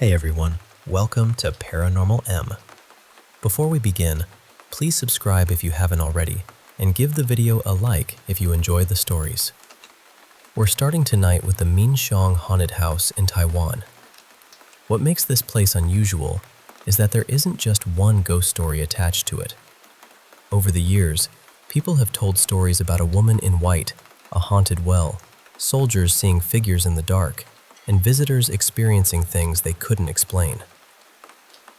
Hey everyone, welcome to Paranormal M. Before we begin, please subscribe if you haven't already, and give the video a like if you enjoy the stories. We're starting tonight with the Minxiong Haunted House in Taiwan. What makes this place unusual is that there isn't just one ghost story attached to it. Over the years, people have told stories about a woman in white, a haunted well, soldiers seeing figures in the dark, and visitors experiencing things they couldn't explain.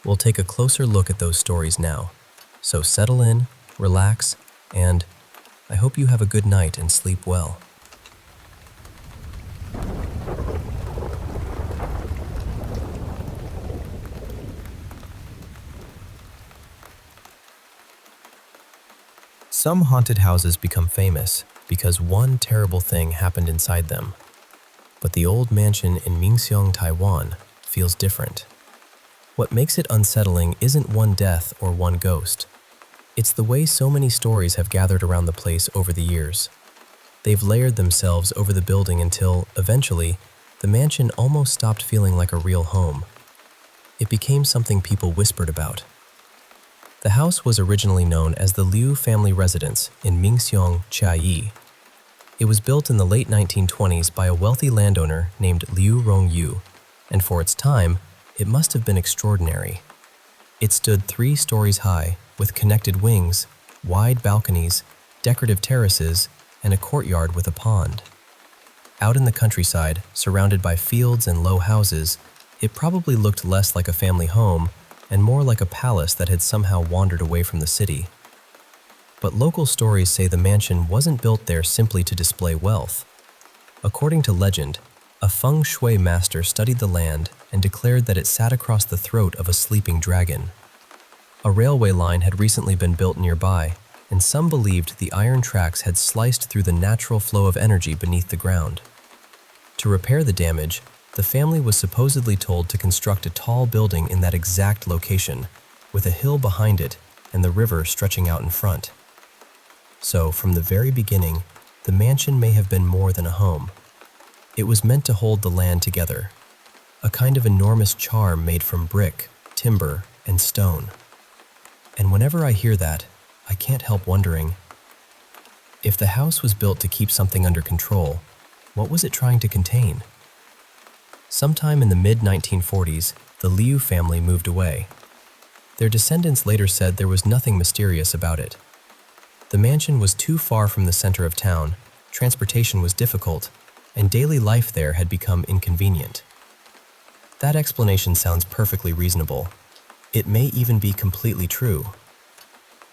We'll take a closer look at those stories now, so settle in, relax, and I hope you have a good night and sleep well. Some haunted houses become famous because one terrible thing happened inside them. But the old mansion in Minxiong, Taiwan, feels different. What makes it unsettling isn't one death or one ghost. It's the way so many stories have gathered around the place over the years. They've layered themselves over the building until, eventually, the mansion almost stopped feeling like a real home. It became something people whispered about. The house was originally known as the Liu family residence in Minxiong, Chiayi. It was built in the late 1920s by a wealthy landowner named Liu Rongyu, and for its time, it must have been extraordinary. It stood 3 stories high, with connected wings, wide balconies, decorative terraces, and a courtyard with a pond. Out in the countryside, surrounded by fields and low houses, it probably looked less like a family home and more like a palace that had somehow wandered away from the city. But local stories say the mansion wasn't built there simply to display wealth. According to legend, a feng shui master studied the land and declared that it sat across the throat of a sleeping dragon. A railway line had recently been built nearby, and some believed the iron tracks had sliced through the natural flow of energy beneath the ground. To repair the damage, the family was supposedly told to construct a tall building in that exact location, with a hill behind it and the river stretching out in front. So, from the very beginning, the mansion may have been more than a home. It was meant to hold the land together, a kind of enormous charm made from brick, timber, and stone. And whenever I hear that, I can't help wondering, if the house was built to keep something under control, what was it trying to contain? Sometime in the mid-1940s, the Liu family moved away. Their descendants later said there was nothing mysterious about it. The mansion was too far from the center of town, transportation was difficult, and daily life there had become inconvenient. That explanation sounds perfectly reasonable. It may even be completely true.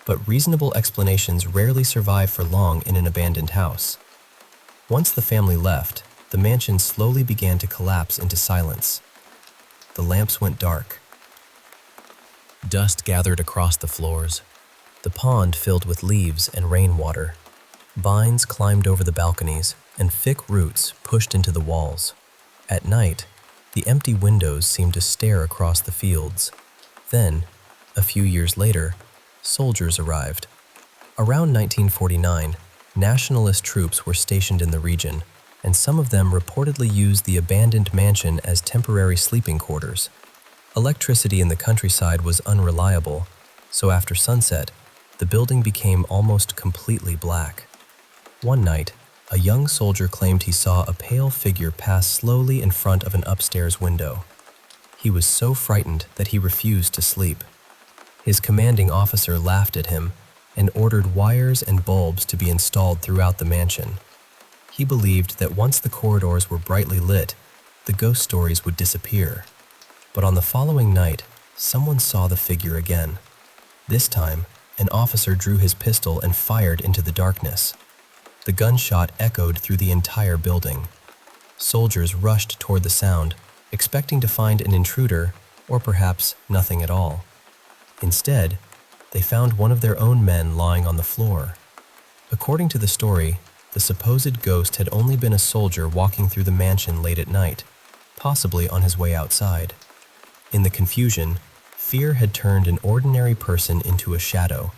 But reasonable explanations rarely survive for long in an abandoned house. Once the family left, the mansion slowly began to collapse into silence. The lamps went dark. Dust gathered across the floors. The pond filled with leaves and rainwater. Vines climbed over the balconies, and thick roots pushed into the walls. At night, the empty windows seemed to stare across the fields. Then, a few years later, soldiers arrived. Around 1949, nationalist troops were stationed in the region, and some of them reportedly used the abandoned mansion as temporary sleeping quarters. Electricity in the countryside was unreliable, so after sunset, the building became almost completely black. One night, a young soldier claimed he saw a pale figure pass slowly in front of an upstairs window. He was so frightened that he refused to sleep. His commanding officer laughed at him and ordered wires and bulbs to be installed throughout the mansion. He believed that once the corridors were brightly lit, the ghost stories would disappear. But on the following night, someone saw the figure again. This time, an officer drew his pistol and fired into the darkness. The gunshot echoed through the entire building. Soldiers rushed toward the sound, expecting to find an intruder, or perhaps nothing at all. Instead, they found one of their own men lying on the floor. According to the story, the supposed ghost had only been a soldier walking through the mansion late at night, possibly on his way outside. In the confusion, fear had turned an ordinary person into a shadow,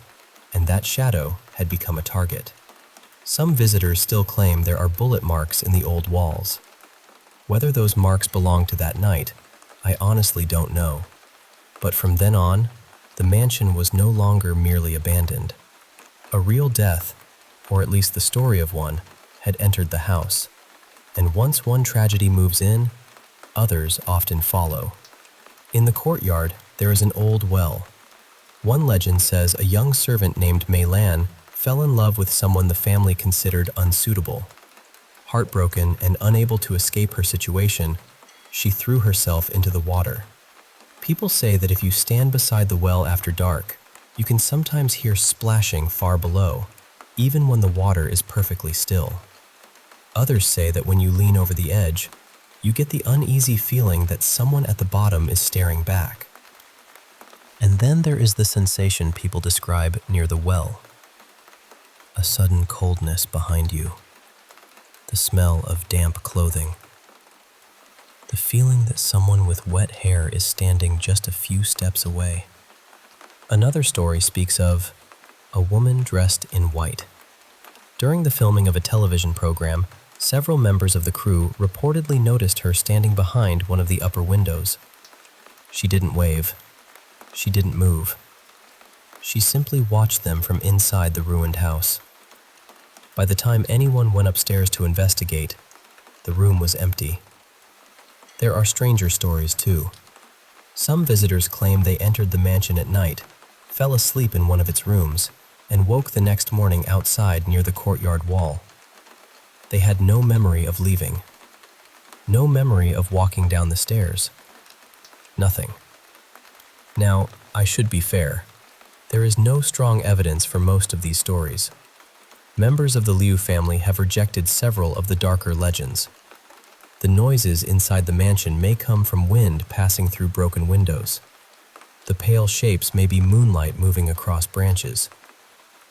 and that shadow had become a target. Some visitors still claim there are bullet marks in the old walls. Whether those marks belong to that night, I honestly don't know. But from then on, the mansion was no longer merely abandoned. A real death, or at least the story of one, had entered the house. And once one tragedy moves in, others often follow. In the courtyard, there is an old well. One legend says a young servant named Mei Lan fell in love with someone the family considered unsuitable. Heartbroken and unable to escape her situation, she threw herself into the water. People say that if you stand beside the well after dark, you can sometimes hear splashing far below, even when the water is perfectly still. Others say that when you lean over the edge, you get the uneasy feeling that someone at the bottom is staring back. And then there is the sensation people describe near the well. A sudden coldness behind you. The smell of damp clothing. The feeling that someone with wet hair is standing just a few steps away. Another story speaks of a woman dressed in white. During the filming of a television program, several members of the crew reportedly noticed her standing behind one of the upper windows. She didn't wave. She didn't move. She simply watched them from inside the ruined house. By the time anyone went upstairs to investigate, the room was empty. There are stranger stories too. Some visitors claim they entered the mansion at night, fell asleep in one of its rooms, and woke the next morning outside near the courtyard wall. They had no memory of leaving. No memory of walking down the stairs. Nothing. Now, I should be fair. There is no strong evidence for most of these stories. Members of the Liu family have rejected several of the darker legends. The noises inside the mansion may come from wind passing through broken windows. The pale shapes may be moonlight moving across branches.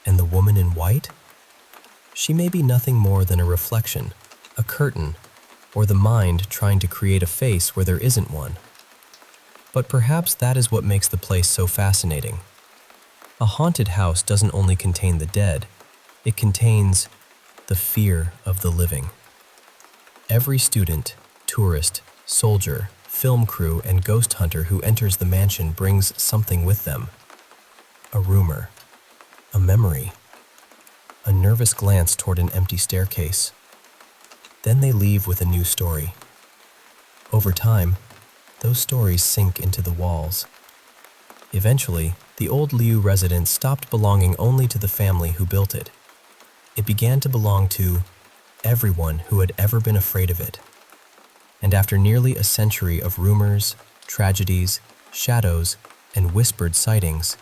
And the woman in white? She may be nothing more than a reflection, a curtain, or the mind trying to create a face where there isn't one. But perhaps that is what makes the place so fascinating. A haunted house doesn't only contain the dead, it contains the fear of the living. Every student, tourist, soldier, film crew, and ghost hunter who enters the mansion brings something with them. A rumor, a memory, a nervous glance toward an empty staircase. Then they leave with a new story. Over time, those stories sink into the walls. Eventually, the old Liu residence stopped belonging only to the family who built it. It began to belong to everyone who had ever been afraid of it. And after nearly a century of rumors, tragedies, shadows, and whispered sightings,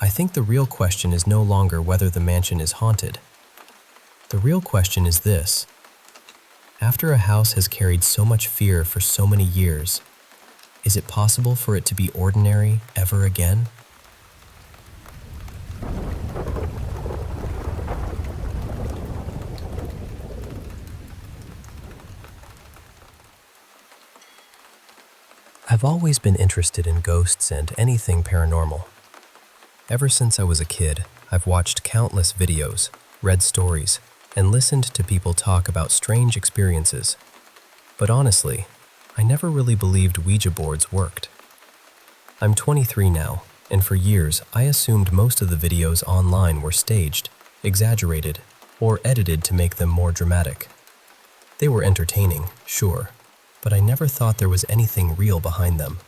I think the real question is no longer whether the mansion is haunted. The real question is this: after a house has carried so much fear for so many years, is it possible for it to be ordinary ever again? I've always been interested in ghosts and anything paranormal. Ever since I was a kid, I've watched countless videos, read stories, and listened to people talk about strange experiences. But honestly, I never really believed Ouija boards worked. I'm 23 now, and for years I assumed most of the videos online were staged, exaggerated, or edited to make them more dramatic. They were entertaining, sure, but I never thought there was anything real behind them.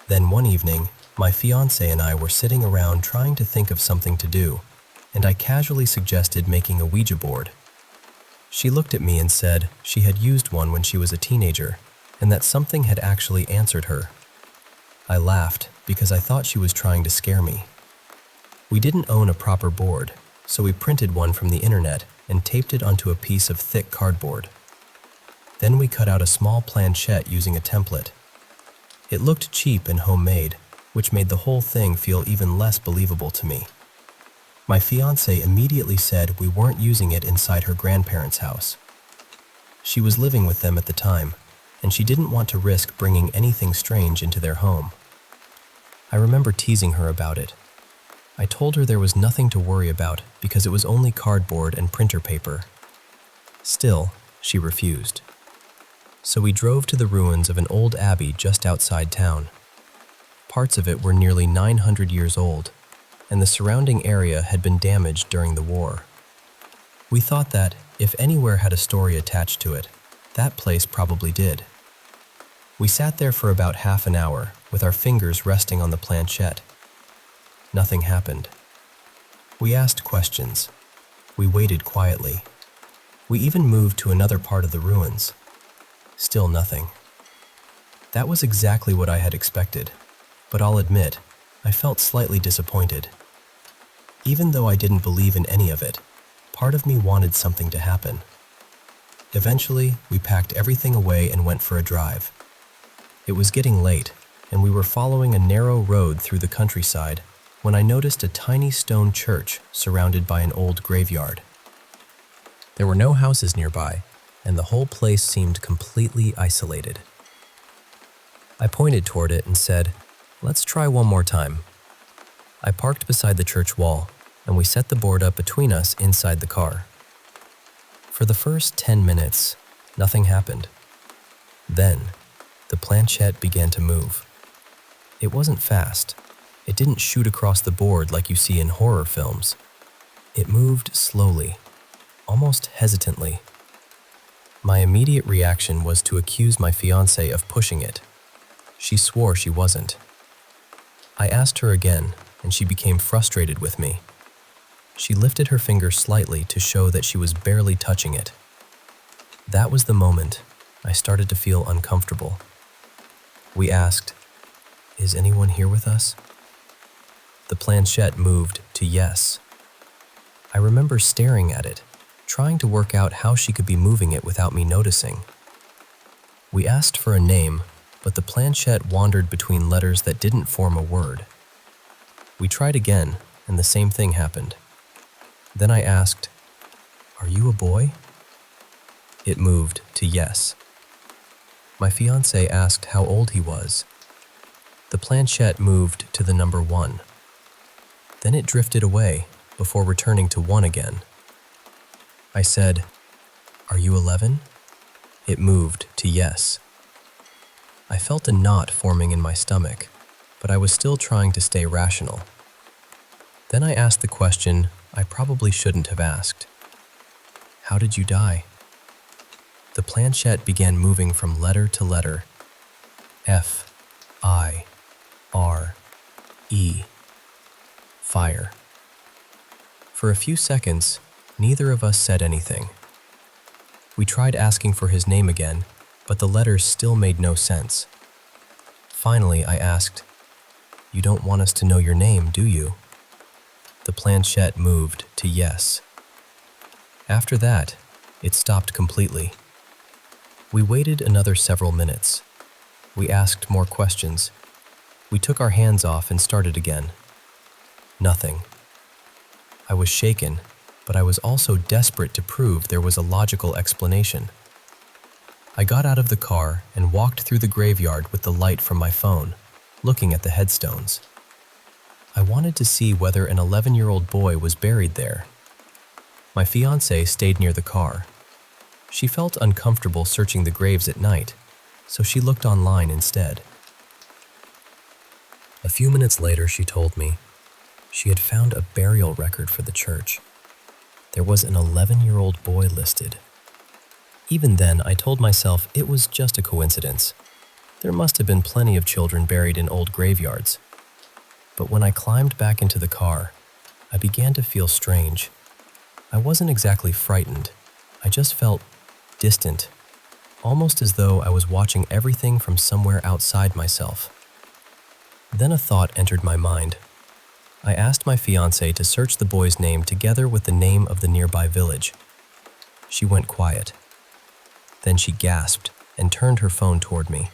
Then one evening, my fiancé and I were sitting around trying to think of something to do, and I casually suggested making a Ouija board. She looked at me and said she had used one when she was a teenager, and that something had actually answered her. I laughed because I thought she was trying to scare me. We didn't own a proper board, so we printed one from the internet and taped it onto a piece of thick cardboard. Then we cut out a small planchette using a template. It looked cheap and homemade, which made the whole thing feel even less believable to me. My fiancé immediately said we weren't using it inside her grandparents' house. She was living with them at the time, and she didn't want to risk bringing anything strange into their home. I remember teasing her about it. I told her there was nothing to worry about because it was only cardboard and printer paper. Still, she refused. So we drove to the ruins of an old abbey just outside town. Parts of it were nearly 900 years old, and the surrounding area had been damaged during the war. We thought that, if anywhere had a story attached to it, that place probably did. We sat there for about half an hour, with our fingers resting on the planchette. Nothing happened. We asked questions. We waited quietly. We even moved to another part of the ruins. Still nothing. That was exactly what I had expected, but I'll admit, I felt slightly disappointed. Even though I didn't believe in any of it, part of me wanted something to happen. Eventually, we packed everything away and went for a drive. It was getting late, and we were following a narrow road through the countryside when I noticed a tiny stone church surrounded by an old graveyard. There were no houses nearby, and the whole place seemed completely isolated. I pointed toward it and said, "Let's try one more time." I parked beside the church wall, and we set the board up between us inside the car. For the first 10 minutes, nothing happened. Then, the planchette began to move. It wasn't fast. It didn't shoot across the board like you see in horror films. It moved slowly, almost hesitantly. My immediate reaction was to accuse my fiancée of pushing it. She swore she wasn't. I asked her again, and she became frustrated with me. She lifted her finger slightly to show that she was barely touching it. That was the moment I started to feel uncomfortable. We asked, "Is anyone here with us?" The planchette moved to yes. I remember staring at it, trying to work out how she could be moving it without me noticing. We asked for a name, but the planchette wandered between letters that didn't form a word. We tried again, and the same thing happened. Then I asked, "Are you a boy?" It moved to yes. My fiancé asked how old he was. The planchette moved to the number 1. Then it drifted away before returning to 1 again. I said, "Are you 11?" It moved to yes. I felt a knot forming in my stomach, but I was still trying to stay rational. Then I asked the question I probably shouldn't have asked. "How did you die?" The planchette began moving from letter to letter. F, I, R, E. Fire. For a few seconds, neither of us said anything. We tried asking for his name again, but the letters still made no sense. Finally, I asked, "You don't want us to know your name, do you?" The planchette moved to yes. After that, it stopped completely. We waited another several minutes. We asked more questions. We took our hands off and started again. Nothing. I was shaken, but I was also desperate to prove there was a logical explanation. I got out of the car and walked through the graveyard with the light from my phone, looking at the headstones. I wanted to see whether an 11-year-old boy was buried there. My fiancée stayed near the car. She felt uncomfortable searching the graves at night, so she looked online instead. A few minutes later, she told me she had found a burial record for the church. There was an 11-year-old boy listed. Even then, I told myself it was just a coincidence. There must have been plenty of children buried in old graveyards. But when I climbed back into the car, I began to feel strange. I wasn't exactly frightened. I just felt distant, almost as though I was watching everything from somewhere outside myself. Then a thought entered my mind. I asked my fiancée to search the boy's name together with the name of the nearby village. She went quiet. Then she gasped and turned her phone toward me.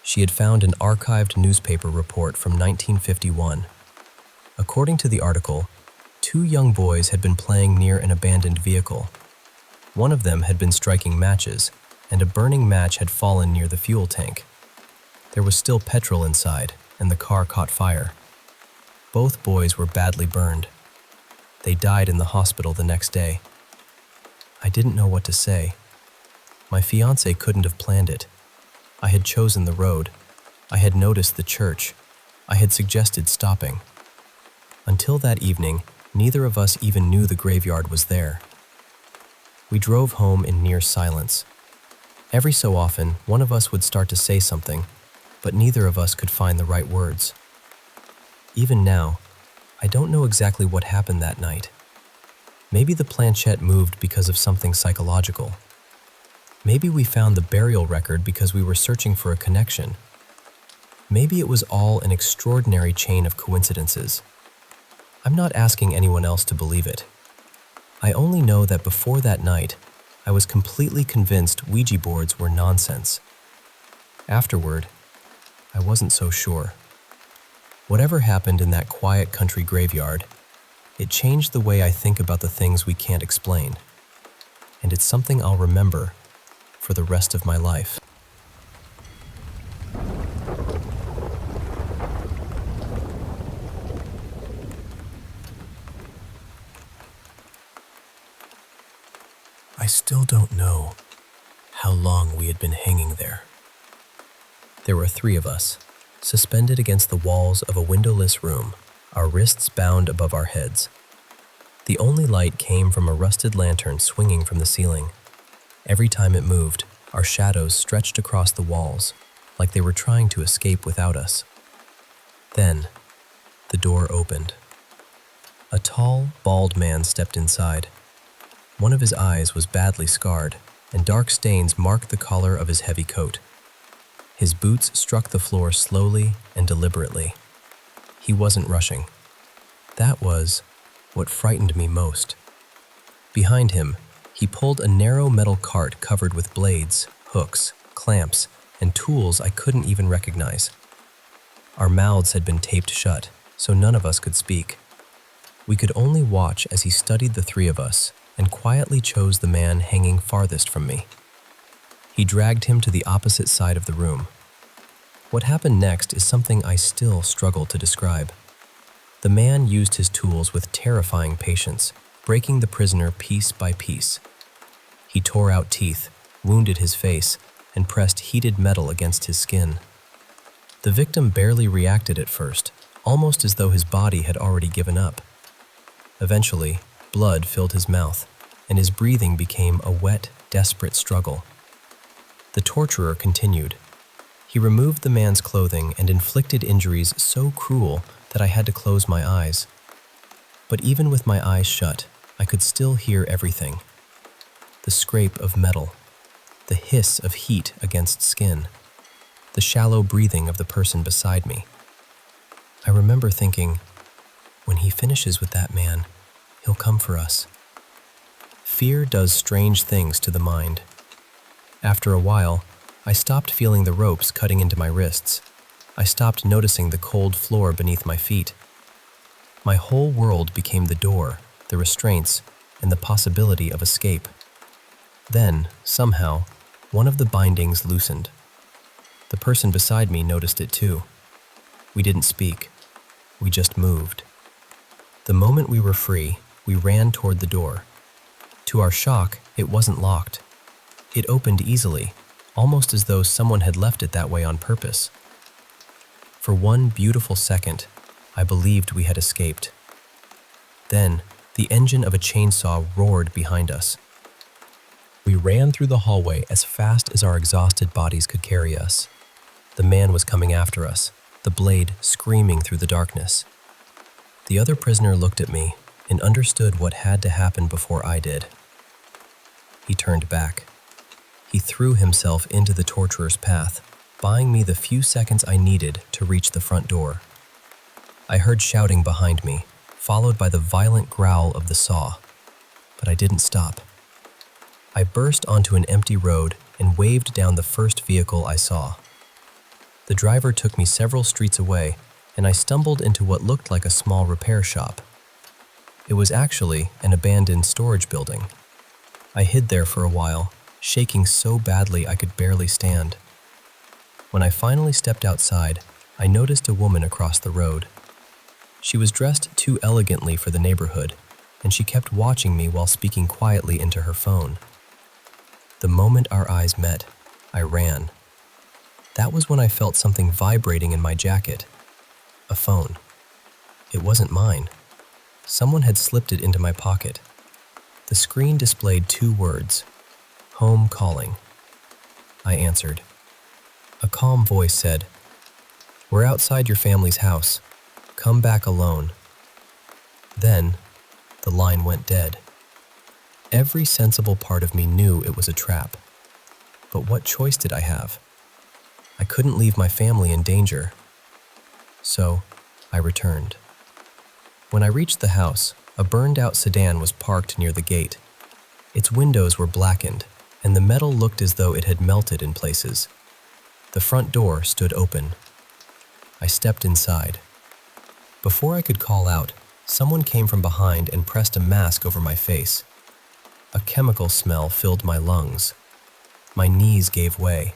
She had found an archived newspaper report from 1951. According to the article, 2 young boys had been playing near an abandoned vehicle. One of them had been striking matches, and a burning match had fallen near the fuel tank. There was still petrol inside, and the car caught fire. Both boys were badly burned. They died in the hospital the next day. I didn't know what to say. My fiancé couldn't have planned it. I had chosen the road. I had noticed the church. I had suggested stopping. Until that evening, neither of us even knew the graveyard was there. We drove home in near silence. Every so often, one of us would start to say something, but neither of us could find the right words. Even now, I don't know exactly what happened that night. Maybe the planchette moved because of something psychological. Maybe we found the burial record because we were searching for a connection. Maybe it was all an extraordinary chain of coincidences. I'm not asking anyone else to believe it. I only know that before that night, I was completely convinced Ouija boards were nonsense. Afterward, I wasn't so sure. Whatever happened in that quiet country graveyard, it changed the way I think about the things we can't explain. And it's something I'll remember for the rest of my life. I still don't know how long we had been hanging there. There were 3 of us, suspended against the walls of a windowless room, our wrists bound above our heads. The only light came from a rusted lantern swinging from the ceiling. Every time it moved, our shadows stretched across the walls, like they were trying to escape without us. Then, the door opened. A tall, bald man stepped inside. One of his eyes was badly scarred, and dark stains marked the collar of his heavy coat. His boots struck the floor slowly and deliberately. He wasn't rushing. That was what frightened me most. Behind him, he pulled a narrow metal cart covered with blades, hooks, clamps, and tools I couldn't even recognize. Our mouths had been taped shut, so none of us could speak. We could only watch as he studied the 3 of us and quietly chose the man hanging farthest from me. He dragged him to the opposite side of the room. What happened next is something I still struggle to describe. The man used his tools with terrifying patience, breaking the prisoner piece by piece. He tore out teeth, wounded his face, and pressed heated metal against his skin. The victim barely reacted at first, almost as though his body had already given up. Eventually, blood filled his mouth, and his breathing became a wet, desperate struggle. The torturer continued. He removed the man's clothing and inflicted injuries so cruel that I had to close my eyes. But even with my eyes shut, I could still hear everything. The scrape of metal, the hiss of heat against skin, the shallow breathing of the person beside me. I remember thinking, when he finishes with that man, he'll come for us. Fear does strange things to the mind. After a while, I stopped feeling the ropes cutting into my wrists. I stopped noticing the cold floor beneath my feet. My whole world became the door, the restraints, and the possibility of escape. Then, somehow, one of the bindings loosened. The person beside me noticed it too. We didn't speak. We just moved. The moment we were free, we ran toward the door. To our shock, it wasn't locked. It opened easily, almost as though someone had left it that way on purpose. For one beautiful second, I believed we had escaped. Then, the engine of a chainsaw roared behind us. We ran through the hallway as fast as our exhausted bodies could carry us. The man was coming after us, the blade screaming through the darkness. The other prisoner looked at me and understood what had to happen before I did. He turned back. He threw himself into the torturer's path, buying me the few seconds I needed to reach the front door. I heard shouting behind me, followed by the violent growl of the saw, but I didn't stop. I burst onto an empty road and waved down the first vehicle I saw. The driver took me several streets away, and I stumbled into what looked like a small repair shop. It was actually an abandoned storage building. I hid there for a while, shaking so badly I could barely stand. When I finally stepped outside, I noticed a woman across the road. She was dressed too elegantly for the neighborhood, and she kept watching me while speaking quietly into her phone. The moment our eyes met, I ran. That was when I felt something vibrating in my jacket. A phone. It wasn't mine. Someone had slipped it into my pocket. The screen displayed 2 words, "Home calling." I answered. A calm voice said, "We're outside your family's house. Come back alone." Then, the line went dead. Every sensible part of me knew it was a trap. But what choice did I have? I couldn't leave my family in danger. So, I returned. When I reached the house, a burned-out sedan was parked near the gate. Its windows were blackened, and the metal looked as though it had melted in places. The front door stood open. I stepped inside. Before I could call out, someone came from behind and pressed a mask over my face. A chemical smell filled my lungs. My knees gave way,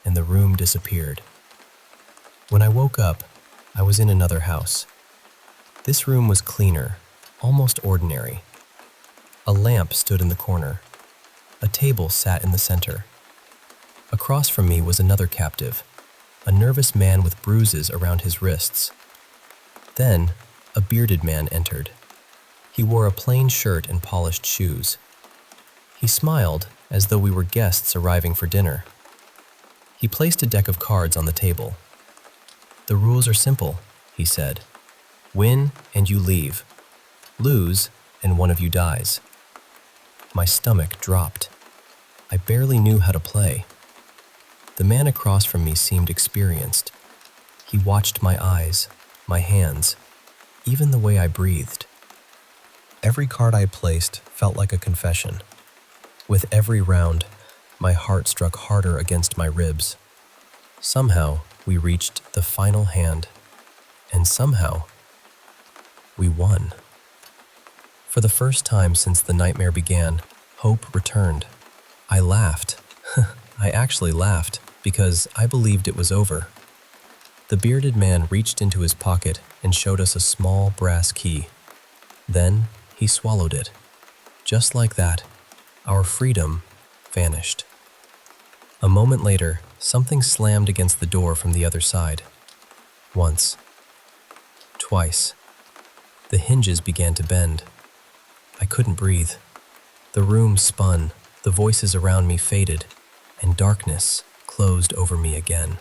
and the room disappeared. When I woke up, I was in another house. This room was cleaner, almost ordinary. A lamp stood in the corner. A table sat in the center. Across from me was another captive, a nervous man with bruises around his wrists. Then, a bearded man entered. He wore a plain shirt and polished shoes. He smiled as though we were guests arriving for dinner. He placed a deck of cards on the table. "The rules are simple," he said. "Win and you leave. Lose and one of you dies." My stomach dropped. I barely knew how to play. The man across from me seemed experienced. He watched my eyes, my hands, even the way I breathed. Every card I placed felt like a confession. With every round, my heart struck harder against my ribs. Somehow, we reached the final hand, and somehow, we won. For the first time since the nightmare began, hope returned. I laughed. I actually laughed, because I believed it was over. The bearded man reached into his pocket and showed us a small brass key. Then, he swallowed it. Just like that, our freedom vanished. A moment later, something slammed against the door from the other side. Once. Twice. The hinges began to bend. I couldn't breathe. The room spun, the voices around me faded, and darkness closed over me again.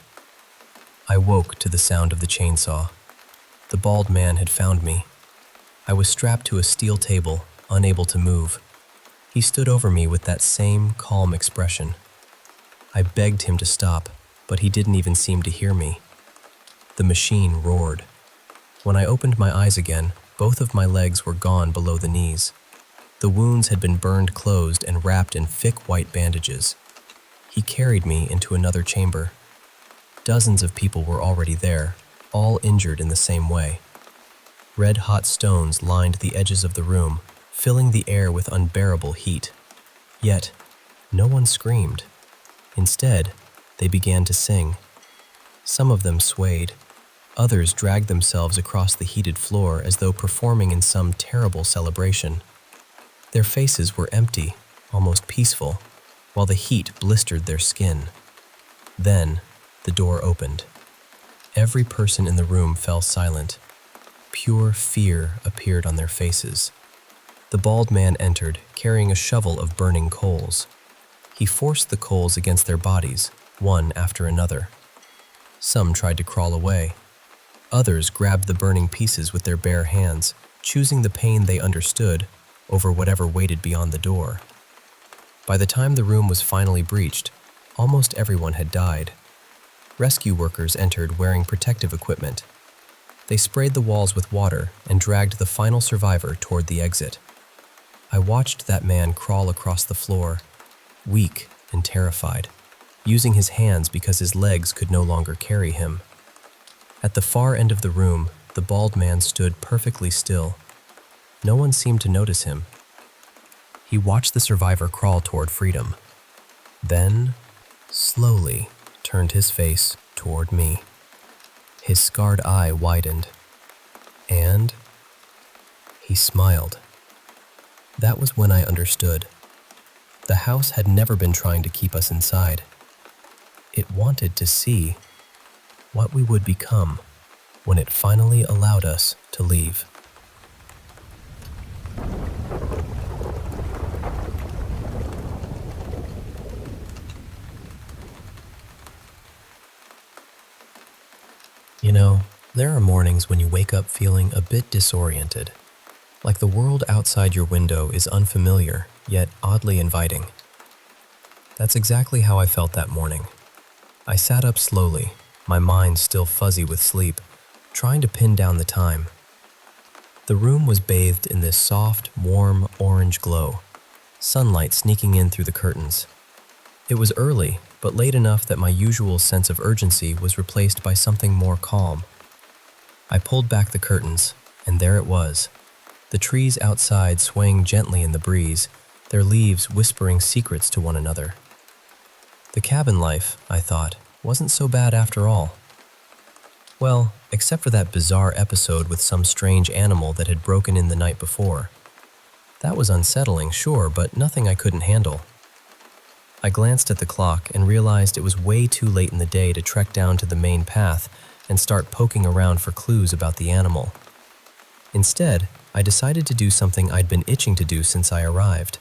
I woke to the sound of the chainsaw. The bald man had found me. I was strapped to a steel table, unable to move. He stood over me with that same calm expression. I begged him to stop, but he didn't even seem to hear me. The machine roared. When I opened my eyes again, both of my legs were gone below the knees. The wounds had been burned closed and wrapped in thick white bandages. He carried me into another chamber. Dozens of people were already there, all injured in the same way. Red-hot stones lined the edges of the room, filling the air with unbearable heat. Yet, no one screamed. Instead, they began to sing. Some of them swayed. Others dragged themselves across the heated floor as though performing in some terrible celebration. Their faces were empty, almost peaceful, while the heat blistered their skin. Then, the door opened. Every person in the room fell silent. Pure fear appeared on their faces. The bald man entered, carrying a shovel of burning coals. He forced the coals against their bodies, one after another. Some tried to crawl away. Others grabbed the burning pieces with their bare hands, choosing the pain they understood over whatever waited beyond the door. By the time the room was finally breached, almost everyone had died. Rescue workers entered wearing protective equipment. They sprayed the walls with water and dragged the final survivor toward the exit. I watched that man crawl across the floor, weak and terrified, using his hands because his legs could no longer carry him. At the far end of the room, the bald man stood perfectly still. No one seemed to notice him. He watched the survivor crawl toward freedom. Then, slowly, turned his face toward me. His scarred eye widened, and he smiled. That was when I understood. The house had never been trying to keep us inside. It wanted to see what we would become when it finally allowed us to leave. You know, there are mornings when you wake up feeling a bit disoriented, like the world outside your window is unfamiliar, yet oddly inviting. That's exactly how I felt that morning. I sat up slowly, my mind still fuzzy with sleep, trying to pin down the time. The room was bathed in this soft, warm, orange glow, sunlight sneaking in through the curtains. It was early, but late enough that my usual sense of urgency was replaced by something more calm. I pulled back the curtains, and there it was. The trees outside swaying gently in the breeze, their leaves whispering secrets to one another. The cabin life, I thought, wasn't so bad after all. Well, except for that bizarre episode with some strange animal that had broken in the night before. That was unsettling, sure, but nothing I couldn't handle. I glanced at the clock and realized it was way too late in the day to trek down to the main path and start poking around for clues about the animal. Instead, I decided to do something I'd been itching to do since I arrived.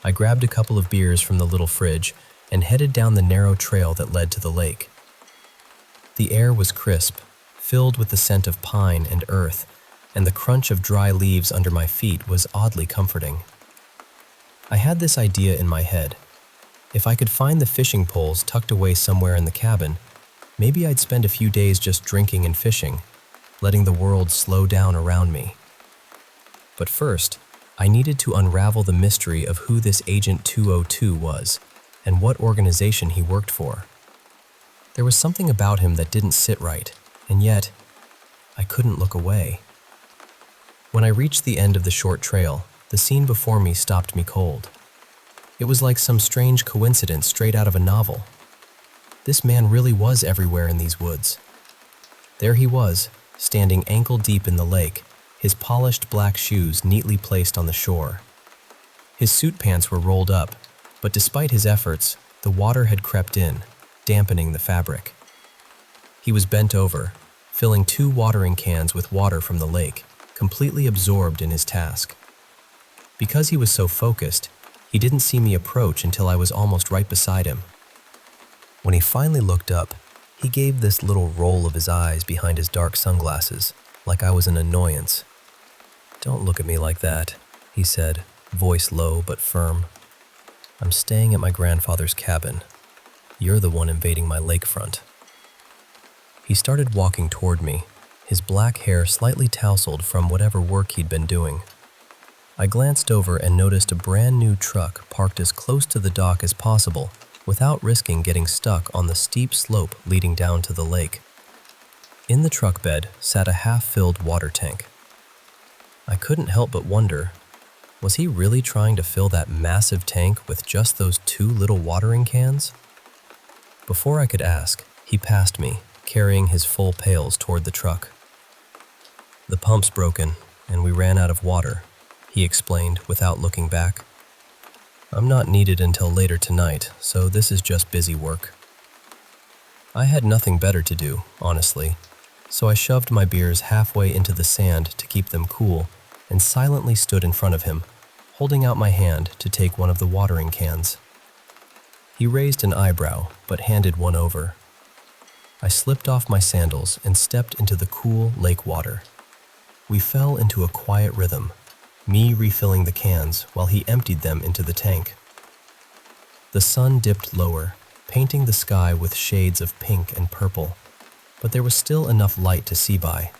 I grabbed a couple of beers from the little fridge and headed down the narrow trail that led to the lake. The air was crisp, filled with the scent of pine and earth, and the crunch of dry leaves under my feet was oddly comforting. I had this idea in my head. If I could find the fishing poles tucked away somewhere in the cabin, maybe I'd spend a few days just drinking and fishing, letting the world slow down around me. But first, I needed to unravel the mystery of who this Agent 202 was and what organization he worked for. There was something about him that didn't sit right, and yet, I couldn't look away. When I reached the end of the short trail, the scene before me stopped me cold. It was like some strange coincidence straight out of a novel. This man really was everywhere in these woods. There he was, standing ankle-deep in the lake, his polished black shoes neatly placed on the shore. His suit pants were rolled up, but despite his efforts, the water had crept in, dampening the fabric. He was bent over, filling 2 watering cans with water from the lake, completely absorbed in his task. Because he was so focused, he didn't see me approach until I was almost right beside him. When he finally looked up, he gave this little roll of his eyes behind his dark sunglasses, like I was an annoyance. "Don't look at me like that," he said, voice low but firm. "I'm staying at my grandfather's cabin. You're the one invading my lakefront." He started walking toward me, his black hair slightly tousled from whatever work he'd been doing. I glanced over and noticed a brand new truck parked as close to the dock as possible, without risking getting stuck on the steep slope leading down to the lake. In the truck bed sat a half-filled water tank. I couldn't help but wonder, was he really trying to fill that massive tank with just those 2 little watering cans? Before I could ask, he passed me, carrying his full pails toward the truck. "The pump's broken, and we ran out of water," he explained without looking back. "I'm not needed until later tonight, so this is just busy work." I had nothing better to do, honestly, so I shoved my beers halfway into the sand to keep them cool and silently stood in front of him, holding out my hand to take one of the watering cans. He raised an eyebrow, but handed one over. I slipped off my sandals and stepped into the cool lake water. We fell into a quiet rhythm, me refilling the cans while he emptied them into the tank. The sun dipped lower, painting the sky with shades of pink and purple, but there was still enough light to see by.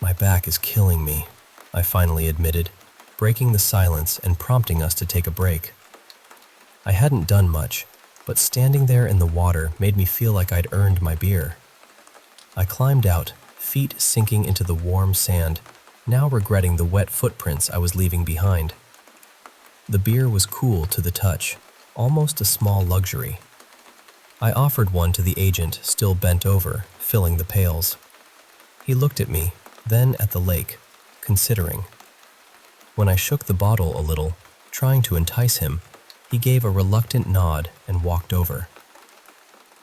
"My back is killing me," I finally admitted, breaking the silence and prompting us to take a break. I hadn't done much, but standing there in the water made me feel like I'd earned my beer. I climbed out, feet sinking into the warm sand, now regretting the wet footprints I was leaving behind. The beer was cool to the touch, almost a small luxury. I offered one to the agent, still bent over, filling the pails. He looked at me, then at the lake, considering. When I shook the bottle a little, trying to entice him, He gave a reluctant nod and walked over.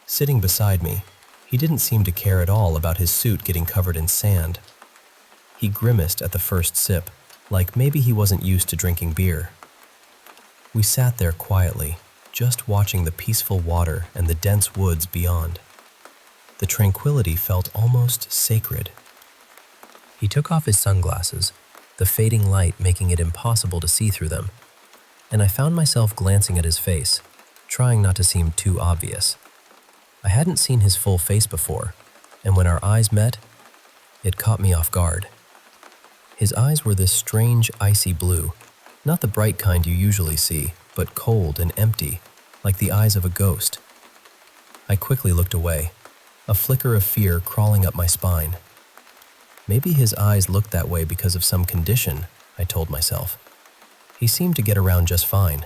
Sitting beside me, he didn't seem to care at all about his suit getting covered in sand. He grimaced at the first sip, like maybe he wasn't used to drinking beer. We sat there quietly, just watching the peaceful water and the dense woods beyond. The tranquility felt almost sacred. He took off his sunglasses, the fading light making it impossible to see through them, and I found myself glancing at his face, trying not to seem too obvious. I hadn't seen his full face before, and when our eyes met, it caught me off guard. His eyes were this strange, icy blue, not the bright kind you usually see, but cold and empty, like the eyes of a ghost. I quickly looked away, a flicker of fear crawling up my spine. Maybe his eyes looked that way because of some condition, I told myself. He seemed to get around just fine.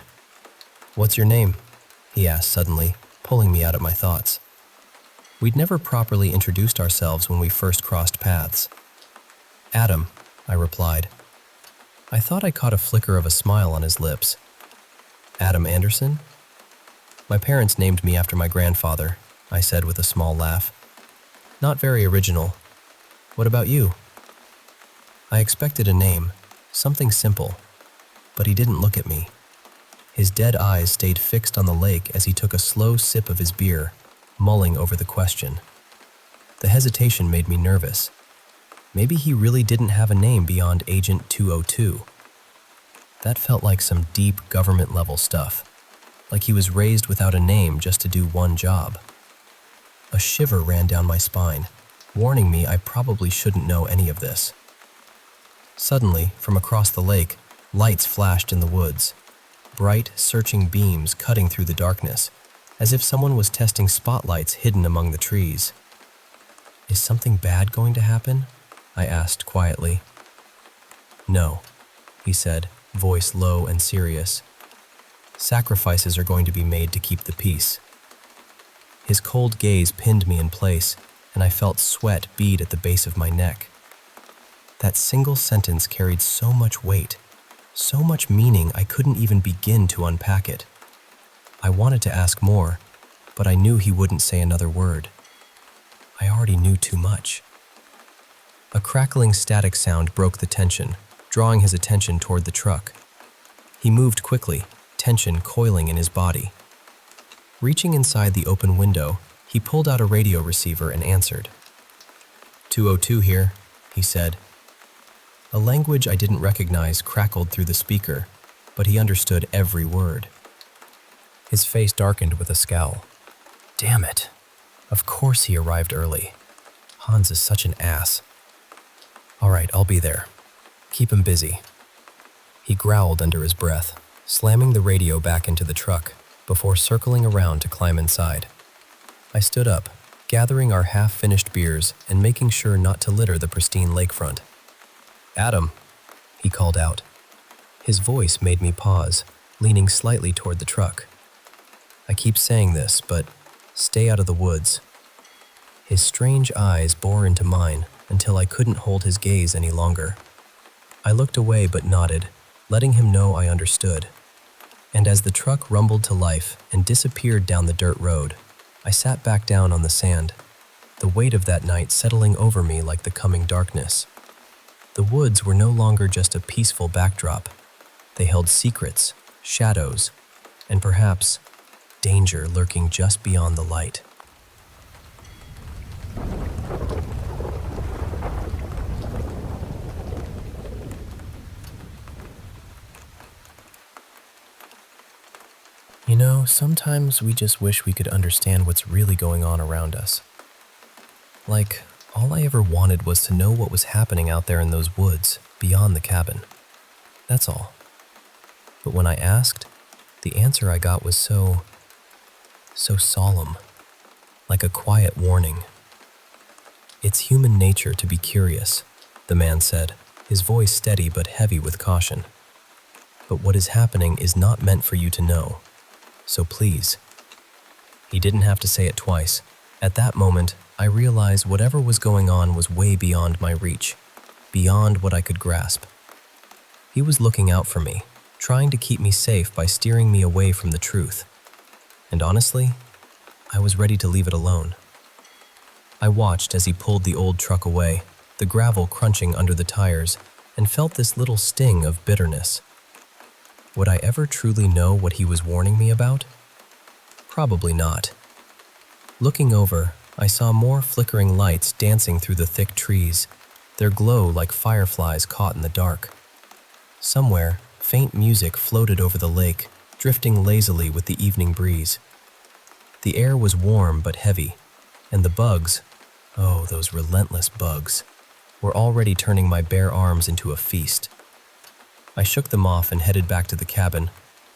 "What's your name?" he asked suddenly, pulling me out of my thoughts. We'd never properly introduced ourselves when we first crossed paths. "Adam," I replied. I thought I caught a flicker of a smile on his lips. "Adam Anderson?" "My parents named me after my grandfather," I said with a small laugh. "Not very original. What about you?" I expected a name, something simple, but he didn't look at me. His dead eyes stayed fixed on the lake as he took a slow sip of his beer, mulling over the question. The hesitation made me nervous. Maybe he really didn't have a name beyond Agent 202. That felt like some deep government-level stuff, like he was raised without a name just to do one job. A shiver ran down my spine, warning me I probably shouldn't know any of this. Suddenly, from across the lake, lights flashed in the woods, bright, searching beams cutting through the darkness, as if someone was testing spotlights hidden among the trees. "Is something bad going to happen?" I asked quietly. "No," he said, voice low and serious. "Sacrifices are going to be made to keep the peace." His cold gaze pinned me in place, and I felt sweat bead at the base of my neck. That single sentence carried so much weight, so much meaning I couldn't even begin to unpack it. I wanted to ask more, but I knew he wouldn't say another word. I already knew too much. A crackling static sound broke the tension, drawing his attention toward the truck. He moved quickly, tension coiling in his body. Reaching inside the open window, he pulled out a radio receiver and answered. "202 here," he said. A language I didn't recognize crackled through the speaker, but he understood every word. His face darkened with a scowl. Damn it. Of course he arrived early. Hans is such an ass. "All right, I'll be there. Keep him busy." He growled under his breath, slamming the radio back into the truck before circling around to climb inside. I stood up, gathering our half-finished beers and making sure not to litter the pristine lakefront. "Adam," he called out. His voice made me pause, leaning slightly toward the truck. I keep saying this, but stay out of the woods. His strange eyes bore into mine until I couldn't hold his gaze any longer. I looked away but nodded, letting him know I understood. And as the truck rumbled to life and disappeared down the dirt road, I sat back down on the sand, the weight of that night settling over me like the coming darkness. The woods were no longer just a peaceful backdrop. They held secrets, shadows, and perhaps danger lurking just beyond the light. You know, sometimes we just wish we could understand what's really going on around us. Like, all I ever wanted was to know what was happening out there in those woods, beyond the cabin. That's all. But when I asked, the answer I got was so solemn, like a quiet warning. "It's human nature to be curious," the man said, his voice steady but heavy with caution. "But what is happening is not meant for you to know. So please." He didn't have to say it twice. At that moment, I realized whatever was going on was way beyond my reach, beyond what I could grasp. He was looking out for me, trying to keep me safe by steering me away from the truth. And honestly, I was ready to leave it alone. I watched as he pulled the old truck away, the gravel crunching under the tires, and felt this little sting of bitterness. Would I ever truly know what he was warning me about? Probably not. Looking over, I saw more flickering lights dancing through the thick trees, their glow like fireflies caught in the dark. Somewhere, faint music floated over the lake, drifting lazily with the evening breeze. The air was warm but heavy, and the bugs, oh, those relentless bugs, were already turning my bare arms into a feast. I shook them off and headed back to the cabin,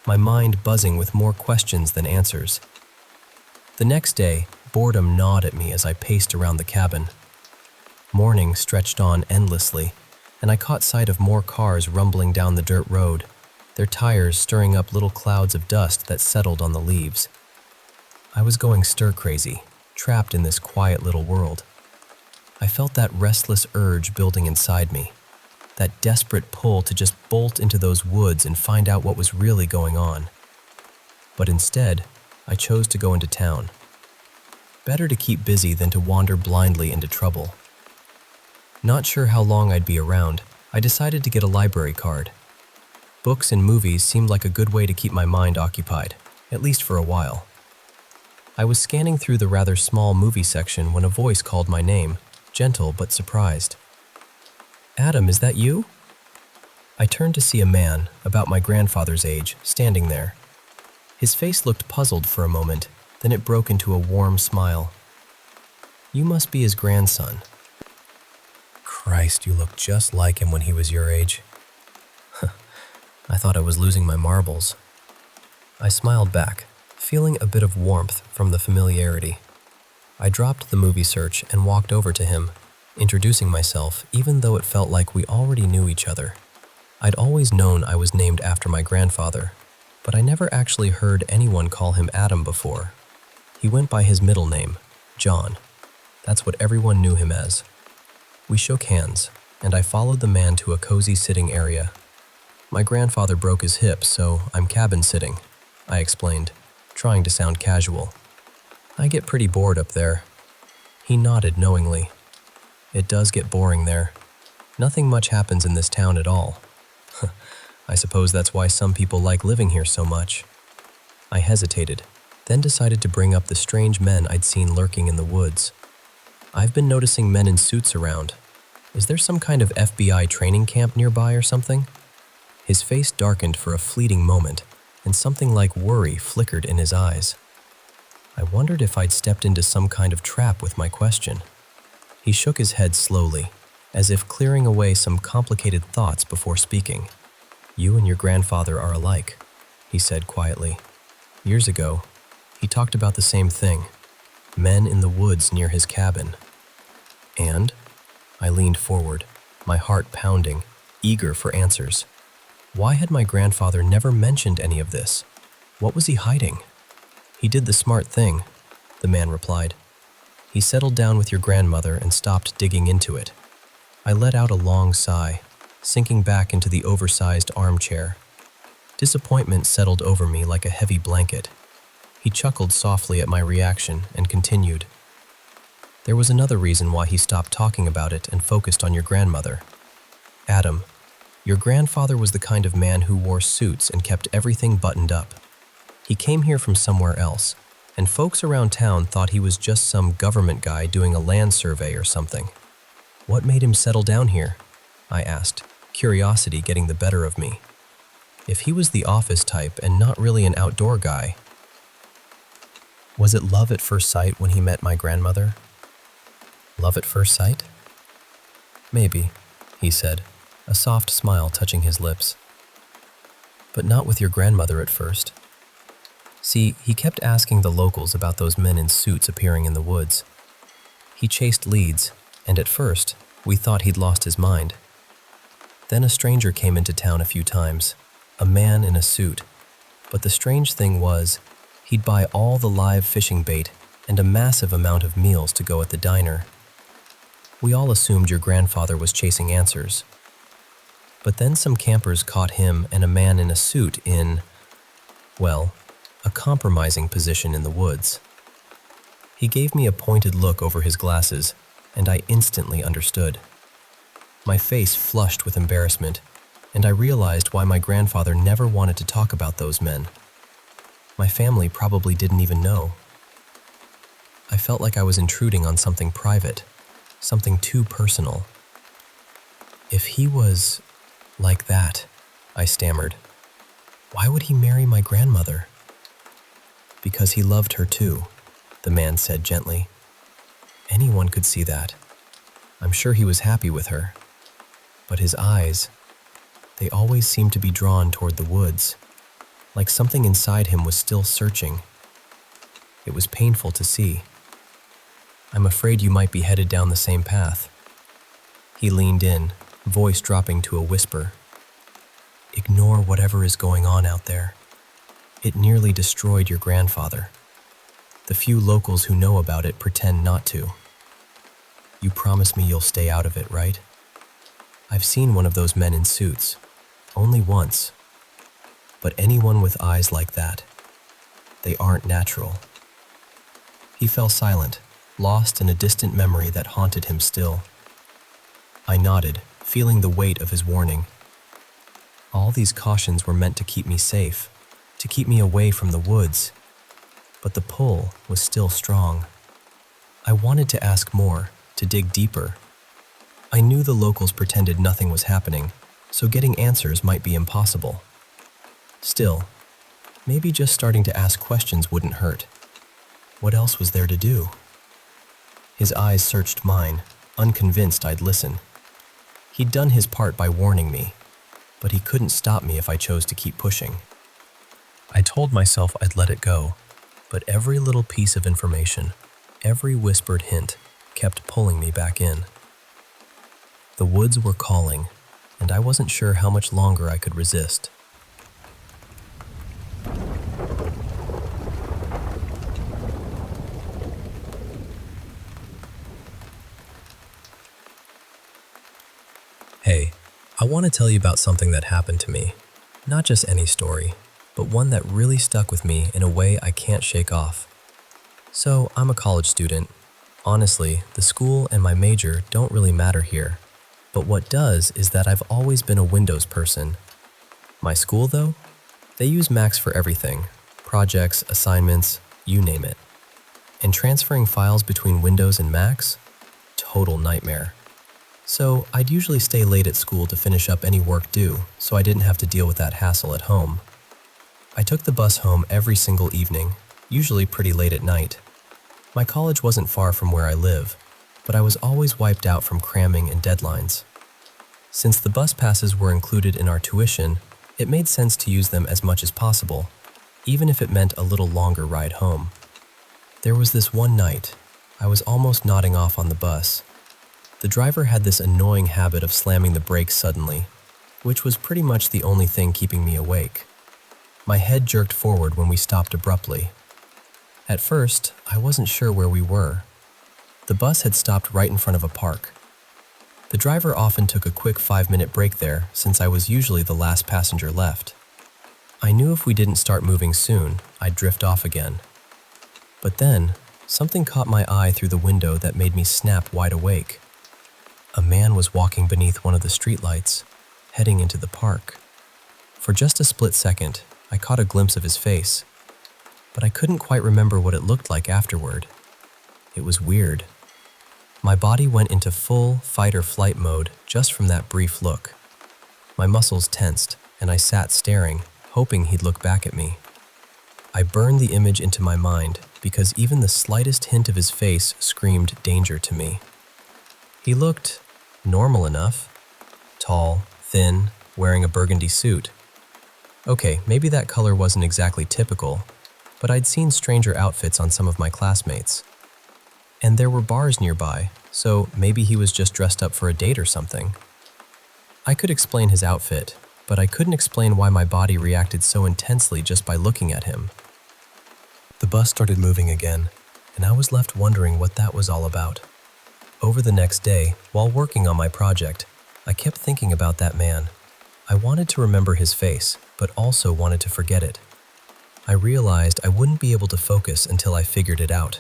my mind buzzing with more questions than answers. The next day, boredom gnawed at me as I paced around the cabin. Morning stretched on endlessly, and I caught sight of more cars rumbling down the dirt road, their tires stirring up little clouds of dust that settled on the leaves. I was going stir-crazy, trapped in this quiet little world. I felt that restless urge building inside me, that desperate pull to just bolt into those woods and find out what was really going on. But instead, I chose to go into town. Better to keep busy than to wander blindly into trouble. Not sure how long I'd be around, I decided to get a library card. Books and movies seemed like a good way to keep my mind occupied, at least for a while. I was scanning through the rather small movie section when a voice called my name, gentle but surprised. "Adam, is that you?" I turned to see a man, about my grandfather's age, standing there. His face looked puzzled for a moment, then it broke into a warm smile. "You must be his grandson." "Christ, you look just like him when he was your age." I thought I was losing my marbles. I smiled back, feeling a bit of warmth from the familiarity. I dropped the movie search and walked over to him, introducing myself even though it felt like we already knew each other. I'd always known I was named after my grandfather, but I never actually heard anyone call him Adam before. He went by his middle name, John. That's what everyone knew him as. We shook hands, and I followed the man to a cozy sitting area. "My grandfather broke his hip, so I'm cabin sitting," I explained, trying to sound casual. "I get pretty bored up there." He nodded knowingly. "It does get boring there. Nothing much happens in this town at all." I suppose that's why some people like living here so much. I hesitated, then decided to bring up the strange men I'd seen lurking in the woods. "I've been noticing men in suits around. Is there some kind of FBI training camp nearby or something?" His face darkened for a fleeting moment, and something like worry flickered in his eyes. I wondered if I'd stepped into some kind of trap with my question. He shook his head slowly, as if clearing away some complicated thoughts before speaking. "You and your grandfather are alike," he said quietly. "Years ago, he talked about the same thing, men in the woods near his cabin." "And?" I leaned forward, my heart pounding, eager for answers. Why had my grandfather never mentioned any of this? What was he hiding? "He did the smart thing," the man replied. "He settled down with your grandmother and stopped digging into it." I let out a long sigh, sinking back into the oversized armchair. Disappointment settled over me like a heavy blanket. He chuckled softly at my reaction and continued. "There was another reason why he stopped talking about it and focused on your grandmother. Adam, your grandfather was the kind of man who wore suits and kept everything buttoned up. He came here from somewhere else, and folks around town thought he was just some government guy doing a land survey or something." "What made him settle down here?" I asked, curiosity getting the better of me. If he was the office type and not really an outdoor guy, was it love at first sight when he met my grandmother? Love at first sight? "Maybe," he said, a soft smile touching his lips. "But not with your grandmother at first. See, he kept asking the locals about those men in suits appearing in the woods. He chased leads, and at first, we thought he'd lost his mind. Then a stranger came into town a few times, a man in a suit. But the strange thing was, he'd buy all the live fishing bait and a massive amount of meals to go at the diner. We all assumed your grandfather was chasing answers." But then some campers caught him and a man in a suit in, well, a compromising position in the woods. He gave me a pointed look over his glasses, and I instantly understood. My face flushed with embarrassment, and I realized why my grandfather never wanted to talk about those men. My family probably didn't even know. I felt like I was intruding on something private, something too personal. If he was like that, I stammered, why would he marry my grandmother? Because he loved her too, the man said gently. Anyone could see that. I'm sure he was happy with her. But his eyes, they always seemed to be drawn toward the woods, like something inside him was still searching. It was painful to see. I'm afraid you might be headed down the same path. He leaned in, voice dropping to a whisper. Ignore whatever is going on out there. It nearly destroyed your grandfather. The few locals who know about it pretend not to. You promise me you'll stay out of it, right? I've seen one of those men in suits, only once. But anyone with eyes like that, they aren't natural. He fell silent, lost in a distant memory that haunted him still. I nodded, feeling the weight of his warning. All these cautions were meant to keep me safe, to keep me away from the woods. But the pull was still strong. I wanted to ask more, to dig deeper. I knew the locals pretended nothing was happening, so getting answers might be impossible. Still, maybe just starting to ask questions wouldn't hurt. What else was there to do? His eyes searched mine, unconvinced I'd listen. He'd done his part by warning me, but he couldn't stop me if I chose to keep pushing. I told myself I'd let it go, but every little piece of information, every whispered hint, kept pulling me back in. The woods were calling, and I wasn't sure how much longer I could resist. Hey, I want to tell you about something that happened to me. Not just any story, but one that really stuck with me in a way I can't shake off. So, I'm a college student. Honestly, the school and my major don't really matter here. But what does is that I've always been a Windows person. My school, though? They use Macs for everything. Projects, assignments, you name it. And transferring files between Windows and Macs? Total nightmare. So, I'd usually stay late at school to finish up any work due, so I didn't have to deal with that hassle at home. I took the bus home every single evening, usually pretty late at night. My college wasn't far from where I live, but I was always wiped out from cramming and deadlines. Since the bus passes were included in our tuition, it made sense to use them as much as possible, even if it meant a little longer ride home. There was this one night, I was almost nodding off on the bus. The driver had this annoying habit of slamming the brakes suddenly, which was pretty much the only thing keeping me awake. My head jerked forward when we stopped abruptly. At first, I wasn't sure where we were. The bus had stopped right in front of a park. The driver often took a quick 5-minute break there since I was usually the last passenger left. I knew if we didn't start moving soon, I'd drift off again. But then, something caught my eye through the window that made me snap wide awake. A man was walking beneath one of the streetlights, heading into the park. For just a split second, I caught a glimpse of his face, but I couldn't quite remember what it looked like afterward. It was weird. My body went into full fight-or-flight mode just from that brief look. My muscles tensed, and I sat staring, hoping he'd look back at me. I burned the image into my mind because even the slightest hint of his face screamed danger to me. He looked normal enough. Tall, thin, wearing a burgundy suit. Okay, maybe that color wasn't exactly typical, but I'd seen stranger outfits on some of my classmates. And there were bars nearby, so maybe he was just dressed up for a date or something. I could explain his outfit, but I couldn't explain why my body reacted so intensely just by looking at him. The bus started moving again, and I was left wondering what that was all about. Over the next day, while working on my project, I kept thinking about that man, I wanted to remember his face, but also wanted to forget it. I realized I wouldn't be able to focus until I figured it out.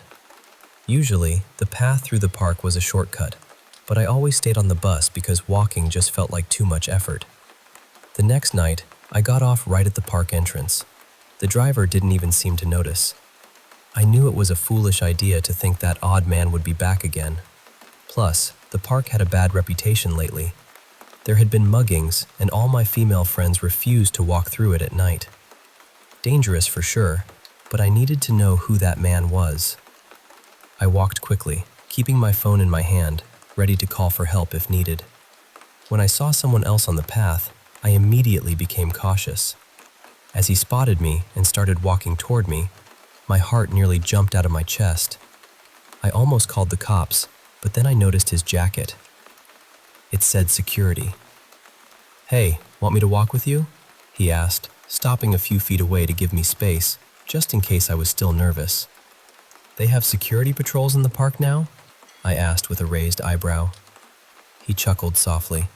Usually, the path through the park was a shortcut, but I always stayed on the bus because walking just felt like too much effort. The next night, I got off right at the park entrance. The driver didn't even seem to notice. I knew it was a foolish idea to think that odd man would be back again. Plus, the park had a bad reputation lately. There had been muggings, and all my female friends refused to walk through it at night. Dangerous for sure, but I needed to know who that man was. I walked quickly, keeping my phone in my hand, ready to call for help if needed. When I saw someone else on the path, I immediately became cautious. As he spotted me and started walking toward me, my heart nearly jumped out of my chest. I almost called the cops, but then I noticed his jacket. It said security. "Hey, want me to walk with you?" he asked, stopping a few feet away to give me space, just in case I was still nervous. "They have security patrols in the park now?" I asked with a raised eyebrow. He chuckled softly.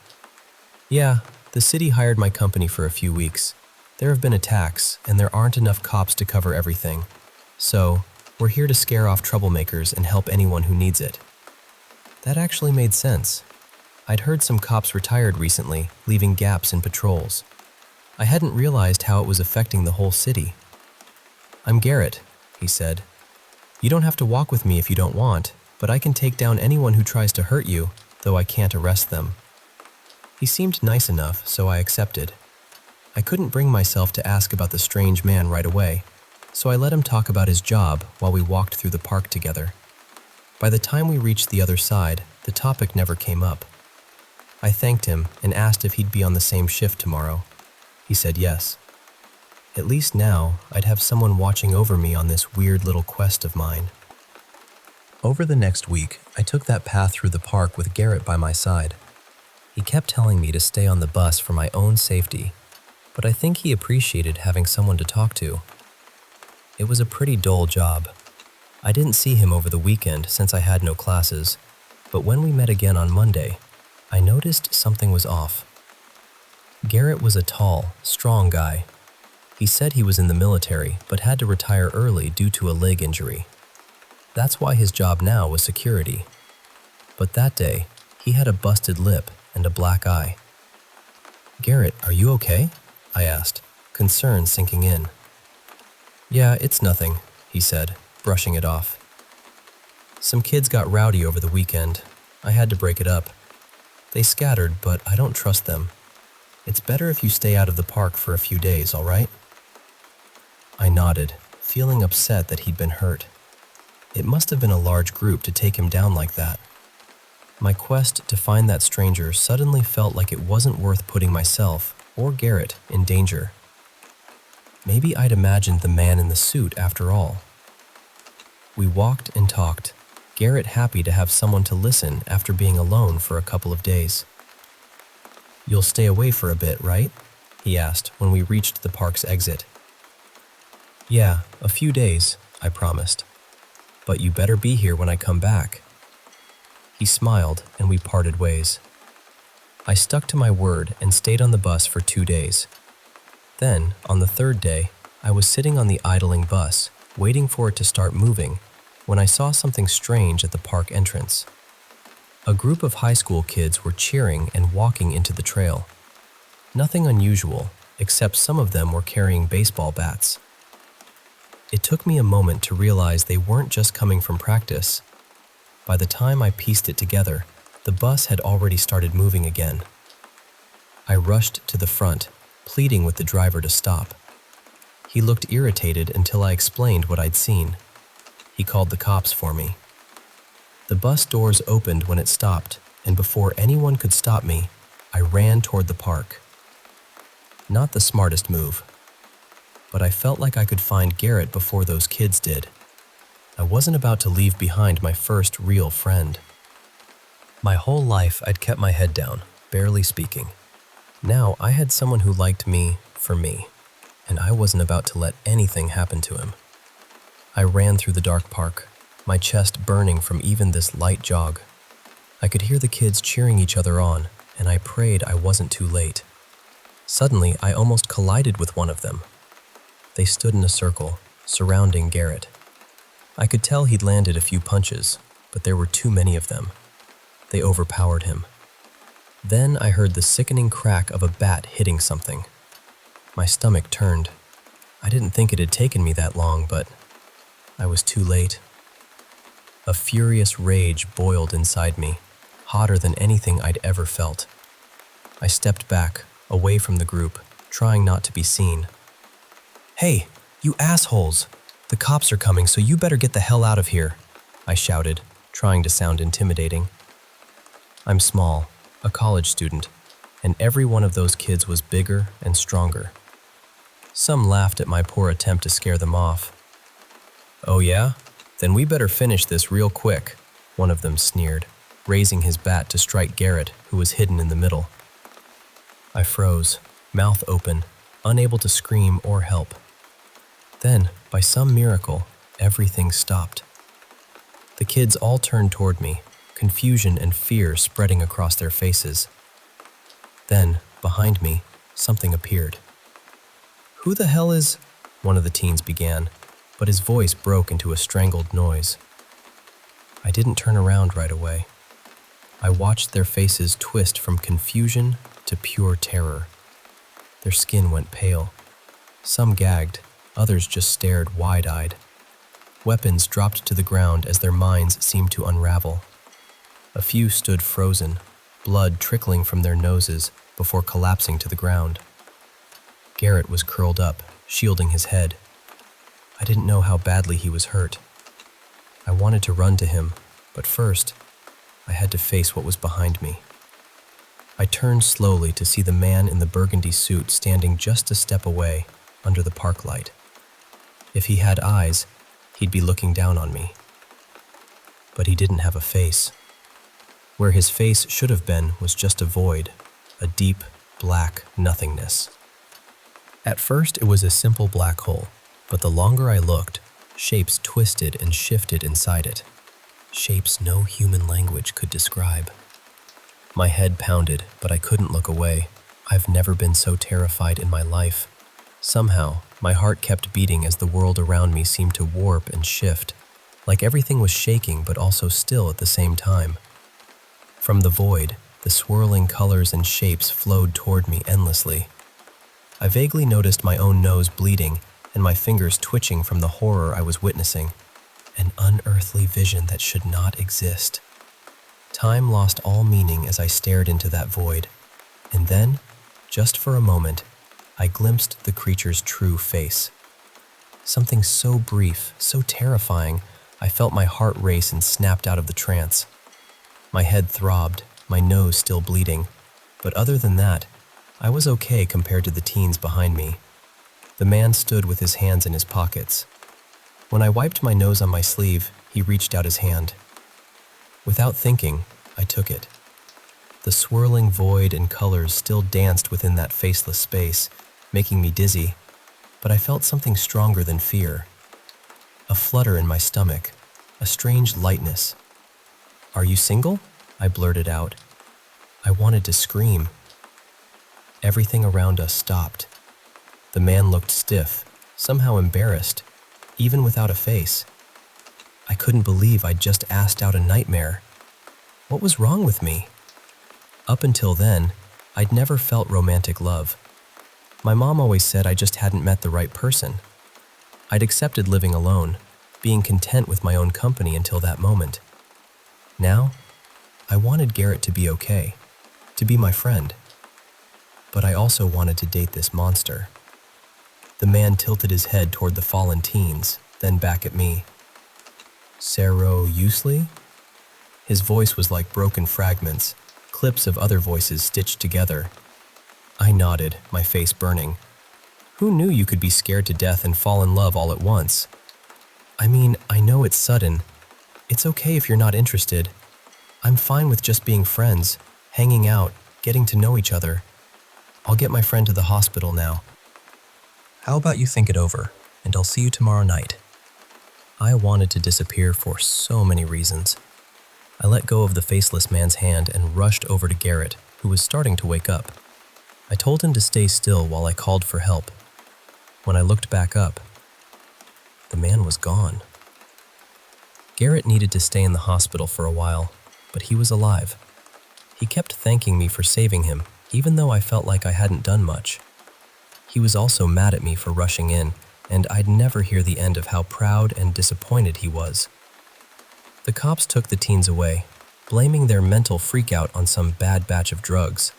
"Yeah, the city hired my company for a few weeks. There have been attacks, and there aren't enough cops to cover everything. So, we're here to scare off troublemakers and help anyone who needs it." That actually made sense. I'd heard some cops retired recently, leaving gaps in patrols. I hadn't realized how it was affecting the whole city. "I'm Garrett," he said. "You don't have to walk with me if you don't want, but I can take down anyone who tries to hurt you, though I can't arrest them." He seemed nice enough, so I accepted. I couldn't bring myself to ask about the strange man right away, so I let him talk about his job while we walked through the park together. By the time we reached the other side, the topic never came up. I thanked him and asked if he'd be on the same shift tomorrow. He said yes. At least now, I'd have someone watching over me on this weird little quest of mine. Over the next week, I took that path through the park with Garrett by my side. He kept telling me to stay on the bus for my own safety, but I think he appreciated having someone to talk to. It was a pretty dull job. I didn't see him over the weekend since I had no classes, but when we met again on Monday, I noticed something was off. Garrett was a tall, strong guy. He said he was in the military but had to retire early due to a leg injury. That's why his job now was security. But that day, he had a busted lip and a black eye. "Garrett, are you okay?" I asked, concern sinking in. "Yeah, it's nothing," he said, brushing it off. "Some kids got rowdy over the weekend. I had to break it up. They scattered, but I don't trust them. It's better if you stay out of the park for a few days, all right?" I nodded, feeling upset that he'd been hurt. It must have been a large group to take him down like that. My quest to find that stranger suddenly felt like it wasn't worth putting myself or Garrett in danger. Maybe I'd imagined the man in the suit after all. We walked and talked, Garrett happy to have someone to listen after being alone for a couple of days. "You'll stay away for a bit, right?" he asked when we reached the park's exit. "Yeah, a few days," I promised. "But you better be here when I come back." He smiled and we parted ways. I stuck to my word and stayed on the bus for 2 days. Then, on the third day, I was sitting on the idling bus, waiting for it to start moving, when I saw something strange at the park entrance. A group of high school kids were cheering and walking into the trail. Nothing unusual, except some of them were carrying baseball bats. It took me a moment to realize they weren't just coming from practice. By the time I pieced it together, the bus had already started moving again. I rushed to the front, pleading with the driver to stop. He looked irritated until I explained what I'd seen. He called the cops for me. The bus doors opened when it stopped, and before anyone could stop me, I ran toward the park. Not the smartest move, but I felt like I could find Garrett before those kids did. I wasn't about to leave behind my first real friend. My whole life I'd kept my head down, barely speaking. Now I had someone who liked me for me, and I wasn't about to let anything happen to him. I ran through the dark park, my chest burning from even this light jog. I could hear the kids cheering each other on, and I prayed I wasn't too late. Suddenly, I almost collided with one of them. They stood in a circle, surrounding Garrett. I could tell he'd landed a few punches, but there were too many of them. They overpowered him. Then I heard the sickening crack of a bat hitting something. My stomach turned. I didn't think it had taken me that long, but I was too late. A furious rage boiled inside me, hotter than anything I'd ever felt. I stepped back, away from the group, trying not to be seen. "Hey, you assholes! The cops are coming, so you better get the hell out of here," I shouted, trying to sound intimidating. I'm small, a college student, and every one of those kids was bigger and stronger. Some laughed at my poor attempt to scare them off. "Oh yeah? Then we better finish this real quick," one of them sneered, raising his bat to strike Garrett, who was hidden in the middle. I froze, mouth open, unable to scream or help. Then, by some miracle, everything stopped. The kids all turned toward me, confusion and fear spreading across their faces. Then, behind me, something appeared. "Who the hell is—" one of the teens began, but his voice broke into a strangled noise. I didn't turn around right away. I watched their faces twist from confusion to pure terror. Their skin went pale. Some gagged, others just stared wide-eyed. Weapons dropped to the ground as their minds seemed to unravel. A few stood frozen, blood trickling from their noses before collapsing to the ground. Garrett was curled up, shielding his head. I didn't know how badly he was hurt. I wanted to run to him, but first, I had to face what was behind me. I turned slowly to see the man in the burgundy suit standing just a step away, under the park light. If he had eyes, he'd be looking down on me. But he didn't have a face. Where his face should have been was just a void, a deep, black nothingness. At first, it was a simple black hole, but the longer I looked, shapes twisted and shifted inside it. Shapes no human language could describe. My head pounded, but I couldn't look away. I've never been so terrified in my life. Somehow, my heart kept beating as the world around me seemed to warp and shift, like everything was shaking but also still at the same time. From the void, the swirling colors and shapes flowed toward me endlessly. I vaguely noticed my own nose bleeding and my fingers twitching from the horror I was witnessing, an unearthly vision that should not exist. Time lost all meaning as I stared into that void, and then, just for a moment, I glimpsed the creature's true face. Something so brief, so terrifying, I felt my heart race and snapped out of the trance. My head throbbed, my nose still bleeding, but other than that, I was okay compared to the teens behind me. The man stood with his hands in his pockets. When I wiped my nose on my sleeve, he reached out his hand. Without thinking, I took it. The swirling void and colors still danced within that faceless space, making me dizzy, but I felt something stronger than fear. A flutter in my stomach, a strange lightness. "Are you single?" I blurted out. I wanted to scream. Everything around us stopped. The man looked stiff, somehow embarrassed, even without a face. I couldn't believe I'd just asked out a nightmare. What was wrong with me? Up until then, I'd never felt romantic love. My mom always said I just hadn't met the right person. I'd accepted living alone, being content with my own company until that moment. Now, I wanted Garrett to be okay, to be my friend. But I also wanted to date this monster. The man tilted his head toward the fallen teens, then back at me. "Seriously?" His voice was like broken fragments, clips of other voices stitched together. I nodded, my face burning. Who knew you could be scared to death and fall in love all at once? I mean, I know it's sudden. It's okay if you're not interested. I'm fine with just being friends, hanging out, getting to know each other. I'll get my friend to the hospital now. How about you think it over, and I'll see you tomorrow night. I wanted to disappear for so many reasons. I let go of the faceless man's hand and rushed over to Garrett, who was starting to wake up. I told him to stay still while I called for help. When I looked back up, the man was gone. Garrett needed to stay in the hospital for a while, but he was alive. He kept thanking me for saving him, even though I felt like I hadn't done much. He was also mad at me for rushing in, and I'd never hear the end of how proud and disappointed he was. The cops took the teens away, blaming their mental freakout on some bad batch of drugs.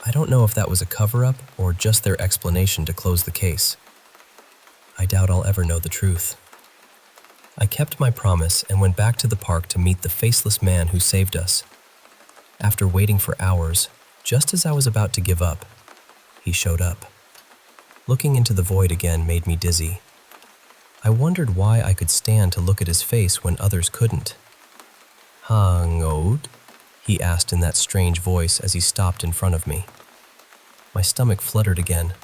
I don't know if that was a cover-up or just their explanation to close the case. I doubt I'll ever know the truth. I kept my promise and went back to the park to meet the faceless man who saved us. After waiting for hours, just as I was about to give up, he showed up. Looking into the void again made me dizzy. I wondered why I could stand to look at his face when others couldn't. "Hangod?" he asked in that strange voice as he stopped in front of me. My stomach fluttered again.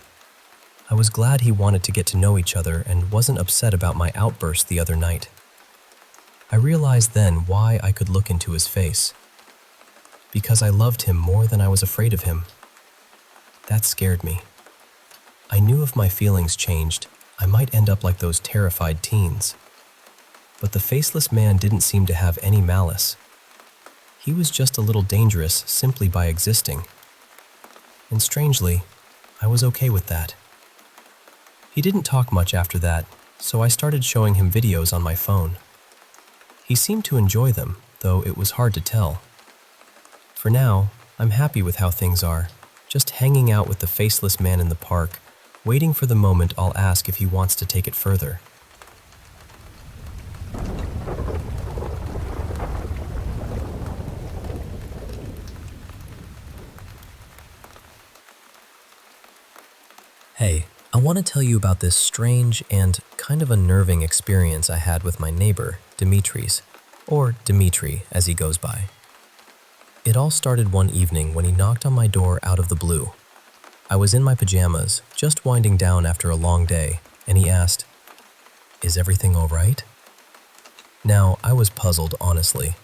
I was glad he wanted to get to know each other and wasn't upset about my outburst the other night. I realized then why I could look into his face. Because I loved him more than I was afraid of him. That scared me. I knew if my feelings changed, I might end up like those terrified teens. But the faceless man didn't seem to have any malice. He was just a little dangerous simply by existing. And strangely, I was okay with that. He didn't talk much after that, so I started showing him videos on my phone. He seemed to enjoy them, though it was hard to tell. For now, I'm happy with how things are, just hanging out with the faceless man in the park, waiting for the moment I'll ask if he wants to take it further. Hey, I want to tell you about this strange and kind of unnerving experience I had with my neighbor, Dimitri's, or Dimitri as he goes by. It all started one evening when he knocked on my door out of the blue. I was in my pajamas, just winding down after a long day, and he asked, "Is everything all right?" Now, I was puzzled, honestly.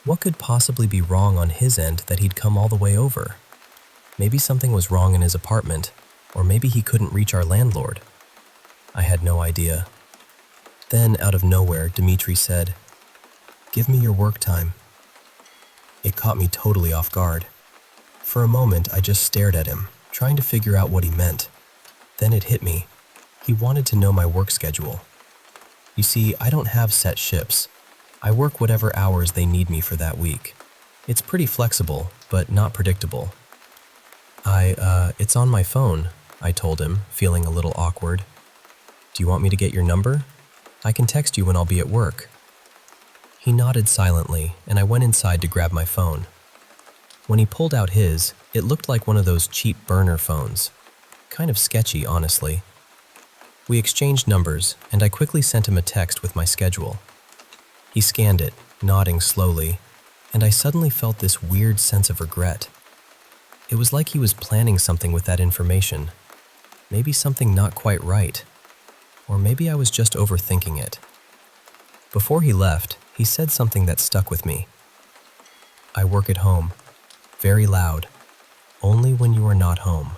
What could possibly be wrong on his end that he'd come all the way over? Maybe something was wrong in his apartment, or maybe he couldn't reach our landlord. I had no idea. Then, out of nowhere, Dimitri said, "Give me your work time." It caught me totally off guard. For a moment, I just stared at him, trying to figure out what he meant. Then it hit me. He wanted to know my work schedule. You see, I don't have set shifts. I work whatever hours they need me for that week. It's pretty flexible, but not predictable. It's on my phone, I told him, feeling a little awkward. "Do you want me to get your number? I can text you when I'll be at work." He nodded silently, and I went inside to grab my phone. When he pulled out his, it looked like one of those cheap burner phones. Kind of sketchy, honestly. We exchanged numbers, and I quickly sent him a text with my schedule. He scanned it, nodding slowly, and I suddenly felt this weird sense of regret. It was like he was planning something with that information. Maybe something not quite right. Or maybe I was just overthinking it. Before he left, he said something that stuck with me. "I work at home. Very loud. Only when you are not home."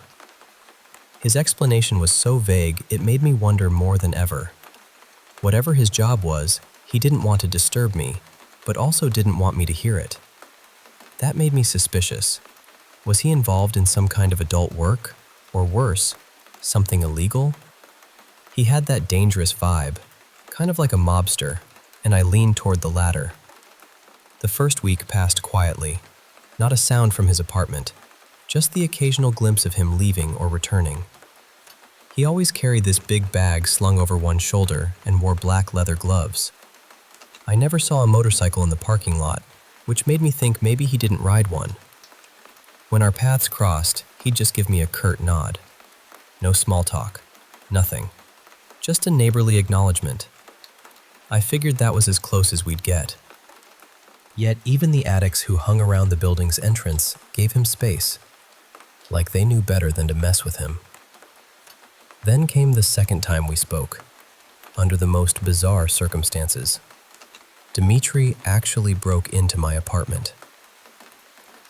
His explanation was so vague, it made me wonder more than ever. Whatever his job was, he didn't want to disturb me, but also didn't want me to hear it. That made me suspicious. Was he involved in some kind of adult work? Or worse, something illegal? He had that dangerous vibe, kind of like a mobster, and I leaned toward the latter. The first week passed quietly. Not a sound from his apartment, just the occasional glimpse of him leaving or returning. He always carried this big bag slung over one shoulder and wore black leather gloves. I never saw a motorcycle in the parking lot, which made me think maybe he didn't ride one. When our paths crossed, he'd just give me a curt nod. No small talk, nothing. Just a neighborly acknowledgement. I figured that was as close as we'd get. Yet even the addicts who hung around the building's entrance gave him space, like they knew better than to mess with him. Then came the second time we spoke, under the most bizarre circumstances. Dimitri actually broke into my apartment.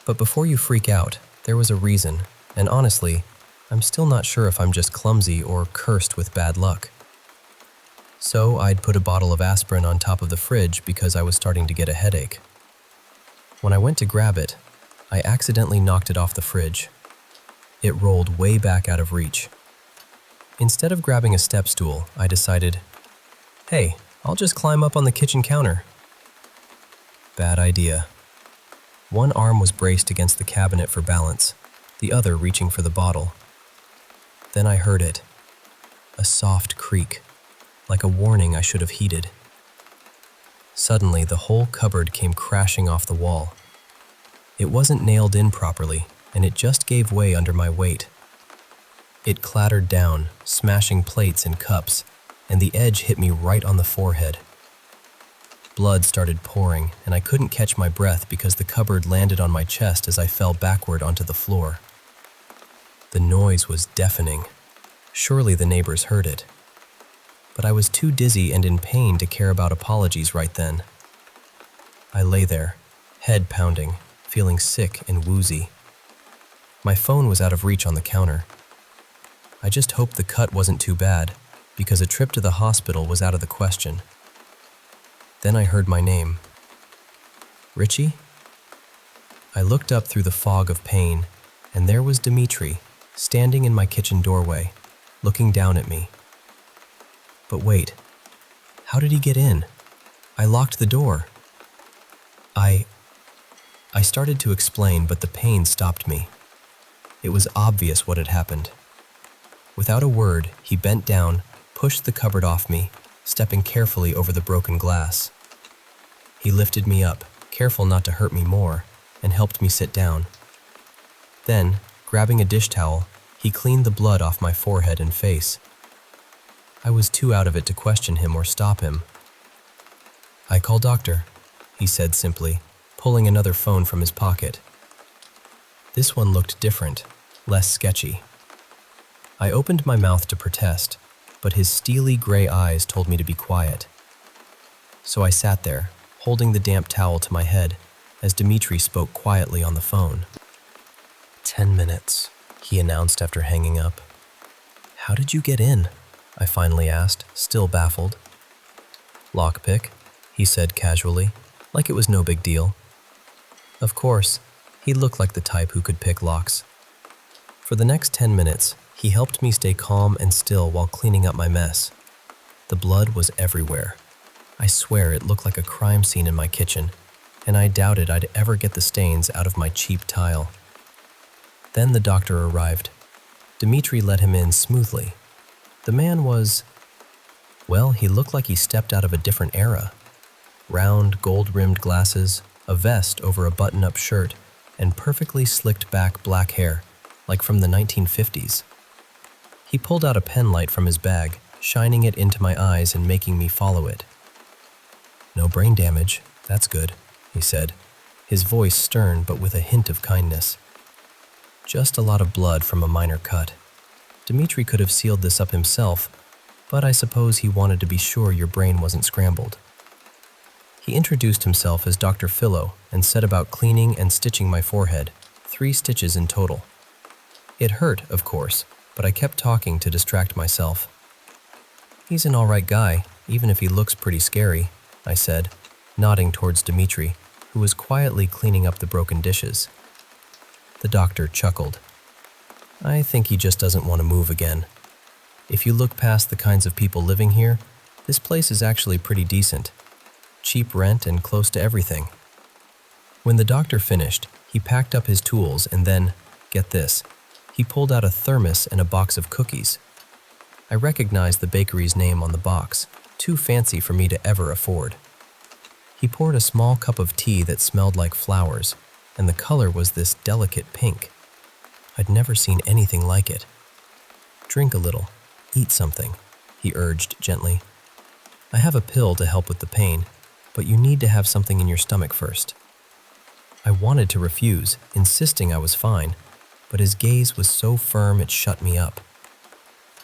But before you freak out, there was a reason, And honestly, I'm still not sure if I'm just clumsy or cursed with bad luck. So I'd put a bottle of aspirin on top of the fridge because I was starting to get a headache. When I went to grab it, I accidentally knocked it off the fridge. It rolled way back out of reach. Instead of grabbing a step stool, I decided, hey, I'll just climb up on the kitchen counter. Bad idea. One arm was braced against the cabinet for balance, the other reaching for the bottle. Then I heard it, a soft creak, like a warning I should have heeded. Suddenly, the whole cupboard came crashing off the wall. It wasn't nailed in properly, and it just gave way under my weight. It clattered down, smashing plates and cups, and the edge hit me right on the forehead. Blood started pouring, and I couldn't catch my breath because the cupboard landed on my chest as I fell backward onto the floor. The noise was deafening. Surely the neighbors heard it. But I was too dizzy and in pain to care about apologies right then. I lay there, head pounding, feeling sick and woozy. My phone was out of reach on the counter. I just hoped the cut wasn't too bad, because a trip to the hospital was out of the question. Then I heard my name. Richie? I looked up through the fog of pain, and there was Dimitri, standing in my kitchen doorway, looking down at me. But wait, how did he get in? I locked the door. I started to explain, but the pain stopped me. It was obvious what had happened. Without a word, he bent down, pushed the cupboard off me, stepping carefully over the broken glass. He lifted me up, careful not to hurt me more, and helped me sit down. Then, grabbing a dish towel, he cleaned the blood off my forehead and face. I was too out of it to question him or stop him. "I call doctor," he said simply, pulling another phone from his pocket. This one looked different, less sketchy. I opened my mouth to protest, but his steely gray eyes told me to be quiet. So I sat there, holding the damp towel to my head, as Dimitri spoke quietly on the phone. 10 minutes, he announced after hanging up. "How did you get in?" I finally asked, still baffled. "Lockpick," he said casually, like it was no big deal. Of course, he looked like the type who could pick locks. For the next 10 minutes, he helped me stay calm and still while cleaning up my mess. The blood was everywhere. I swear it looked like a crime scene in my kitchen, and I doubted I'd ever get the stains out of my cheap tile. Then the doctor arrived. Dimitri let him in smoothly. The man was, well, he looked like he stepped out of a different era. Round, gold-rimmed glasses, a vest over a button-up shirt, and perfectly slicked back black hair, like from the 1950s. He pulled out a pen light from his bag, shining it into my eyes and making me follow it. "No brain damage, that's good," he said, his voice stern but with a hint of kindness. "Just a lot of blood from a minor cut. Dimitri could have sealed this up himself, but I suppose he wanted to be sure your brain wasn't scrambled." He introduced himself as Dr. Philo and set about cleaning and stitching my forehead, 3 stitches in total. It hurt, of course, but I kept talking to distract myself. "He's an all right guy, even if he looks pretty scary," I said, nodding towards Dimitri, who was quietly cleaning up the broken dishes. The doctor chuckled. "I think he just doesn't want to move again. If you look past the kinds of people living here, this place is actually pretty decent. Cheap rent and close to everything." When the doctor finished, he packed up his tools and then, get this, he pulled out a thermos and a box of cookies. I recognized the bakery's name on the box, too fancy for me to ever afford. He poured a small cup of tea that smelled like flowers, and the color was this delicate pink. I'd never seen anything like it. "Drink a little, eat something," he urged gently. "I have a pill to help with the pain, but you need to have something in your stomach first." I wanted to refuse, insisting I was fine, but his gaze was so firm it shut me up.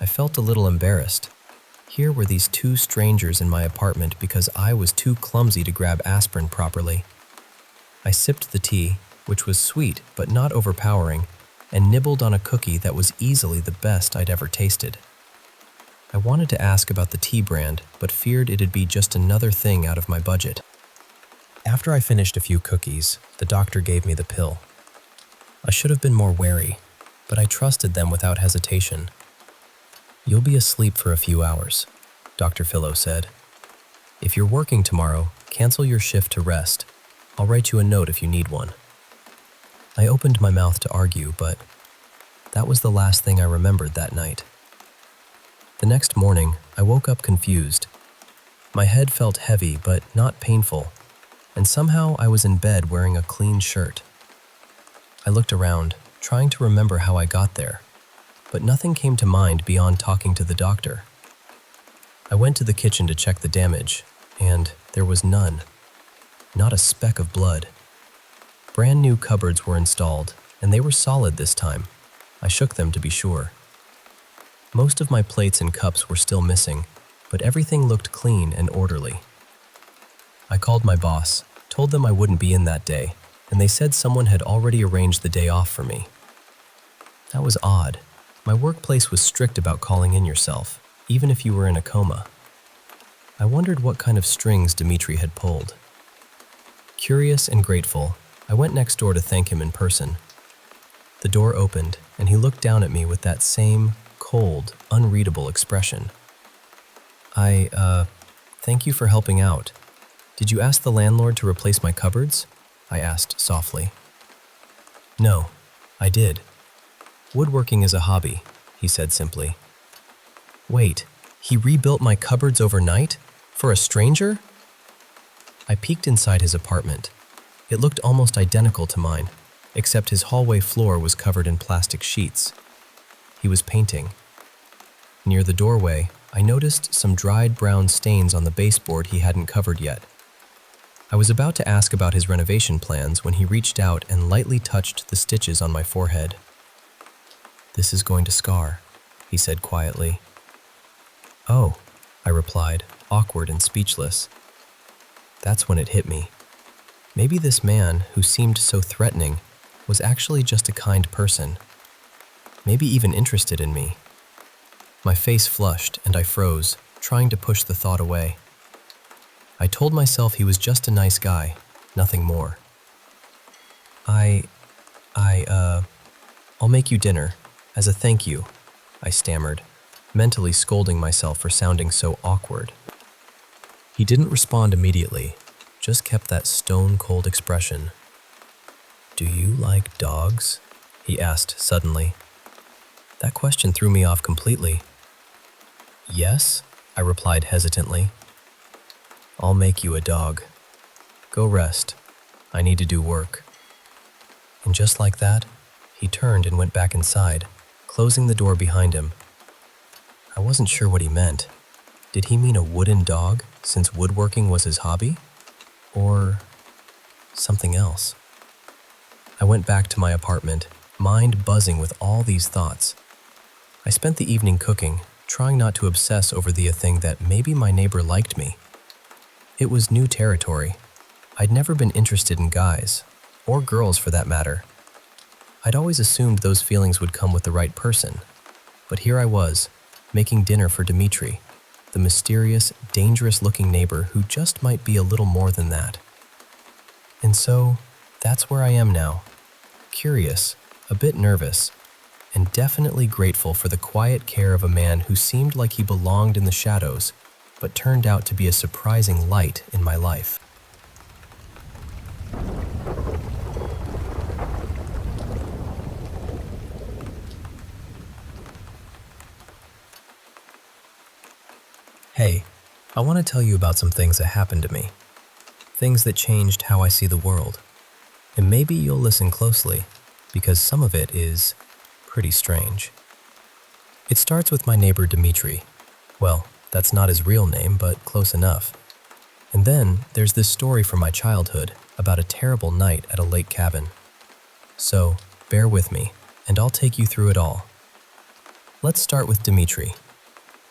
I felt a little embarrassed. Here were these 2 strangers in my apartment because I was too clumsy to grab aspirin properly. I sipped the tea, which was sweet but not overpowering, and nibbled on a cookie that was easily the best I'd ever tasted. I wanted to ask about the tea brand, but feared it'd be just another thing out of my budget. After I finished a few cookies, the doctor gave me the pill. I should have been more wary, but I trusted them without hesitation. "You'll be asleep for a few hours," Dr. Philo said. "If you're working tomorrow, cancel your shift to rest. I'll write you a note if you need one." I opened my mouth to argue, but that was the last thing I remembered that night. The next morning, I woke up confused. My head felt heavy but not painful, and somehow I was in bed wearing a clean shirt. I looked around, trying to remember how I got there, but nothing came to mind beyond talking to the doctor. I went to the kitchen to check the damage, and there was none. Not a speck of blood. Brand new cupboards were installed, and they were solid this time. I shook them to be sure. Most of my plates and cups were still missing, but everything looked clean and orderly. I called my boss, told them I wouldn't be in that day, and they said someone had already arranged the day off for me. That was odd. My workplace was strict about calling in yourself, even if you were in a coma. I wondered what kind of strings Dimitri had pulled. Curious and grateful, I went next door to thank him in person. The door opened, and he looked down at me with that same cold, unreadable expression. Thank you for helping out. Did you ask the landlord to replace my cupboards?" I asked softly. "No, I did. Woodworking is a hobby," he said simply. "Wait, he rebuilt my cupboards overnight? For a stranger?" I peeked inside his apartment. It looked almost identical to mine, except his hallway floor was covered in plastic sheets. He was painting. Near the doorway, I noticed some dried brown stains on the baseboard he hadn't covered yet. I was about to ask about his renovation plans when he reached out and lightly touched the stitches on my forehead. "This is going to scar," he said quietly. "Oh," I replied, awkward and speechless. That's when it hit me. Maybe this man, who seemed so threatening, was actually just a kind person. Maybe even interested in me. My face flushed and I froze, trying to push the thought away. I told myself he was just a nice guy, nothing more. I'll make you dinner, as a thank you," I stammered, mentally scolding myself for sounding so awkward. He didn't respond immediately, just kept that stone-cold expression. "Do you like dogs?" he asked suddenly. That question threw me off completely. "Yes," I replied hesitantly. "I'll make you a dog. Go rest. I need to do work." And just like that, he turned and went back inside, closing the door behind him. I wasn't sure what he meant. Did he mean a wooden dog, since woodworking was his hobby? Or something else? I went back to my apartment, mind buzzing with all these thoughts. I spent the evening cooking, trying not to obsess over the thing that maybe my neighbor liked me. It was new territory. I'd never been interested in guys, or girls for that matter. I'd always assumed those feelings would come with the right person. But here I was, making dinner for Dimitri, the mysterious, dangerous-looking neighbor who just might be a little more than that. And so, that's where I am now. Curious, a bit nervous, and definitely grateful for the quiet care of a man who seemed like he belonged in the shadows, but turned out to be a surprising light in my life. Hey, I want to tell you about some things that happened to me. Things that changed how I see the world. And maybe you'll listen closely, because some of it is pretty strange. It starts with my neighbor Dimitri. Well, that's not his real name, but close enough. And then there's this story from my childhood about a terrible night at a lake cabin. So, bear with me, and I'll take you through it all. Let's start with Dimitri.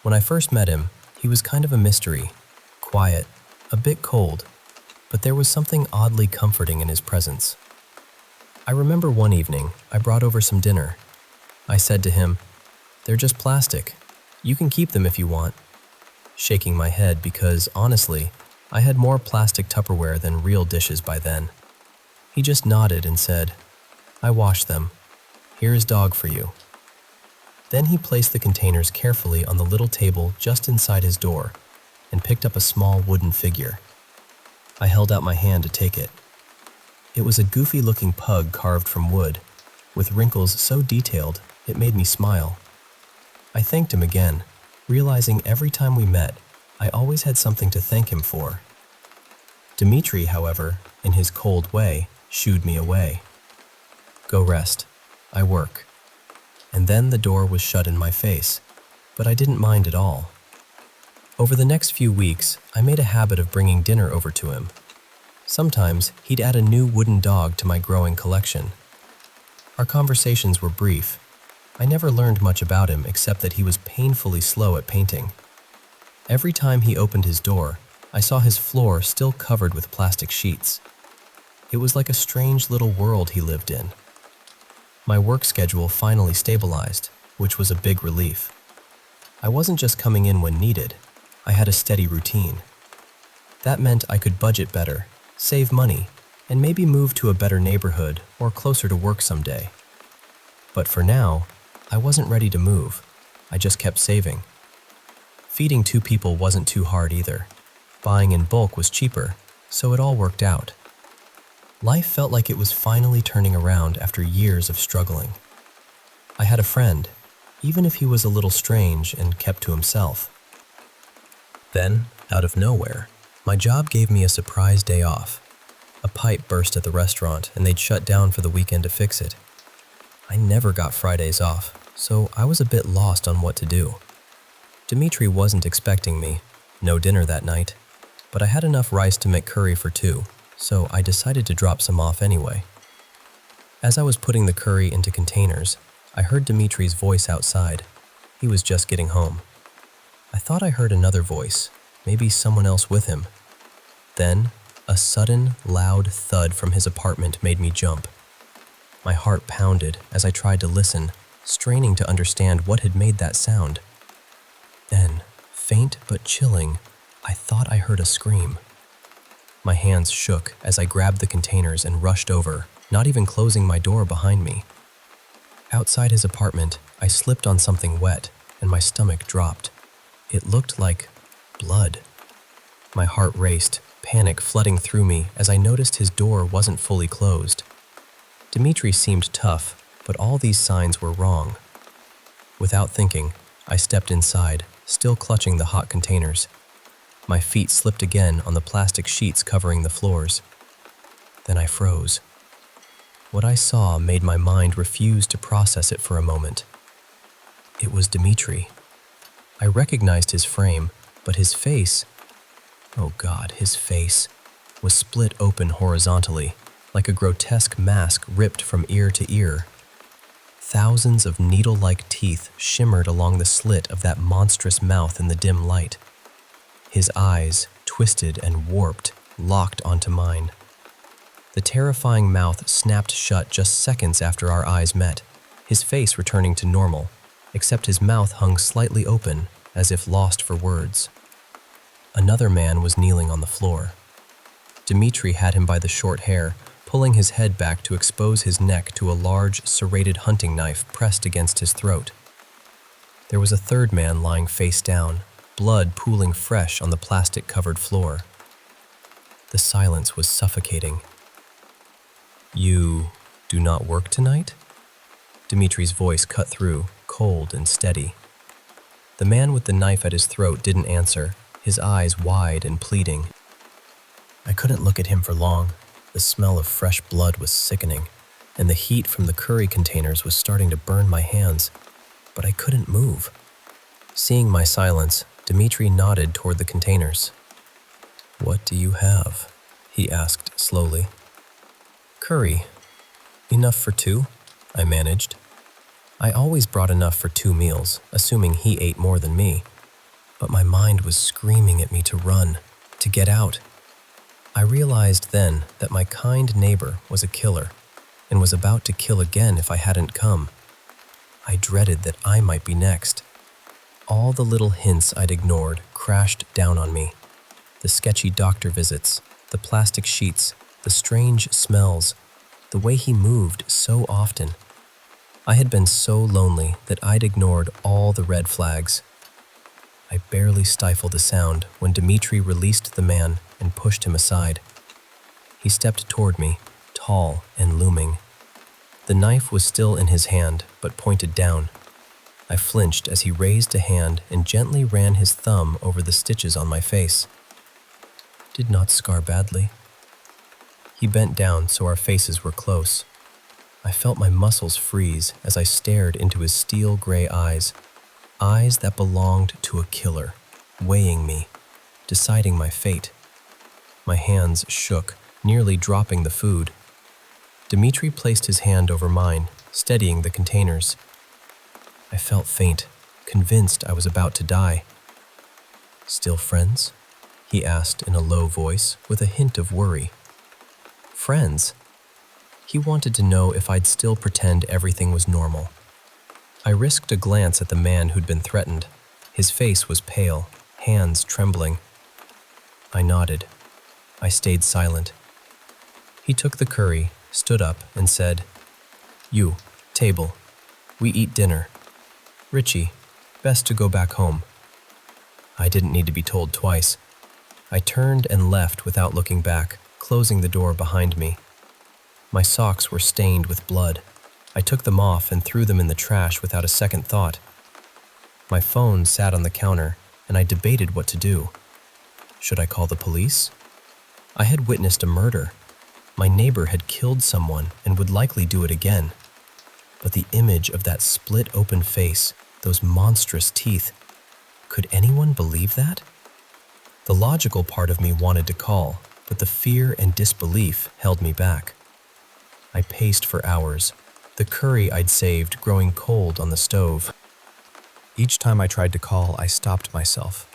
When I first met him, he was kind of a mystery, quiet, a bit cold, but there was something oddly comforting in his presence. I remember one evening, I brought over some dinner. I said to him, "They're just plastic. You can keep them if you want," shaking my head because, honestly, I had more plastic Tupperware than real dishes by then. He just nodded and said, "I washed them. Here is dog for you." Then he placed the containers carefully on the little table just inside his door and picked up a small wooden figure. I held out my hand to take it. It was a goofy-looking pug carved from wood, with wrinkles so detailed it made me smile. I thanked him again, realizing every time we met, I always had something to thank him for. Dmitri, however, in his cold way, shooed me away. "Go rest. I work." And then the door was shut in my face, but I didn't mind at all. Over the next few weeks, I made a habit of bringing dinner over to him. Sometimes he'd add a new wooden dog to my growing collection. Our conversations were brief. I never learned much about him except that he was painfully slow at painting. Every time he opened his door, I saw his floor still covered with plastic sheets. It was like a strange little world he lived in. My work schedule finally stabilized, which was a big relief. I wasn't just coming in when needed, I had a steady routine. That meant I could budget better, save money, and maybe move to a better neighborhood or closer to work someday. But for now, I wasn't ready to move. I just kept saving. Feeding 2 people wasn't too hard either. Buying in bulk was cheaper, so it all worked out. Life felt like it was finally turning around after years of struggling. I had a friend, even if he was a little strange and kept to himself. Then, out of nowhere, my job gave me a surprise day off. A pipe burst at the restaurant and they'd shut down for the weekend to fix it. I never got Fridays off, so I was a bit lost on what to do. Dmitri wasn't expecting me, no dinner that night, but I had enough rice to make curry for 2, so I decided to drop some off anyway. As I was putting the curry into containers, I heard Dmitri's voice outside. He was just getting home. I thought I heard another voice, maybe someone else with him. Then, a sudden, loud thud from his apartment made me jump. My heart pounded as I tried to listen, straining to understand what had made that sound. Then, faint but chilling, I thought I heard a scream. My hands shook as I grabbed the containers and rushed over, not even closing my door behind me. Outside his apartment, I slipped on something wet, and my stomach dropped. It looked like blood. My heart raced, panic flooding through me as I noticed his door wasn't fully closed. Dmitri seemed tough, but all these signs were wrong. Without thinking, I stepped inside, still clutching the hot containers. My feet slipped again on the plastic sheets covering the floors. Then I froze. What I saw made my mind refuse to process it for a moment. It was Dmitri. I recognized his frame, but his face, oh God, his face, was split open horizontally, like a grotesque mask ripped from ear to ear. Thousands of needle-like teeth shimmered along the slit of that monstrous mouth in the dim light. His eyes, twisted and warped, locked onto mine. The terrifying mouth snapped shut just seconds after our eyes met, his face returning to normal, except his mouth hung slightly open, as if lost for words. Another man was kneeling on the floor. Dmitri had him by the short hair, pulling his head back to expose his neck to a large, serrated hunting knife pressed against his throat. There was a third man lying face down, blood pooling fresh on the plastic-covered floor. The silence was suffocating. "You do not work tonight?" Dmitri's voice cut through, cold and steady. The man with the knife at his throat didn't answer, his eyes wide and pleading. I couldn't look at him for long. The smell of fresh blood was sickening, and the heat from the curry containers was starting to burn my hands, but I couldn't move. Seeing my silence, Dmitri nodded toward the containers. "What do you have?" he asked slowly. "Curry. Enough for 2?" I managed. I always brought enough for 2 meals, assuming he ate more than me, but my mind was screaming at me to run, to get out. I realized then that my kind neighbor was a killer. and was about to kill again if I hadn't come. I dreaded that I might be next. All the little hints I'd ignored crashed down on me. The sketchy doctor visits, the plastic sheets, the strange smells, the way he moved so often. I had been so lonely that I'd ignored all the red flags. I barely stifled a sound when Dmitri released the man and pushed him aside. He stepped toward me, tall and looming. The knife was still in his hand, but pointed down. I flinched as he raised a hand and gently ran his thumb over the stitches on my face. Did not scar badly. He bent down so our faces were close. I felt my muscles freeze as I stared into his steel gray eyes, eyes that belonged to a killer, weighing me, deciding my fate. My hands shook, nearly dropping the food. Dmitri placed his hand over mine, steadying the containers. I felt faint, convinced I was about to die. "Still friends?" he asked in a low voice with a hint of worry. Friends? He wanted to know if I'd still pretend everything was normal. I risked a glance at the man who'd been threatened. His face was pale, hands trembling. I nodded. I stayed silent. He took the curry, stood up, and said, "You, table. We eat dinner. Richie, best to go back home." I didn't need to be told twice. I turned and left without looking back, closing the door behind me. My socks were stained with blood. I took them off and threw them in the trash without a second thought. My phone sat on the counter, and I debated what to do. Should I call the police? I had witnessed a murder. My neighbor had killed someone and would likely do it again. But the image of that split-open face, those monstrous teeth, could anyone believe that? The logical part of me wanted to call, but the fear and disbelief held me back. I paced for hours, the curry I'd saved growing cold on the stove. Each time I tried to call, I stopped myself.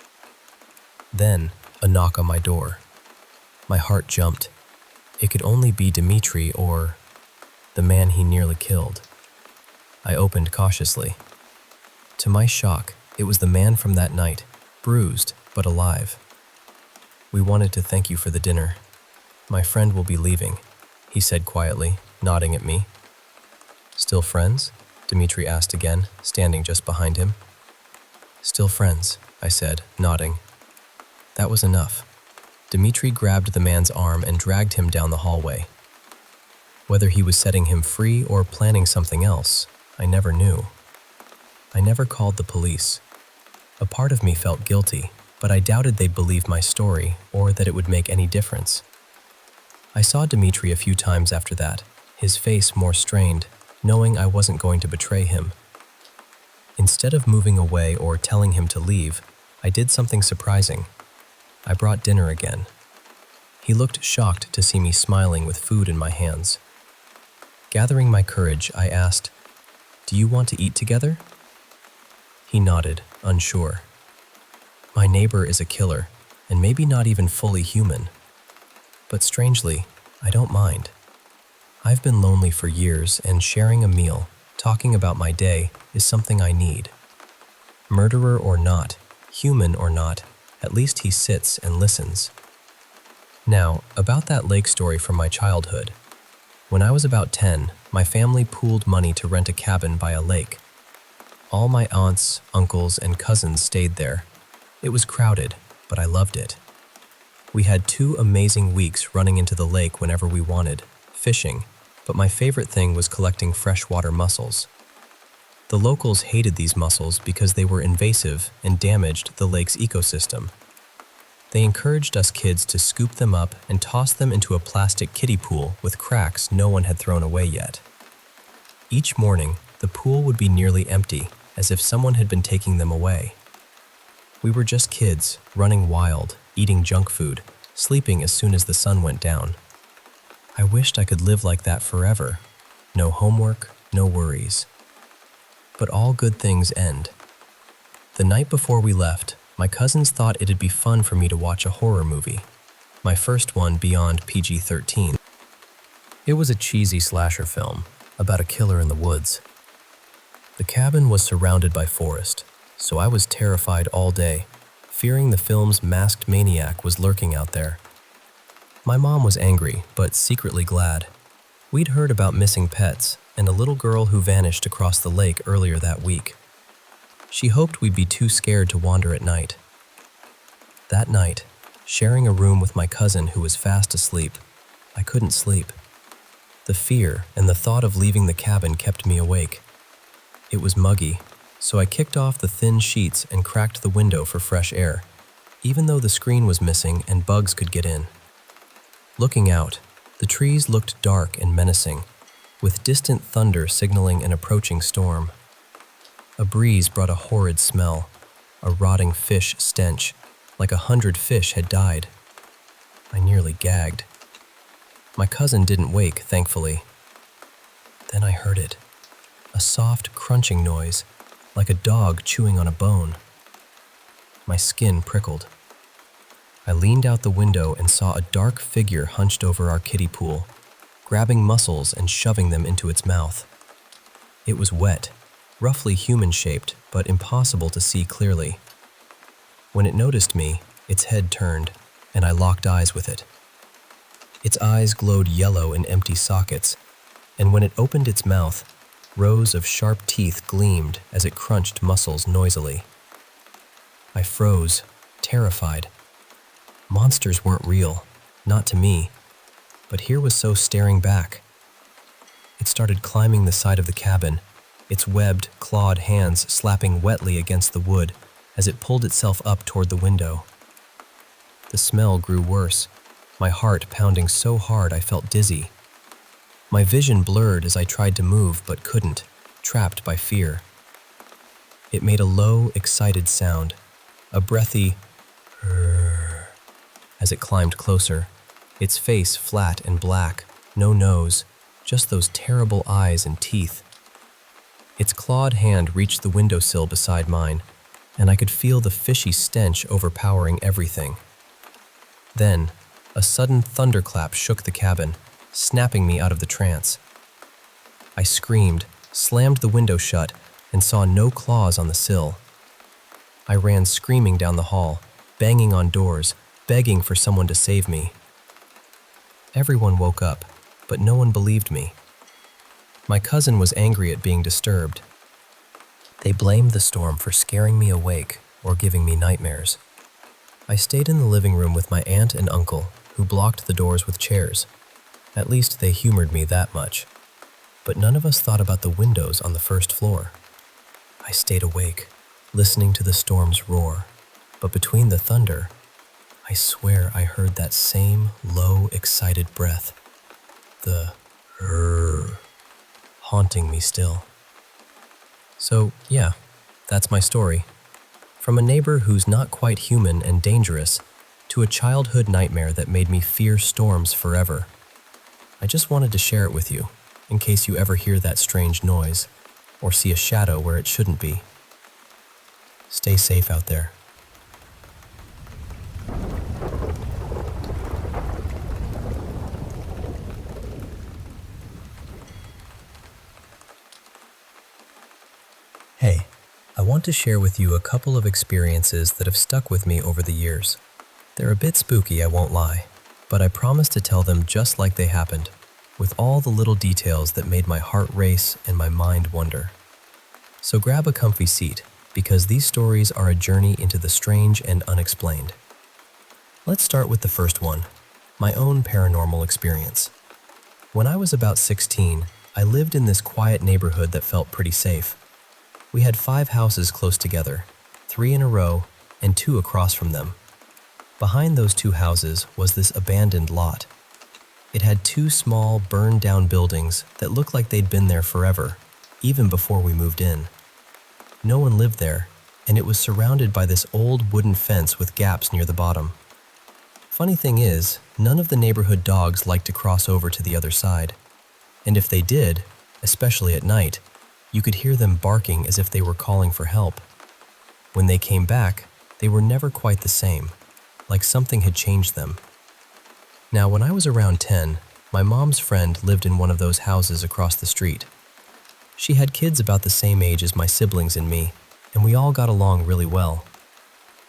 Then, a knock on my door. My heart jumped. It could only be Dmitri or the man he nearly killed. I opened cautiously. To my shock, it was the man from that night, bruised but alive. "We wanted to thank you for the dinner. My friend will be leaving," he said quietly, nodding at me. "Still friends?" Dmitri asked again, standing just behind him. "Still friends," I said, nodding. That was enough. Dmitri grabbed the man's arm and dragged him down the hallway. Whether he was setting him free or planning something else, I never knew. I never called the police. A part of me felt guilty, but I doubted they'd believe my story or that it would make any difference. I saw Dmitri a few times after that, his face more strained, knowing I wasn't going to betray him. Instead of moving away or telling him to leave, I did something surprising. I brought dinner again. He looked shocked to see me smiling with food in my hands. Gathering my courage, I asked, "Do you want to eat together?" He nodded, unsure. My neighbor is a killer, and maybe not even fully human. But strangely, I don't mind. I've been lonely for years, and sharing a meal, talking about my day, is something I need. Murderer or not, human or not, at least he sits and listens. Now, about that lake story from my childhood. When I was about 10, my family pooled money to rent a cabin by a lake. All my aunts, uncles, and cousins stayed there. It was crowded, but I loved it. We had 2 amazing weeks running into the lake whenever we wanted, fishing, but my favorite thing was collecting freshwater mussels. The locals hated these mussels because they were invasive and damaged the lake's ecosystem. They encouraged us kids to scoop them up and toss them into a plastic kiddie pool with cracks no one had thrown away yet. Each morning, the pool would be nearly empty, as if someone had been taking them away. We were just kids, running wild, eating junk food, sleeping as soon as the sun went down. I wished I could live like that forever. No homework, no worries. But all good things end. The night before we left, my cousins thought it'd be fun for me to watch a horror movie, my first one beyond PG-13. It was a cheesy slasher film about a killer in the woods. The cabin was surrounded by forest, so I was terrified all day, fearing the film's masked maniac was lurking out there. My mom was angry, but secretly glad. We'd heard about missing pets and a little girl who vanished across the lake earlier that week. She hoped we'd be too scared to wander at night. That night, sharing a room with my cousin who was fast asleep, I couldn't sleep. The fear and the thought of leaving the cabin kept me awake. It was muggy, so I kicked off the thin sheets and cracked the window for fresh air, even though the screen was missing and bugs could get in. Looking out, the trees looked dark and menacing, with distant thunder signaling an approaching storm. A breeze brought a horrid smell, a rotting fish stench, like 100 fish had died. I nearly gagged. My cousin didn't wake, thankfully. Then I heard it, a soft crunching noise, like a dog chewing on a bone. My skin prickled. I leaned out the window and saw a dark figure hunched over our kiddie pool, grabbing mussels and shoving them into its mouth. It was wet, roughly human-shaped, but impossible to see clearly. When it noticed me, its head turned, and I locked eyes with it. Its eyes glowed yellow in empty sockets, and when it opened its mouth, rows of sharp teeth gleamed as it crunched mussels noisily. I froze, terrified. Monsters weren't real, not to me, but here was so staring back. It started climbing the side of the cabin, its webbed, clawed hands slapping wetly against the wood as it pulled itself up toward the window. The smell grew worse, my heart pounding so hard I felt dizzy. My vision blurred as I tried to move but couldn't, trapped by fear. It made a low, excited sound, a breathy "rrrr" as it climbed closer, its face flat and black, no nose, just those terrible eyes and teeth. Its clawed hand reached the windowsill beside mine, and I could feel the fishy stench overpowering everything. Then, a sudden thunderclap shook the cabin, snapping me out of the trance. I screamed, slammed the window shut, and saw no claws on the sill. I ran screaming down the hall, banging on doors, begging for someone to save me. Everyone woke up, but no one believed me. My cousin was angry at being disturbed. They blamed the storm for scaring me awake or giving me nightmares. I stayed in the living room with my aunt and uncle, who blocked the doors with chairs. At least they humored me that much. But none of us thought about the windows on the first floor. I stayed awake, listening to the storm's roar, but between the thunder, I swear I heard that same low, excited breath, the "rrrr," haunting me still. So, yeah, that's my story. From a neighbor who's not quite human and dangerous, to a childhood nightmare that made me fear storms forever. I just wanted to share it with you, in case you ever hear that strange noise, or see a shadow where it shouldn't be. Stay safe out there. Hey, I want to share with you a couple of experiences that have stuck with me over the years. They're a bit spooky, I won't lie, but I promise to tell them just like they happened, with all the little details that made my heart race and my mind wonder. So grab a comfy seat, because these stories are a journey into the strange and unexplained. Let's start with the first one, my own paranormal experience. When I was about 16, I lived in this quiet neighborhood that felt pretty safe. We had 5 houses close together, 3 in a row and 2 across from them. Behind those 2 houses was this abandoned lot. It had 2 small, burned-down buildings that looked like they'd been there forever, even before we moved in. No one lived there, and it was surrounded by this old wooden fence with gaps near the bottom. Funny thing is, none of the neighborhood dogs liked to cross over to the other side. And if they did, especially at night, you could hear them barking as if they were calling for help. When they came back, they were never quite the same, like something had changed them. Now, when I was around 10, My mom's friend lived in one of those houses across the street. She had kids about the same age as my siblings and me, and we all got along really well.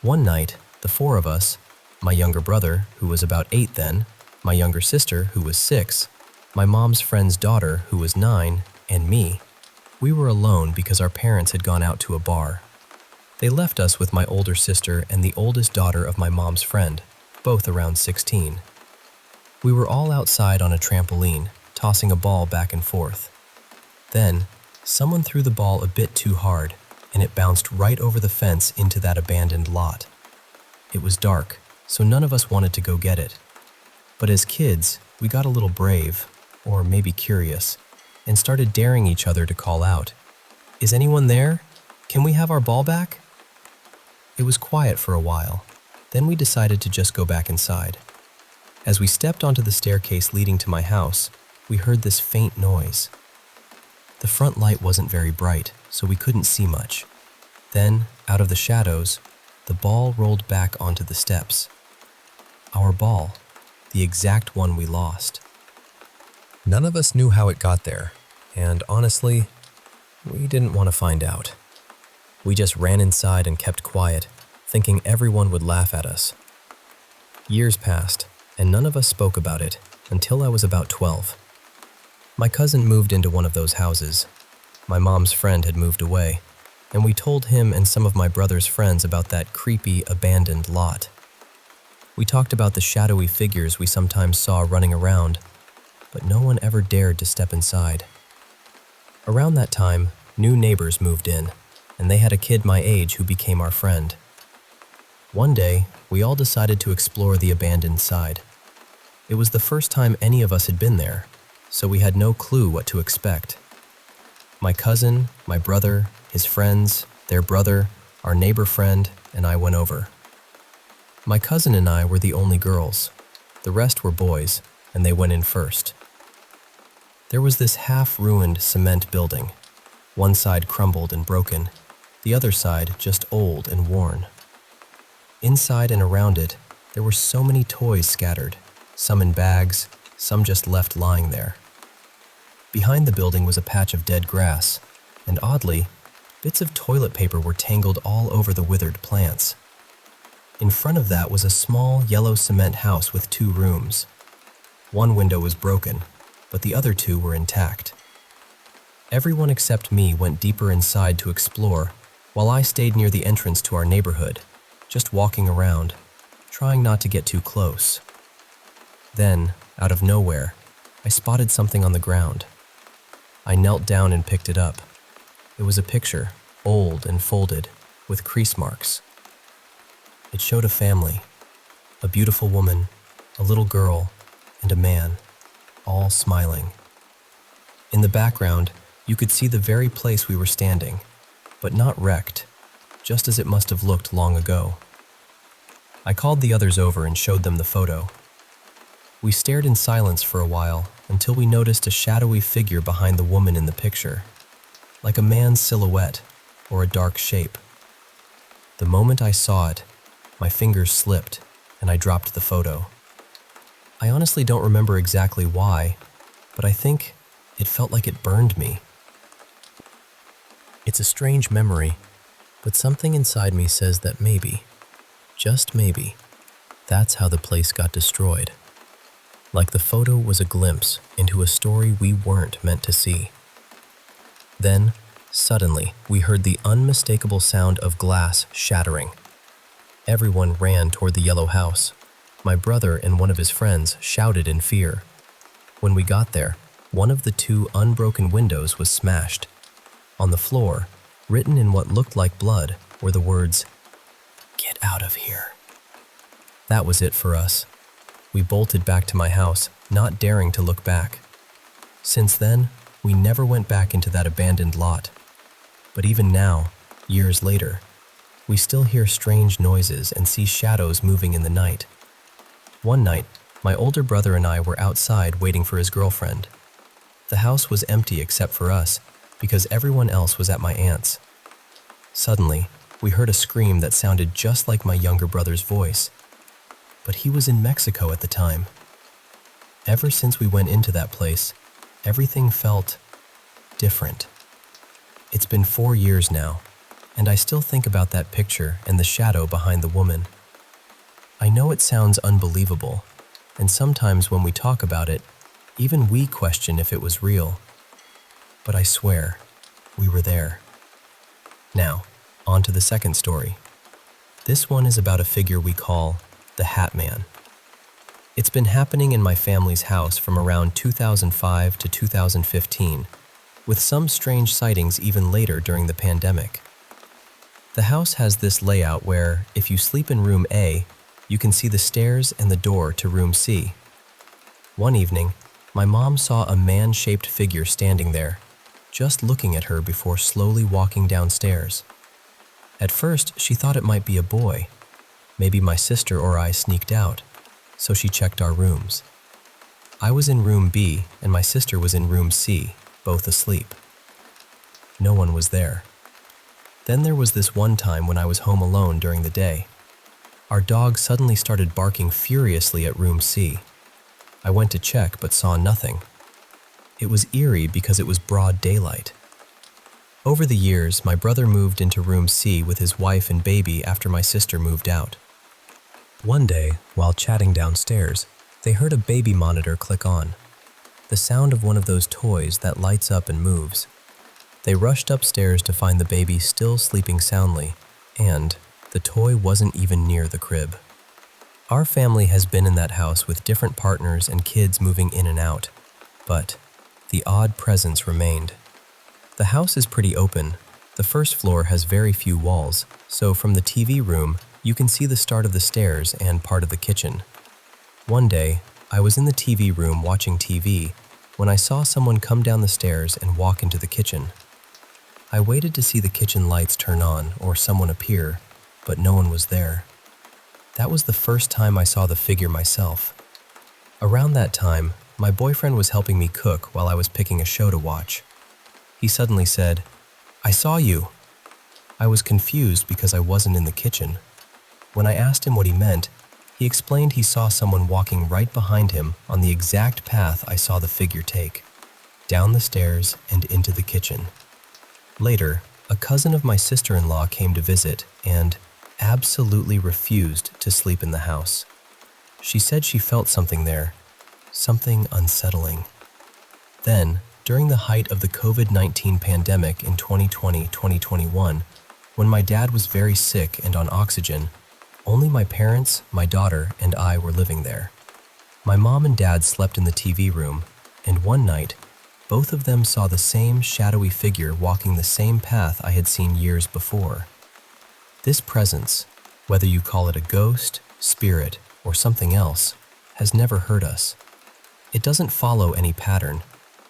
One night, the four of us, my younger brother, who was about 8 then, my younger sister, who was 6, my mom's friend's daughter, who was 9, and me, we were alone because our parents had gone out to a bar. They left us with my older sister and the oldest daughter of my mom's friend, both around 16. We were all outside on a trampoline, tossing a ball back and forth. Then, someone threw the ball a bit too hard, and it bounced right over the fence into that abandoned lot. It was dark, so none of us wanted to go get it. But as kids, we got a little brave, or maybe curious, and started daring each other to call out, "Is anyone there? Can we have our ball back?" It was quiet for a while. Then we decided to just go back inside. As we stepped onto the staircase leading to my house, we heard this faint noise. The front light wasn't very bright, so we couldn't see much. Then, out of the shadows, the ball rolled back onto the steps. Our ball, the exact one we lost. None of us knew how it got there, and honestly, we didn't want to find out. We just ran inside and kept quiet, thinking everyone would laugh at us. Years passed, and none of us spoke about it until I was about 12. My cousin moved into one of those houses. My mom's friend had moved away, and we told him and some of my brother's friends about that creepy, abandoned lot. We talked about the shadowy figures we sometimes saw running around, but no one ever dared to step inside. Around that time, new neighbors moved in, and they had a kid my age who became our friend. One day, we all decided to explore the abandoned side. It was the first time any of us had been there, so we had no clue what to expect. My cousin, my brother, his friends, their brother, our neighbor friend, and I went over. My cousin and I were the only girls. The rest were boys, and they went in first. There was this half-ruined cement building. One side crumbled and broken, the other side just old and worn. Inside and around it, there were so many toys scattered, some in bags, some just left lying there. Behind the building was a patch of dead grass, and oddly, bits of toilet paper were tangled all over the withered plants. In front of that was a small yellow cement house with 2 rooms. One window was broken, but the other 2 were intact. Everyone except me went deeper inside to explore, while I stayed near the entrance to our neighborhood, just walking around, trying not to get too close. Then, out of nowhere, I spotted something on the ground. I knelt down and picked it up. It was a picture, old and folded, with crease marks. It showed a family, a beautiful woman, a little girl, and a man, all smiling. In the background, you could see the very place we were standing, but not wrecked, just as it must have looked long ago. I called the others over and showed them the photo. We stared in silence for a while until we noticed a shadowy figure behind the woman in the picture, like a man's silhouette or a dark shape. The moment I saw it, my fingers slipped and I dropped the photo. I honestly don't remember exactly why, but I think it felt like it burned me. It's a strange memory, but something inside me says that maybe, just maybe, that's how the place got destroyed. Like the photo was a glimpse into a story we weren't meant to see. Then, suddenly, we heard the unmistakable sound of glass shattering. Everyone ran toward the yellow house. My brother and one of his friends shouted in fear. When we got there, one of the 2 unbroken windows was smashed. On the floor, written in what looked like blood, were the words, "Get out of here." That was it for us. We bolted back to my house, not daring to look back. Since then, we never went back into that abandoned lot. But even now, years later, we still hear strange noises and see shadows moving in the night. One night, my older brother and I were outside waiting for his girlfriend. The house was empty except for us, because everyone else was at my aunt's. Suddenly, we heard a scream that sounded just like my younger brother's voice. But he was in Mexico at the time. Ever since we went into that place, everything felt different. It's been 4 years now, and I still think about that picture and the shadow behind the woman. I know it sounds unbelievable, and sometimes when we talk about it, even we question if it was real. But I swear, we were there. Now, on to the second story. This one is about a figure we call the Hat Man. It's been happening in my family's house from around 2005 to 2015, with some strange sightings even later during the pandemic. The house has this layout where, if you sleep in room A, you can see the stairs and the door to room C. One evening, my mom saw a man-shaped figure standing there, just looking at her before slowly walking downstairs. At first, she thought it might be a boy. Maybe my sister or I sneaked out, so she checked our rooms. I was in room B and my sister was in room C, both asleep. No one was there. Then there was this one time when I was home alone during the day. Our dog suddenly started barking furiously at room C. I went to check but saw nothing. It was eerie because it was broad daylight. Over the years, my brother moved into room C with his wife and baby after my sister moved out. One day, while chatting downstairs, they heard a baby monitor click on. The sound of one of those toys that lights up and moves. They rushed upstairs to find the baby still sleeping soundly, and the toy wasn't even near the crib. Our family has been in that house with different partners and kids moving in and out, but the odd presence remained. The house is pretty open. The first floor has very few walls, so from the TV room, you can see the start of the stairs and part of the kitchen. One day, I was in the TV room watching TV when I saw someone come down the stairs and walk into the kitchen. I waited to see the kitchen lights turn on or someone appear, but no one was there. That was the first time I saw the figure myself. Around that time, my boyfriend was helping me cook while I was picking a show to watch. He suddenly said, "I saw you." I was confused because I wasn't in the kitchen. When I asked him what he meant, he explained he saw someone walking right behind him on the exact path I saw the figure take, down the stairs and into the kitchen. Later, a cousin of my sister-in-law came to visit and absolutely refused to sleep in the house. She said she felt something there, something unsettling. Then, during the height of the COVID-19 pandemic in 2020-2021, when my dad was very sick and on oxygen, only my parents, my daughter, and I were living there. My mom and dad slept in the TV room, and one night, both of them saw the same shadowy figure walking the same path I had seen years before. This presence, whether you call it a ghost, spirit, or something else, has never hurt us. It doesn't follow any pattern,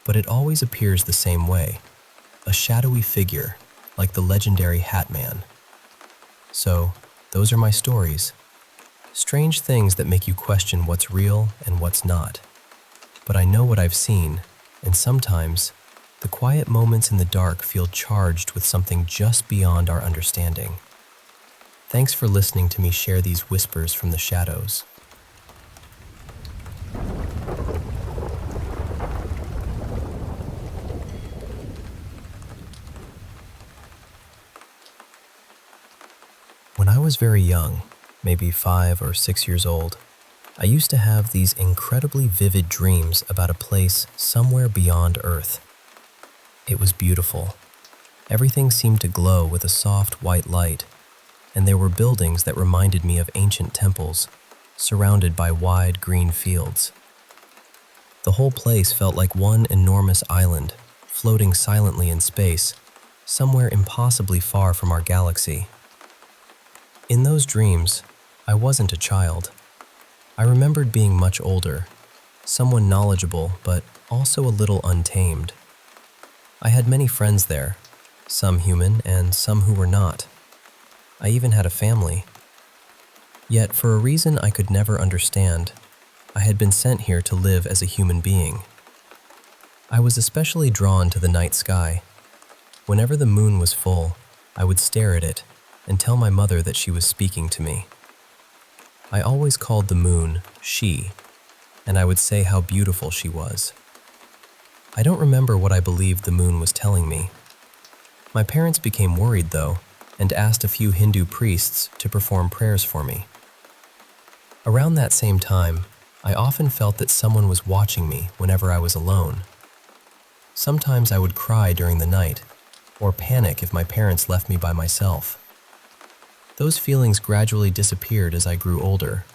but it always appears the same way, a shadowy figure, like the legendary Hat Man. So, those are my stories. Strange things that make you question what's real and what's not. But I know what I've seen, and sometimes, the quiet moments in the dark feel charged with something just beyond our understanding. Thanks for listening to me share these whispers from the shadows. When I was very young, maybe 5 or 6 years old, I used to have these incredibly vivid dreams about a place somewhere beyond Earth. It was beautiful. Everything seemed to glow with a soft white light, and there were buildings that reminded me of ancient temples, surrounded by wide green fields. The whole place felt like one enormous island, floating silently in space, somewhere impossibly far from our galaxy. In those dreams, I wasn't a child. I remembered being much older, someone knowledgeable but also a little untamed. I had many friends there, some human and some who were not. I even had a family. Yet, for a reason I could never understand, I had been sent here to live as a human being. I was especially drawn to the night sky. Whenever the moon was full, I would stare at it and tell my mother that she was speaking to me. I always called the moon she, and I would say how beautiful she was. I don't remember what I believed the moon was telling me. My parents became worried, though, and asked a few Hindu priests to perform prayers for me. Around that same time, I often felt that someone was watching me whenever I was alone. Sometimes I would cry during the night, or panic if my parents left me by myself. Those feelings gradually disappeared as I grew older,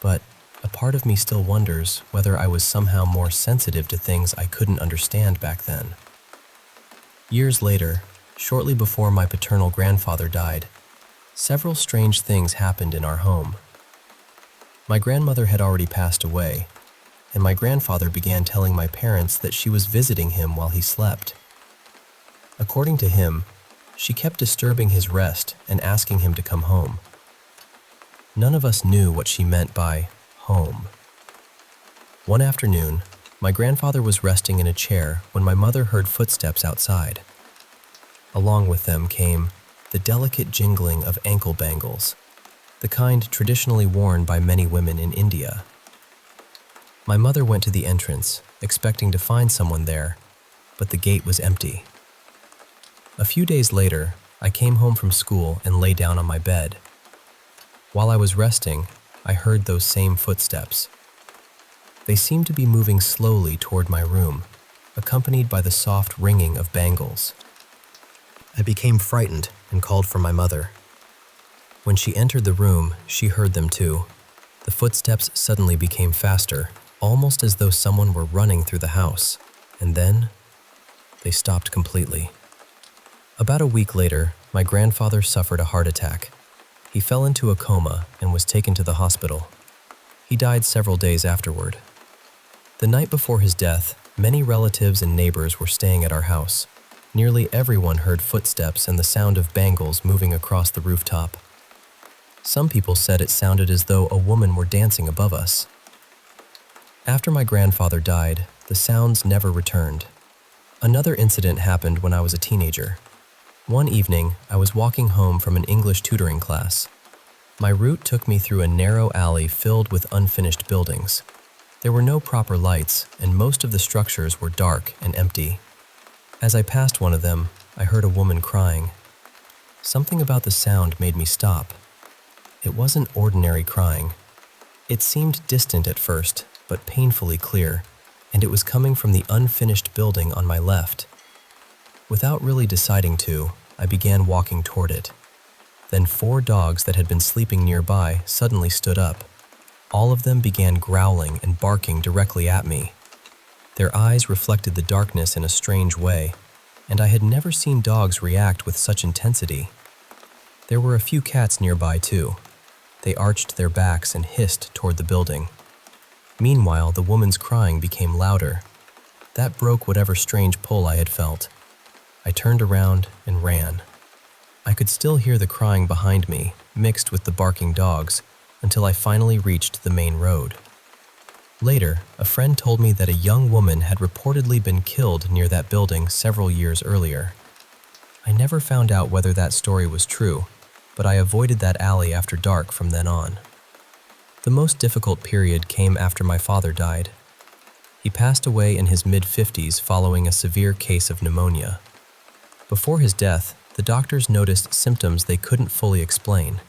but a part of me still wonders whether I was somehow more sensitive to things I couldn't understand back then. Years later, shortly before my paternal grandfather died, several strange things happened in our home. My grandmother had already passed away, and my grandfather began telling my parents that she was visiting him while he slept. According to him, she kept disturbing his rest and asking him to come home. None of us knew what she meant by home. One afternoon, my grandfather was resting in a chair when my mother heard footsteps outside. Along with them came the delicate jingling of ankle bangles, the kind traditionally worn by many women in India. My mother went to the entrance, expecting to find someone there, but the gate was empty. A few days later, I came home from school and lay down on my bed. While I was resting, I heard those same footsteps. They seemed to be moving slowly toward my room, accompanied by the soft ringing of bangles. I became frightened and called for my mother. When she entered the room, she heard them too. The footsteps suddenly became faster, almost as though someone were running through the house, and then they stopped completely. About a week later, my grandfather suffered a heart attack. He fell into a coma and was taken to the hospital. He died several days afterward. The night before his death, many relatives and neighbors were staying at our house. Nearly everyone heard footsteps and the sound of bangles moving across the rooftop. Some people said it sounded as though a woman were dancing above us. After my grandfather died, the sounds never returned. Another incident happened when I was a teenager. One evening, I was walking home from an English tutoring class. My route took me through a narrow alley filled with unfinished buildings. There were no proper lights, and most of the structures were dark and empty. As I passed one of them, I heard a woman crying. Something about the sound made me stop. It wasn't ordinary crying. It seemed distant at first, but painfully clear, and it was coming from the unfinished building on my left. Without really deciding to, I began walking toward it. Then 4 dogs that had been sleeping nearby suddenly stood up. All of them began growling and barking directly at me. Their eyes reflected the darkness in a strange way, and I had never seen dogs react with such intensity. There were a few cats nearby too. They arched their backs and hissed toward the building. Meanwhile, the woman's crying became louder. That broke whatever strange pull I had felt. I turned around and ran. I could still hear the crying behind me, mixed with the barking dogs, until I finally reached the main road. Later, a friend told me that a young woman had reportedly been killed near that building several years earlier. I never found out whether that story was true, but I avoided that alley after dark from then on. The most difficult period came after my father died. He passed away in his mid-50s following a severe case of pneumonia. Before his death, the doctors noticed symptoms they couldn't fully explain.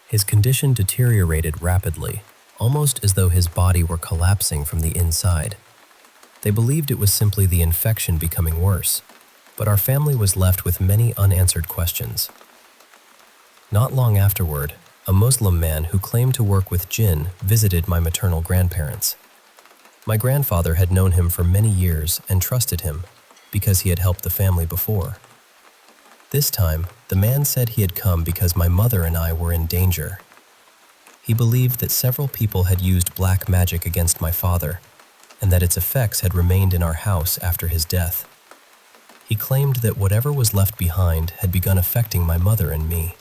His condition deteriorated rapidly, almost as though his body were collapsing from the inside. They believed it was simply the infection becoming worse, but our family was left with many unanswered questions. Not long afterward, a Muslim man who claimed to work with jinn visited my maternal grandparents. My grandfather had known him for many years and trusted him because he had helped the family before. This time, the man said he had come because my mother and I were in danger. He believed that several people had used black magic against my father, and that its effects had remained in our house after his death. He claimed that whatever was left behind had begun affecting my mother and me.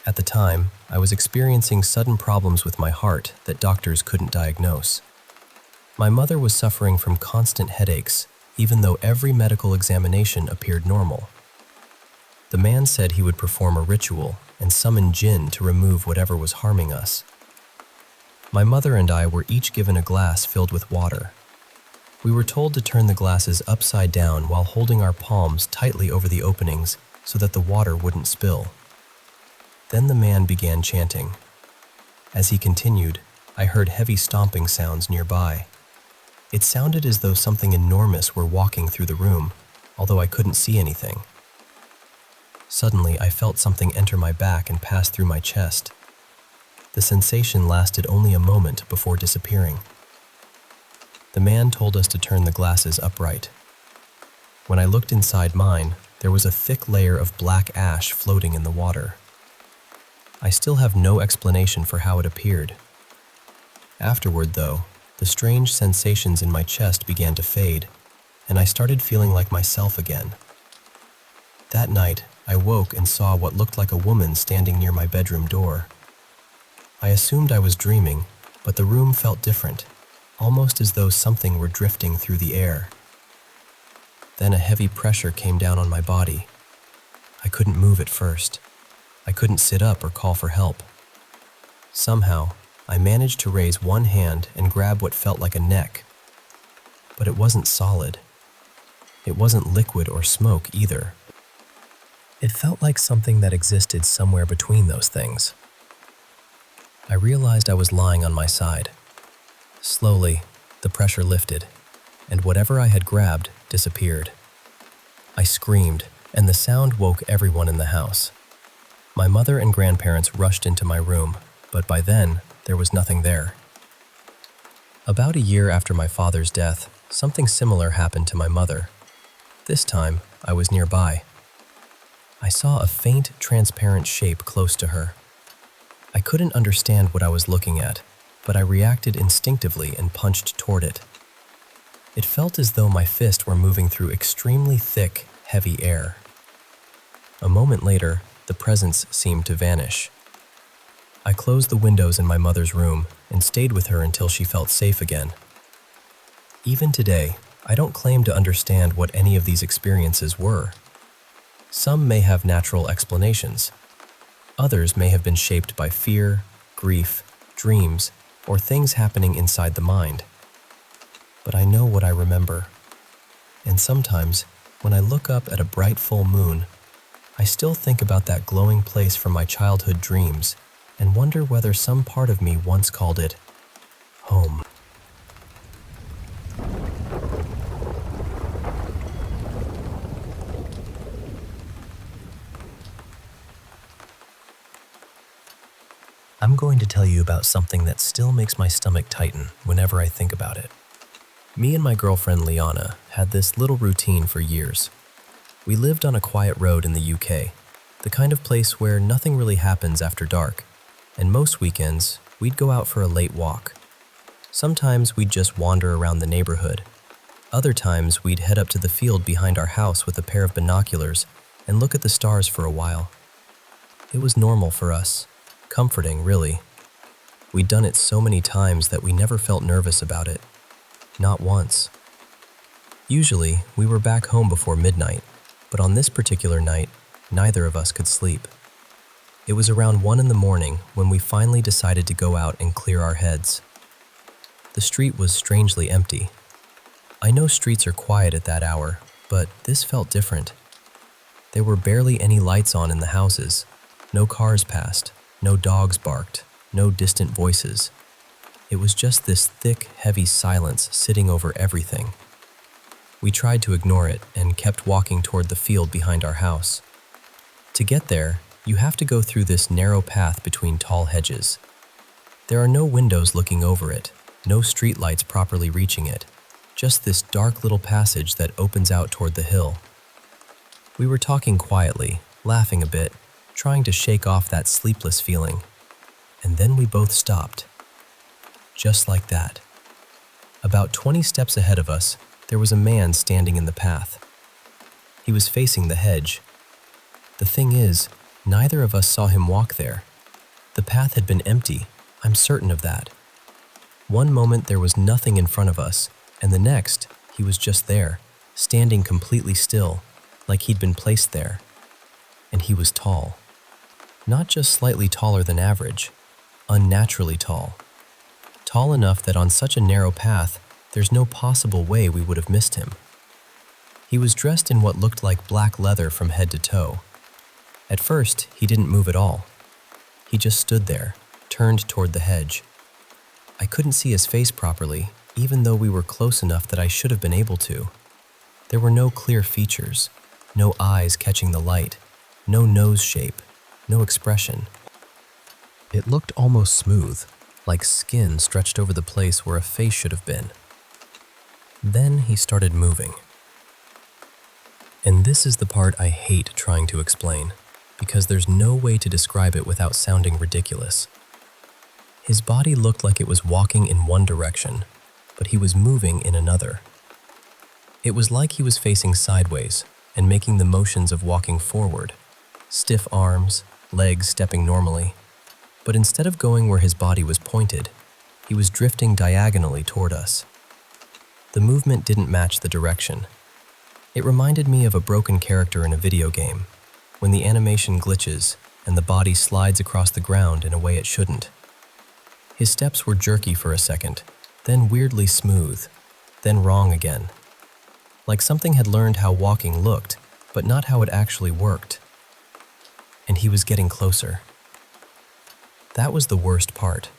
At the time, I was experiencing sudden problems with my heart that doctors couldn't diagnose. My mother was suffering from constant headaches, even though every medical examination appeared normal. The man said he would perform a ritual and summon jinn to remove whatever was harming us. My mother and I were each given a glass filled with water. We were told to turn the glasses upside down while holding our palms tightly over the openings so that the water wouldn't spill. Then the man began chanting. As he continued, I heard heavy stomping sounds nearby. It sounded as though something enormous were walking through the room, although I couldn't see anything. Suddenly, I felt something enter my back and pass through my chest. The sensation lasted only a moment before disappearing. The man told us to turn the glasses upright. When I looked inside mine, there was a thick layer of black ash floating in the water. I still have no explanation for how it appeared. Afterward, though, the strange sensations in my chest began to fade, and I started feeling like myself again. That night, I woke and saw what looked like a woman standing near my bedroom door. I assumed I was dreaming, but the room felt different, almost as though something were drifting through the air. Then a heavy pressure came down on my body. I couldn't move at first. I couldn't sit up or call for help. Somehow, I managed to raise one hand and grab what felt like a neck. But it wasn't solid. It wasn't liquid or smoke either. It felt like something that existed somewhere between those things. I realized I was lying on my side. Slowly, the pressure lifted, and whatever I had grabbed disappeared. I screamed, and the sound woke everyone in the house. My mother and grandparents rushed into my room, but by then, there was nothing there. About a year after my father's death, something similar happened to my mother. This time, I was nearby. I saw a faint, transparent shape close to her. I couldn't understand what I was looking at, but I reacted instinctively and punched toward it. It felt as though my fist were moving through extremely thick, heavy air. A moment later, the presence seemed to vanish. I closed the windows in my mother's room and stayed with her until she felt safe again. Even today, I don't claim to understand what any of these experiences were. Some may have natural explanations. Others may have been shaped by fear, grief, dreams, or things happening inside the mind. But I know what I remember. And sometimes, when I look up at a bright full moon, I still think about that glowing place from my childhood dreams and wonder whether some part of me once called it home. I'm going to tell you about something that still makes my stomach tighten whenever I think about it. Me and my girlfriend Liana had this little routine for years. We lived on a quiet road in the UK, the kind of place where nothing really happens after dark, and most weekends we'd go out for a late walk. Sometimes we'd just wander around the neighborhood. Other times we'd head up to the field behind our house with a pair of binoculars and look at the stars for a while. It was normal for us. Comforting, really. We'd done it so many times that we never felt nervous about it. Not once. Usually, we were back home before midnight, but on this particular night, neither of us could sleep. It was around 1 in the morning when we finally decided to go out and clear our heads. The street was strangely empty. I know streets are quiet at that hour, but this felt different. There were barely any lights on in the houses. No cars passed. No dogs barked, no distant voices. It was just this thick, heavy silence sitting over everything. We tried to ignore it and kept walking toward the field behind our house. To get there, you have to go through this narrow path between tall hedges. There are no windows looking over it, no streetlights properly reaching it, just this dark little passage that opens out toward the hill. We were talking quietly, laughing a bit, trying to shake off that sleepless feeling. And then we both stopped. Just like that. About 20 steps ahead of us, there was a man standing in the path. He was facing the hedge. The thing is, neither of us saw him walk there. The path had been empty, I'm certain of that. One moment there was nothing in front of us, and the next, he was just there, standing completely still, like he'd been placed there. And he was tall. Not just slightly taller than average, unnaturally tall. tall enough that on such a narrow path, there's no possible way we would have missed him. He was dressed in what looked like black leather from head to toe. At first, he didn't move at all. He just stood there, turned toward the hedge. I couldn't see his face properly, even though we were close enough that I should have been able to. There were no clear features, no eyes catching the light, no nose shape, no expression. It looked almost smooth, like skin stretched over the place where a face should have been. Then he started moving. And this is the part I hate trying to explain, because there's no way to describe it without sounding ridiculous. His body looked like it was walking in one direction, but he was moving in another. It was like he was facing sideways and making the motions of walking forward, stiff arms, legs stepping normally. But instead of going where his body was pointed, he was drifting diagonally toward us. The movement didn't match the direction. It reminded me of a broken character in a video game, when the animation glitches and the body slides across the ground in a way it shouldn't. His steps were jerky for a second, then weirdly smooth, then wrong again. Like something had learned how walking looked, but not how it actually worked. And he was getting closer. That was the worst part.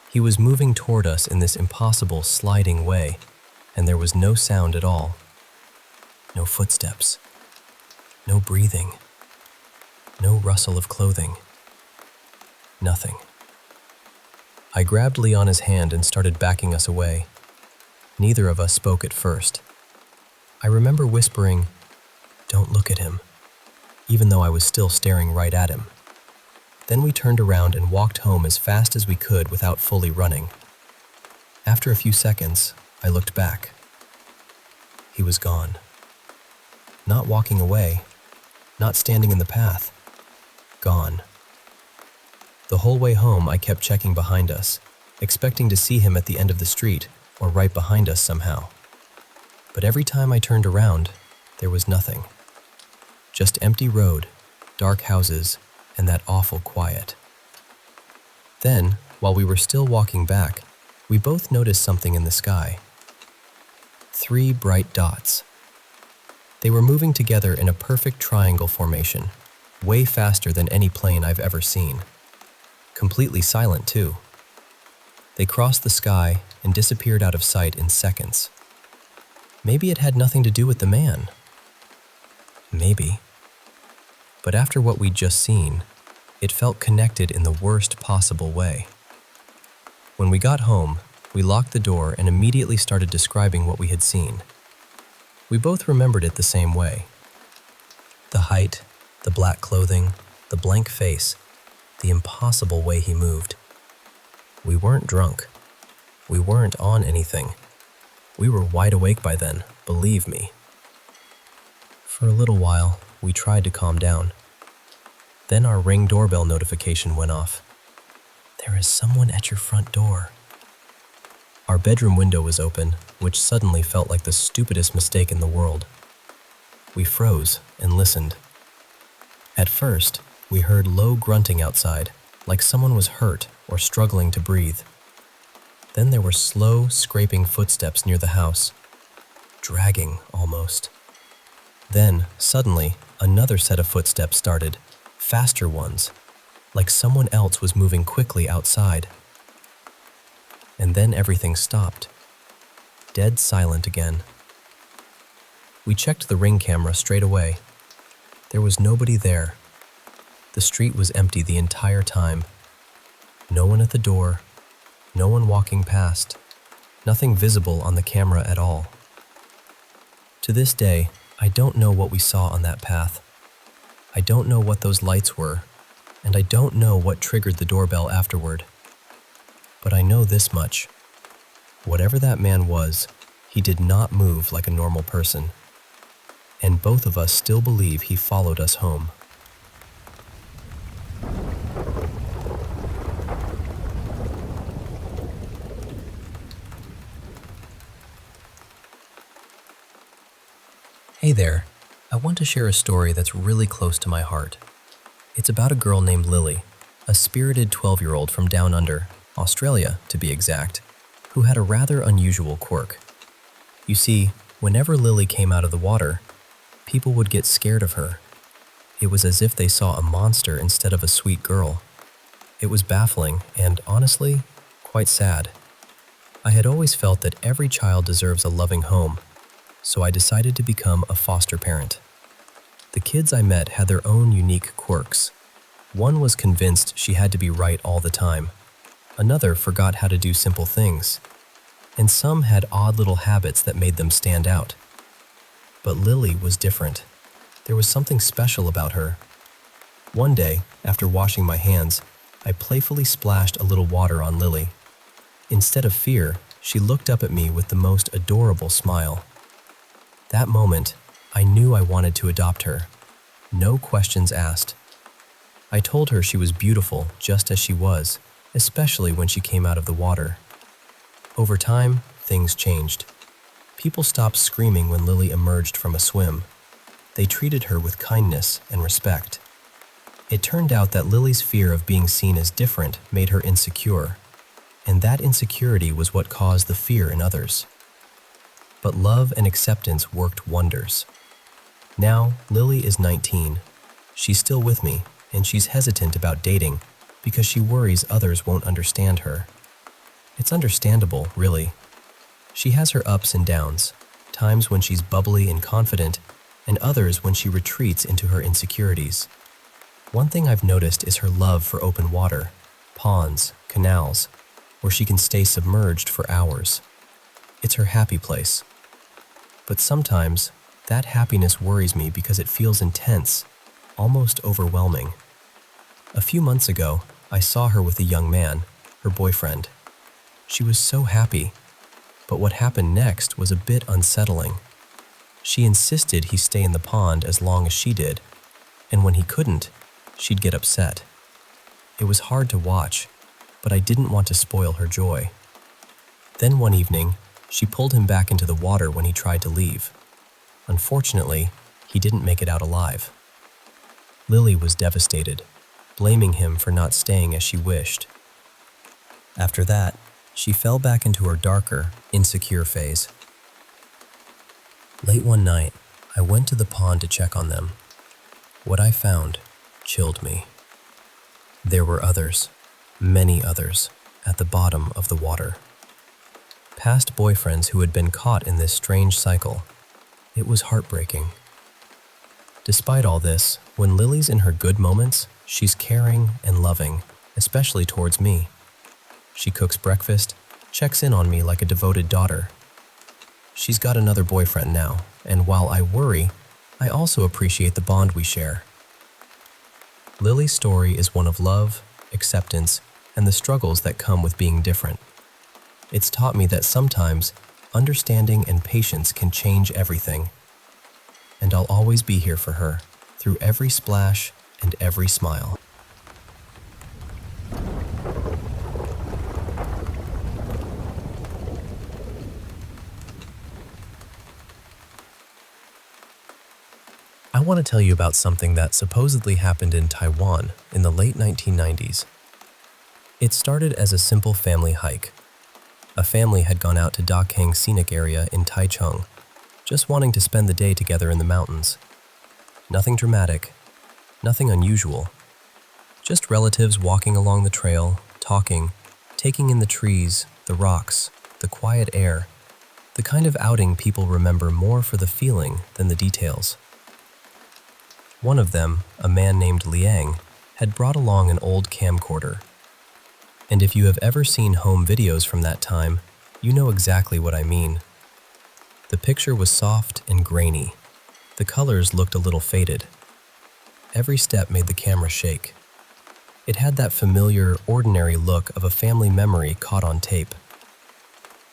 He was moving toward us in this impossible sliding way, and there was no sound at all. No footsteps. No breathing. No rustle of clothing. Nothing. I grabbed Liana's hand and started backing us away. Neither of us spoke at first. I remember whispering, "Don't look at him," even though I was still staring right at him. Then we turned around and walked home as fast as we could without fully running. After a few seconds, I looked back. He was gone. Not walking away, not standing in the path. Gone. The whole way home, I kept checking behind us, expecting to see him at the end of the street or right behind us somehow. But every time I turned around, there was nothing. Just empty road, dark houses, and that awful quiet. Then, while we were still walking back, we both noticed something in the sky. 3 bright dots. They were moving together in a perfect triangle formation, way faster than any plane I've ever seen. Completely silent, too. They crossed the sky and disappeared out of sight in seconds. Maybe it had nothing to do with the man. Maybe. But after what we'd just seen, it felt connected in the worst possible way. When we got home, we locked the door and immediately started describing what we had seen. We both remembered it the same way. The height, the black clothing, the blank face, the impossible way he moved. We weren't drunk. We weren't on anything. We were wide awake by then, believe me. For a little while, we tried to calm down. Then our Ring doorbell notification went off. "There is someone at your front door." Our bedroom window was open, which suddenly felt like the stupidest mistake in the world. We froze and listened. At first, we heard low grunting outside, like someone was hurt or struggling to breathe. Then there were slow, scraping footsteps near the house, dragging almost. Then, suddenly, another set of footsteps started, faster ones, like someone else was moving quickly outside. And then everything stopped. Dead silent again. We checked the Ring camera straight away. There was nobody there. The street was empty the entire time. No one at the door, no one walking past, nothing visible on the camera at all. To this day, I don't know what we saw on that path. I don't know what those lights were, and I don't know what triggered the doorbell afterward. But I know this much. Whatever that man was, he did not move like a normal person. And both of us still believe he followed us home. Hey there, I want to share a story that's really close to my heart. It's about a girl named Lily, a spirited 12-year-old from down under, Australia to be exact, who had a rather unusual quirk. You see, whenever Lily came out of the water, people would get scared of her. It was as if they saw a monster instead of a sweet girl. It was baffling and, honestly, quite sad. I had always felt that every child deserves a loving home, so I decided to become a foster parent. The kids I met had their own unique quirks. One was convinced she had to be right all the time. Another forgot how to do simple things. And some had odd little habits that made them stand out. But Lily was different. There was something special about her. One day, after washing my hands, I playfully splashed a little water on Lily. Instead of fear, she looked up at me with the most adorable smile. That moment, I knew I wanted to adopt her. No questions asked. I told her she was beautiful just as she was, especially when she came out of the water. Over time, things changed. People stopped screaming when Lily emerged from a swim. They treated her with kindness and respect. It turned out that Lily's fear of being seen as different made her insecure, and that insecurity was what caused the fear in others. But love and acceptance worked wonders. Now, Lily is 19. She's still with me, and she's hesitant about dating because she worries others won't understand her. It's understandable, really. She has her ups and downs, times when she's bubbly and confident, and others when she retreats into her insecurities. One thing I've noticed is her love for open water, ponds, canals, where she can stay submerged for hours. It's her happy place. But sometimes, that happiness worries me because it feels intense, almost overwhelming. A few months ago, I saw her with a young man, her boyfriend. She was so happy, but what happened next was a bit unsettling. She insisted he stay in the pond as long as she did, and when he couldn't, she'd get upset. It was hard to watch, but I didn't want to spoil her joy. Then one evening, she pulled him back into the water when he tried to leave. Unfortunately, he didn't make it out alive. Lily was devastated, blaming him for not staying as she wished. After that, she fell back into her darker, insecure phase. Late one night, I went to the pond to check on them. What I found chilled me. There were others, many others, at the bottom of the water. Past boyfriends who had been caught in this strange cycle. It was heartbreaking. Despite all this, when Lily's in her good moments, she's caring and loving, especially towards me. She cooks breakfast, checks in on me like a devoted daughter. She's got another boyfriend now, and while I worry, I also appreciate the bond we share. Lily's story is one of love, acceptance, and the struggles that come with being different. It's taught me that sometimes understanding and patience can change everything. And I'll always be here for her, through every splash and every smile. I want to tell you about something that supposedly happened in Taiwan in the late 1990s. It started as a simple family hike. A family had gone out to Dakang Scenic Area in Taichung, just wanting to spend the day together in the mountains. Nothing dramatic, nothing unusual. Just relatives walking along the trail, talking, taking in the trees, the rocks, the quiet air, the kind of outing people remember more for the feeling than the details. One of them, a man named Liang, had brought along an old camcorder. And if you have ever seen home videos from that time, you know exactly what I mean. The picture was soft and grainy. The colors looked a little faded. Every step made the camera shake. It had that familiar, ordinary look of a family memory caught on tape.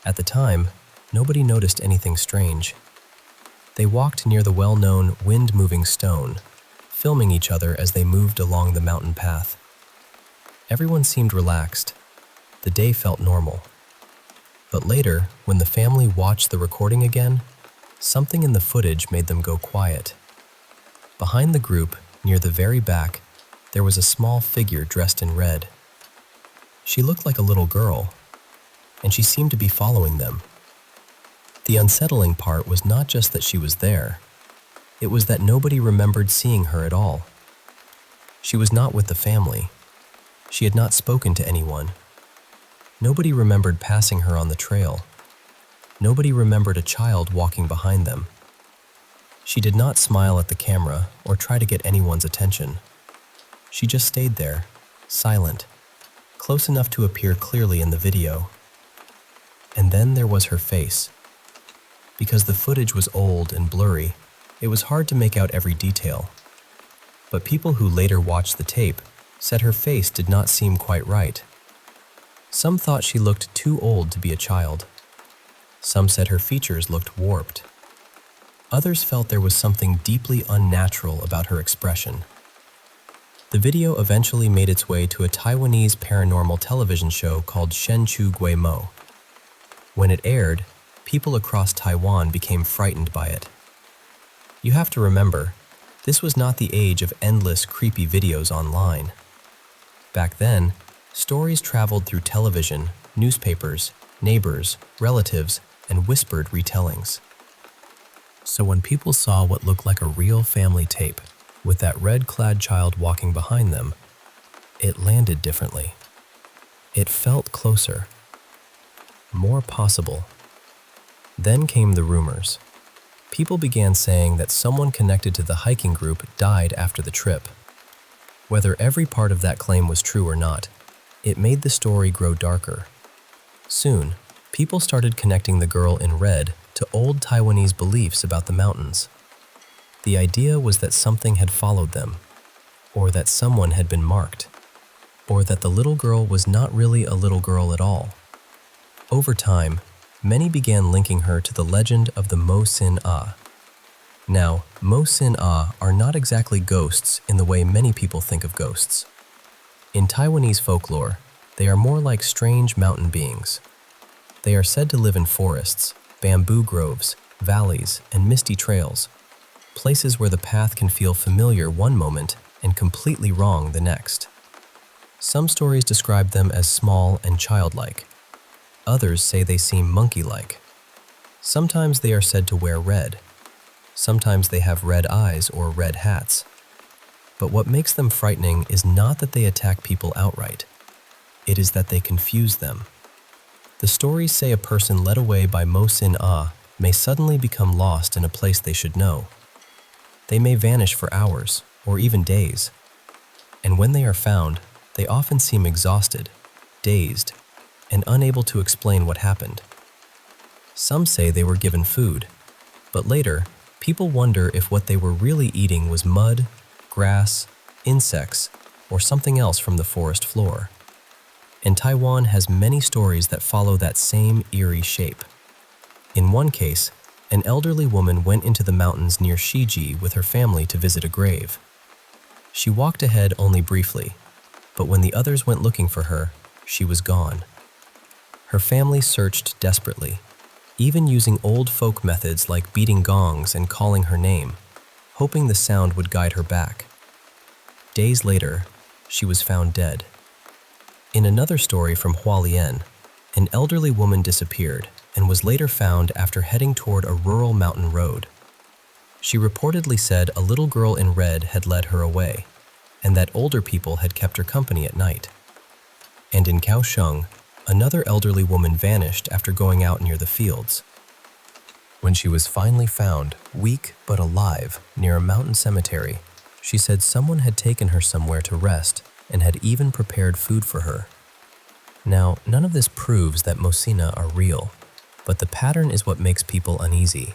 At the time, nobody noticed anything strange. They walked near the well-known wind-moving stone, filming each other as they moved along the mountain path. Everyone seemed relaxed. The day felt normal. But later, when the family watched the recording again, something in the footage made them go quiet. Behind the group, near the very back, there was a small figure dressed in red. She looked like a little girl, and she seemed to be following them. The unsettling part was not just that she was there, it was that nobody remembered seeing her at all. She was not with the family. She had not spoken to anyone. Nobody remembered passing her on the trail. Nobody remembered a child walking behind them. She did not smile at the camera or try to get anyone's attention. She just stayed there, silent, close enough to appear clearly in the video. And then there was her face. Because the footage was old and blurry, it was hard to make out every detail. But people who later watched the tape said her face did not seem quite right. Some thought she looked too old to be a child. Some said her features looked warped. Others felt there was something deeply unnatural about her expression. The video eventually made its way to a Taiwanese paranormal television show called Shenchu Guimo. When it aired, people across Taiwan became frightened by it. You have to remember, this was not the age of endless creepy videos online. Back then, stories traveled through television, newspapers, neighbors, relatives, and whispered retellings. So when people saw what looked like a real family tape, with that red-clad child walking behind them, it landed differently. It felt closer, more possible. Then came the rumors. People began saying that someone connected to the hiking group died after the trip. Whether every part of that claim was true or not, it made the story grow darker. Soon, people started connecting the girl in red to old Taiwanese beliefs about the mountains. The idea was that something had followed them, or that someone had been marked, or that the little girl was not really a little girl at all. Over time, many began linking her to the legend of the Mo Sin Ah. Now, Mo Sin Ah are not exactly ghosts in the way many people think of ghosts. In Taiwanese folklore, they are more like strange mountain beings. They are said to live in forests, bamboo groves, valleys, and misty trails, places where the path can feel familiar one moment and completely wrong the next. Some stories describe them as small and childlike. Others say they seem monkey-like. Sometimes they are said to wear red. Sometimes they have red eyes or red hats. But what makes them frightening is not that they attack people outright. It is that they confuse them. The stories say a person led away by Mo Sin Ah may suddenly become lost in a place they should know. They may vanish for hours or even days. And when they are found, they often seem exhausted, dazed, and unable to explain what happened. Some say they were given food, but later, people wonder if what they were really eating was mud, grass, insects, or something else from the forest floor. And Taiwan has many stories that follow that same eerie shape. In one case, an elderly woman went into the mountains near Shiji with her family to visit a grave. She walked ahead only briefly, but when the others went looking for her, she was gone. Her family searched desperately, even using old folk methods like beating gongs and calling her name, hoping the sound would guide her back. Days later, she was found dead. In another story from Hualien, an elderly woman disappeared and was later found after heading toward a rural mountain road. She reportedly said a little girl in red had led her away, and that older people had kept her company at night. And in Kaohsiung, another elderly woman vanished after going out near the fields. When she was finally found, weak but alive, near a mountain cemetery, she said someone had taken her somewhere to rest and had even prepared food for her. Now, none of this proves that Mosina are real, but the pattern is what makes people uneasy.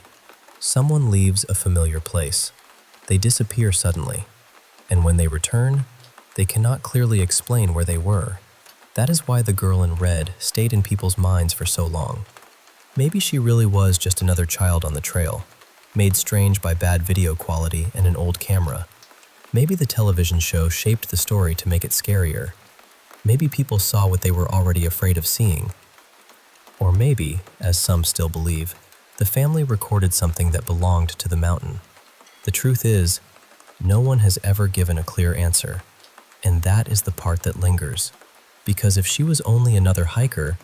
Someone leaves a familiar place. They disappear suddenly, and when they return, they cannot clearly explain where they were. That is why the girl in red stayed in people's minds for so long. Maybe she really was just another child on the trail, made strange by bad video quality and an old camera. Maybe the television show shaped the story to make it scarier. Maybe people saw what they were already afraid of seeing. Or maybe, as some still believe, the family recorded something that belonged to the mountain. The truth is, no one has ever given a clear answer, and that is the part that lingers. Because if she was only another hiker,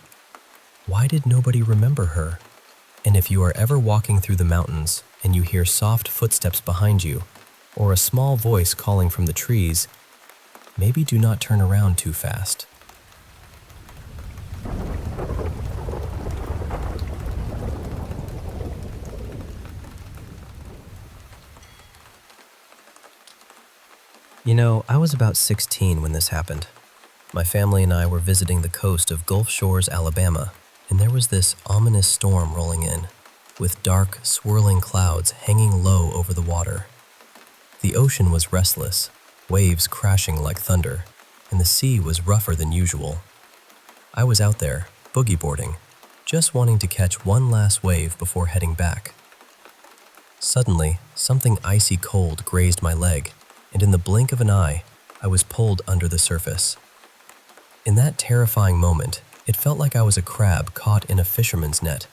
why did nobody remember her? And if you are ever walking through the mountains and you hear soft footsteps behind you, or a small voice calling from the trees, maybe do not turn around too fast. I was about 16 when this happened. My family and I were visiting the coast of Gulf Shores, Alabama, and there was this ominous storm rolling in, with dark, swirling clouds hanging low over the water. The ocean was restless, waves crashing like thunder, and the sea was rougher than usual. I was out there, boogie boarding, just wanting to catch one last wave before heading back. Suddenly, something icy cold grazed my leg, and in the blink of an eye, I was pulled under the surface. In that terrifying moment, it felt like I was a crab caught in a fisherman's net,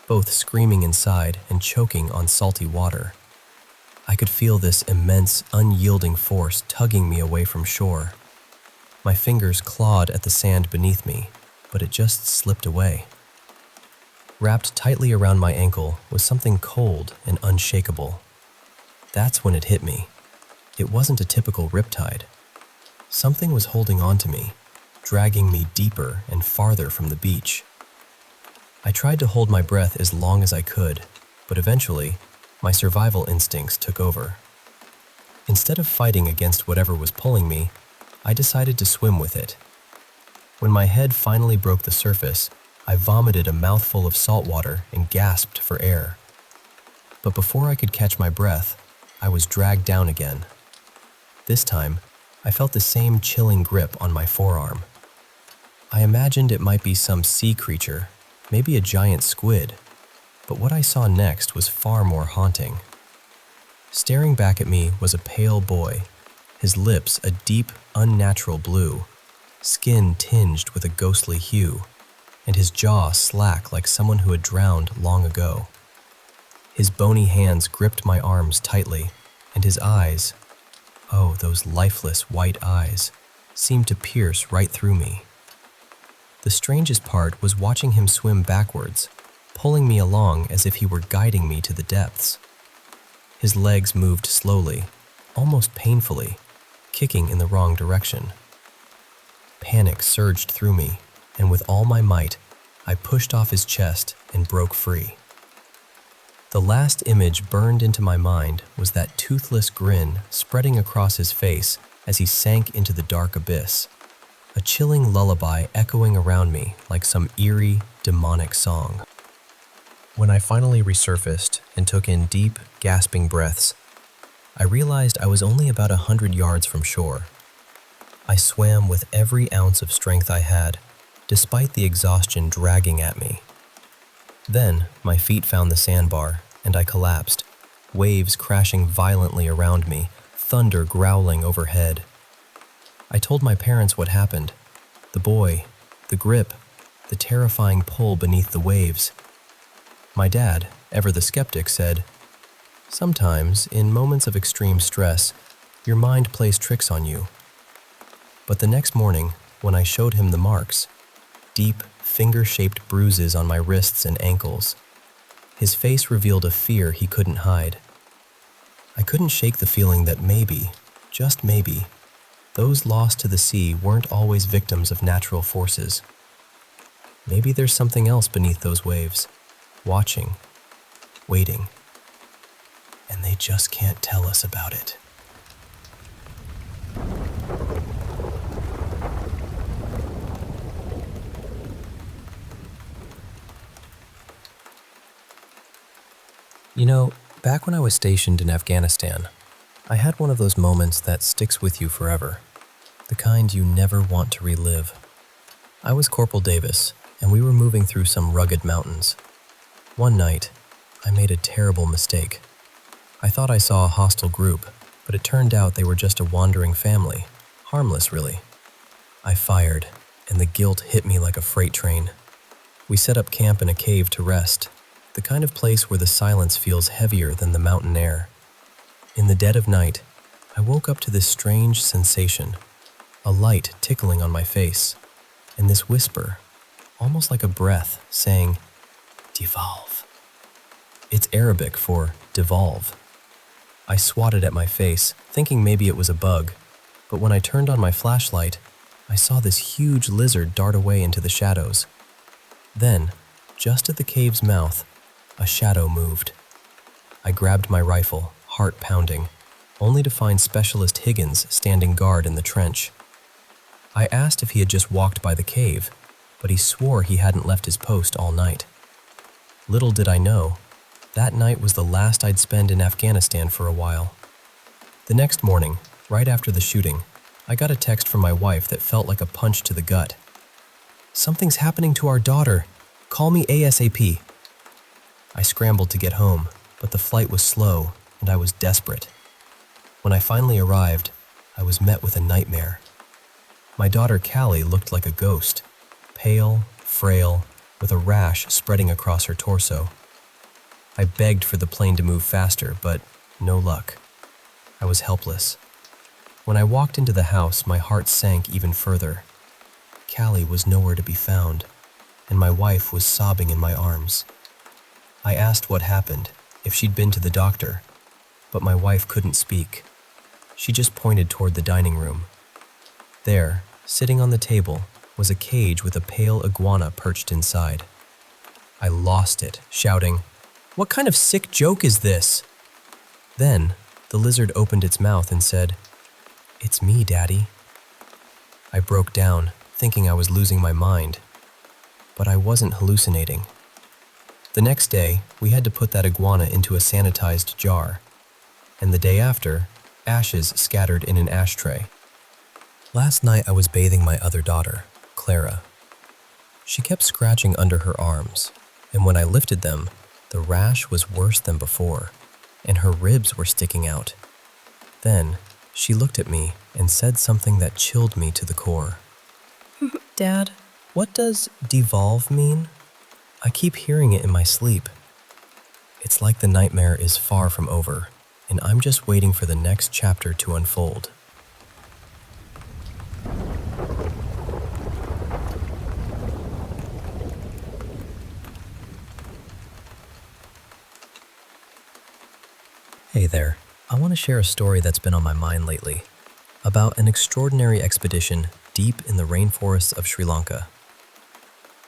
both screaming inside and choking on salty water. I could feel this immense, unyielding force tugging me away from shore. My fingers clawed at the sand beneath me, but it just slipped away. Wrapped tightly around my ankle was something cold and unshakable. That's when it hit me. It wasn't a typical riptide. Something was holding on to me, dragging me deeper and farther from the beach. I tried to hold my breath as long as I could, but eventually, my survival instincts took over. Instead of fighting against whatever was pulling me, I decided to swim with it. When my head finally broke the surface, I vomited a mouthful of salt water and gasped for air. But before I could catch my breath, I was dragged down again. This time, I felt the same chilling grip on my forearm. I imagined it might be some sea creature, maybe a giant squid, but what I saw next was far more haunting. Staring back at me was a pale boy, his lips a deep, unnatural blue, skin tinged with a ghostly hue, and his jaw slack like someone who had drowned long ago. His bony hands gripped my arms tightly, and his eyes, oh, those lifeless white eyes, seemed to pierce right through me. The strangest part was watching him swim backwards, pulling me along as if he were guiding me to the depths. His legs moved slowly, almost painfully, kicking in the wrong direction. Panic surged through me, and with all my might, I pushed off his chest and broke free. The last image burned into my mind was that toothless grin spreading across his face as he sank into the dark abyss, a chilling lullaby echoing around me like some eerie, demonic song. When I finally resurfaced and took in deep, gasping breaths, I realized I was only about 100 yards from shore. I swam with every ounce of strength I had, despite the exhaustion dragging at me. Then, my feet found the sandbar, and I collapsed, waves crashing violently around me, thunder growling overhead. I told my parents what happened. The boy, the grip, the terrifying pull beneath the waves. My dad, ever the skeptic, said, "Sometimes, in moments of extreme stress, your mind plays tricks on you." But the next morning, when I showed him the marks, deep, finger-shaped bruises on my wrists and ankles, his face revealed a fear he couldn't hide. I couldn't shake the feeling that maybe, just maybe, those lost to the sea weren't always victims of natural forces. Maybe there's something else beneath those waves, watching, waiting, and they just can't tell us about it. Back when I was stationed in Afghanistan, I had one of those moments that sticks with you forever, the kind you never want to relive. I was Corporal Davis, and we were moving through some rugged mountains. One night, I made a terrible mistake. I thought I saw a hostile group, but it turned out they were just a wandering family, harmless really. I fired, and the guilt hit me like a freight train. We set up camp in a cave to rest, the kind of place where the silence feels heavier than the mountain air. In the dead of night, I woke up to this strange sensation, a light tickling on my face. and this whisper, almost like a breath, saying, "Devolve." It's Arabic for devolve. I swatted at my face, thinking maybe it was a bug, but when I turned on my flashlight, I saw this huge lizard dart away into the shadows. Then, just at the cave's mouth, a shadow moved. I grabbed my rifle, heart pounding, only to find Specialist Higgins standing guard in the trench. I asked if he had just walked by the cave, but he swore he hadn't left his post all night. Little did I know, that night was the last I'd spend in Afghanistan for a while. The next morning, right after the shooting, I got a text from my wife that felt like a punch to the gut. "Something's happening to our daughter. Call me ASAP." I scrambled to get home, but the flight was slow and I was desperate. When I finally arrived, I was met with a nightmare. My daughter Callie looked like a ghost, pale, frail, with a rash spreading across her torso. I begged for the plane to move faster, but no luck. I was helpless. When I walked into the house, my heart sank even further. Callie was nowhere to be found, and my wife was sobbing in my arms. I asked what happened, if she'd been to the doctor, but my wife couldn't speak. She just pointed toward the dining room. There, sitting on the table, was a cage with a pale iguana perched inside. I lost it, shouting, "What kind of sick joke is this?" Then, the lizard opened its mouth and said, "It's me, Daddy." I broke down, thinking I was losing my mind. But I wasn't hallucinating. The next day, we had to put that iguana into a sanitized jar, and the day after, ashes scattered in an ashtray. Last night I was bathing my other daughter, Clara. She kept scratching under her arms, and when I lifted them, the rash was worse than before, and her ribs were sticking out. Then, she looked at me and said something that chilled me to the core. "Dad, what does devolve mean? I keep hearing it in my sleep." It's like the nightmare is far from over, and I'm just waiting for the next chapter to unfold. Hey there, I want to share a story that's been on my mind lately, about an extraordinary expedition deep in the rainforests of Sri Lanka.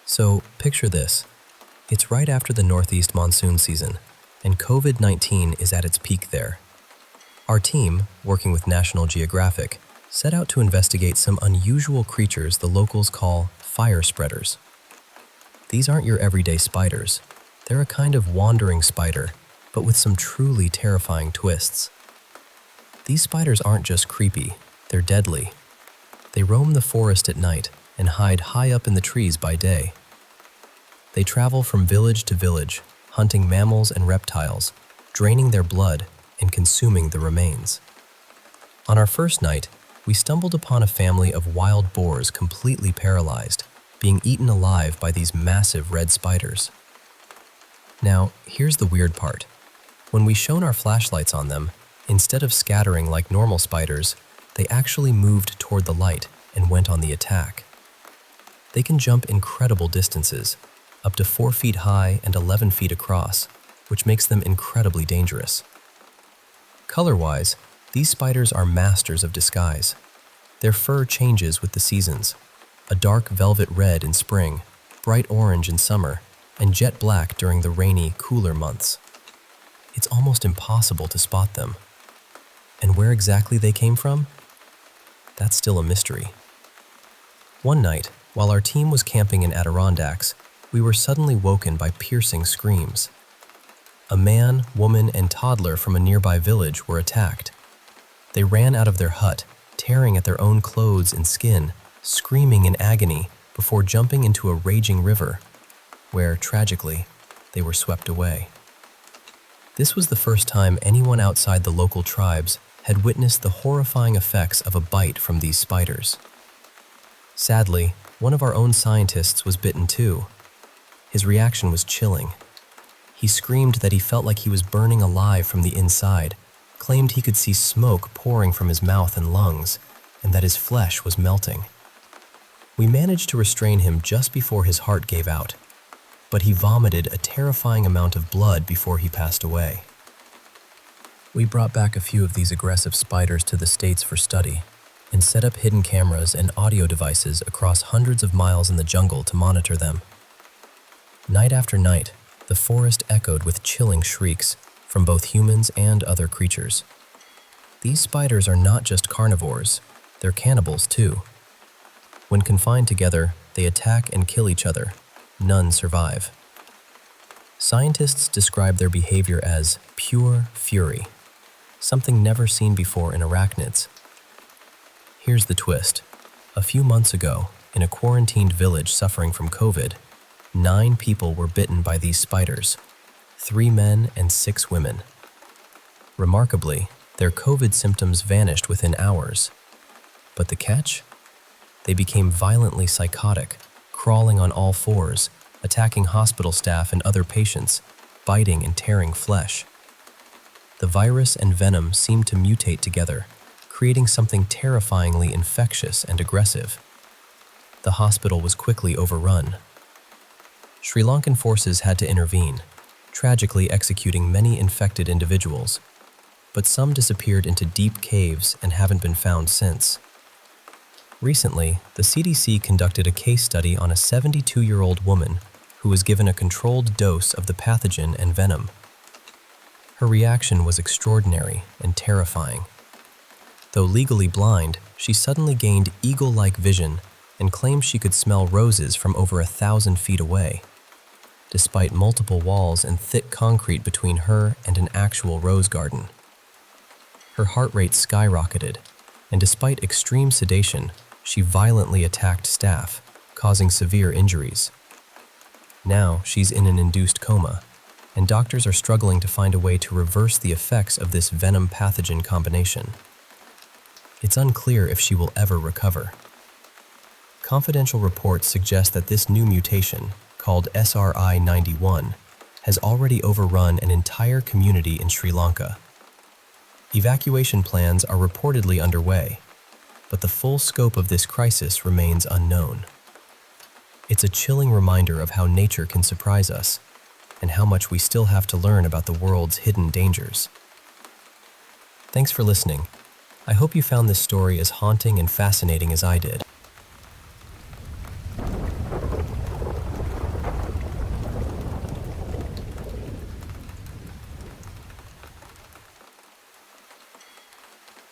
So, picture this. It's right after the northeast monsoon season, and COVID-19 is at its peak there. Our team, working with National Geographic, set out to investigate some unusual creatures the locals call fire spreaders. These aren't your everyday spiders. They're a kind of wandering spider, but with some truly terrifying twists. These spiders aren't just creepy, they're deadly. They roam the forest at night and hide high up in the trees by day. They travel from village to village, hunting mammals and reptiles, draining their blood and consuming the remains. On our first night, we stumbled upon a family of wild boars completely paralyzed, being eaten alive by these massive red spiders. Now, here's the weird part. When we shone our flashlights on them, instead of scattering like normal spiders, they actually moved toward the light and went on the attack. They can jump incredible distances, up to 4 feet high and 11 feet across, which makes them incredibly dangerous. Color-wise, these spiders are masters of disguise. Their fur changes with the seasons, a dark velvet red in spring, bright orange in summer, and jet black during the rainy, cooler months. It's almost impossible to spot them. And where exactly they came from? That's still a mystery. One night, while our team was camping in Adirondacks, we were suddenly woken by piercing screams. A man, woman, and toddler from a nearby village were attacked. They ran out of their hut, tearing at their own clothes and skin, screaming in agony before jumping into a raging river, where, tragically, they were swept away. This was the first time anyone outside the local tribes had witnessed the horrifying effects of a bite from these spiders. Sadly, one of our own scientists was bitten too. His reaction was chilling. He screamed that he felt like he was burning alive from the inside, claimed he could see smoke pouring from his mouth and lungs, and that his flesh was melting. We managed to restrain him just before his heart gave out, but he vomited a terrifying amount of blood before he passed away. We brought back a few of these aggressive spiders to the States for study and set up hidden cameras and audio devices across hundreds of miles in the jungle to monitor them. Night after night, the forest echoed with chilling shrieks from both humans and other creatures. These spiders are not just carnivores, they're cannibals too. When confined together, they attack and kill each other. None survive. Scientists describe their behavior as pure fury, something never seen before in arachnids. Here's the twist. A few months ago, in a quarantined village suffering from COVID, 9 people were bitten by these spiders, 3 men and 6 women. Remarkably, their COVID symptoms vanished within hours. But the catch? They became violently psychotic, crawling on all fours, attacking hospital staff and other patients, biting and tearing flesh. The virus and venom seemed to mutate together, creating something terrifyingly infectious and aggressive. The hospital was quickly overrun. Sri Lankan forces had to intervene, tragically executing many infected individuals, but some disappeared into deep caves and haven't been found since. Recently, the CDC conducted a case study on a 72-year-old woman who was given a controlled dose of the pathogen and venom. Her reaction was extraordinary and terrifying. Though legally blind, she suddenly gained eagle-like vision and claimed she could smell roses from over 1,000 feet away, despite multiple walls and thick concrete between her and an actual rose garden. Her heart rate skyrocketed, and despite extreme sedation, she violently attacked staff, causing severe injuries. Now she's in an induced coma, and doctors are struggling to find a way to reverse the effects of this venom-pathogen combination. It's unclear if she will ever recover. Confidential reports suggest that this new mutation, called SRI-91, has already overrun an entire community in Sri Lanka. Evacuation plans are reportedly underway, but the full scope of this crisis remains unknown. It's a chilling reminder of how nature can surprise us, and how much we still have to learn about the world's hidden dangers. Thanks for listening. I hope you found this story as haunting and fascinating as I did.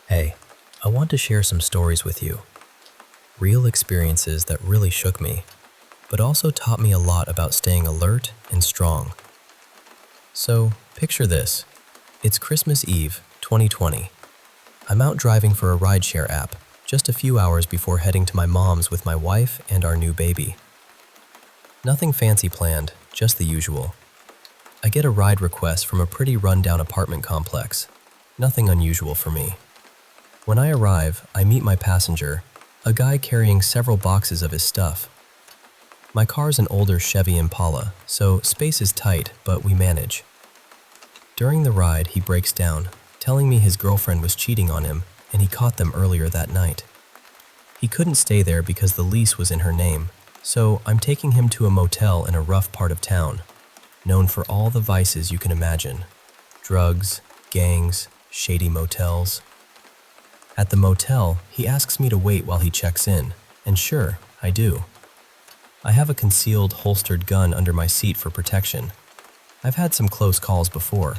Hey, I want to share some stories with you. Real experiences that really shook me, but also taught me a lot about staying alert and strong. So, picture this. It's Christmas Eve, 2020. I'm out driving for a rideshare app, just a few hours before heading to my mom's with my wife and our new baby. Nothing fancy planned, just the usual. I get a ride request from a pretty run-down apartment complex. Nothing unusual for me. When I arrive, I meet my passenger, a guy carrying several boxes of his stuff. My car's an older Chevy Impala, so space is tight, but we manage. During the ride, he breaks down, telling me his girlfriend was cheating on him and he caught them earlier that night. He couldn't stay there because the lease was in her name, so I'm taking him to a motel in a rough part of town, known for all the vices you can imagine: drugs, gangs, shady motels. At the motel, he asks me to wait while he checks in, and sure, I do. I have a concealed, holstered gun under my seat for protection. I've had some close calls before,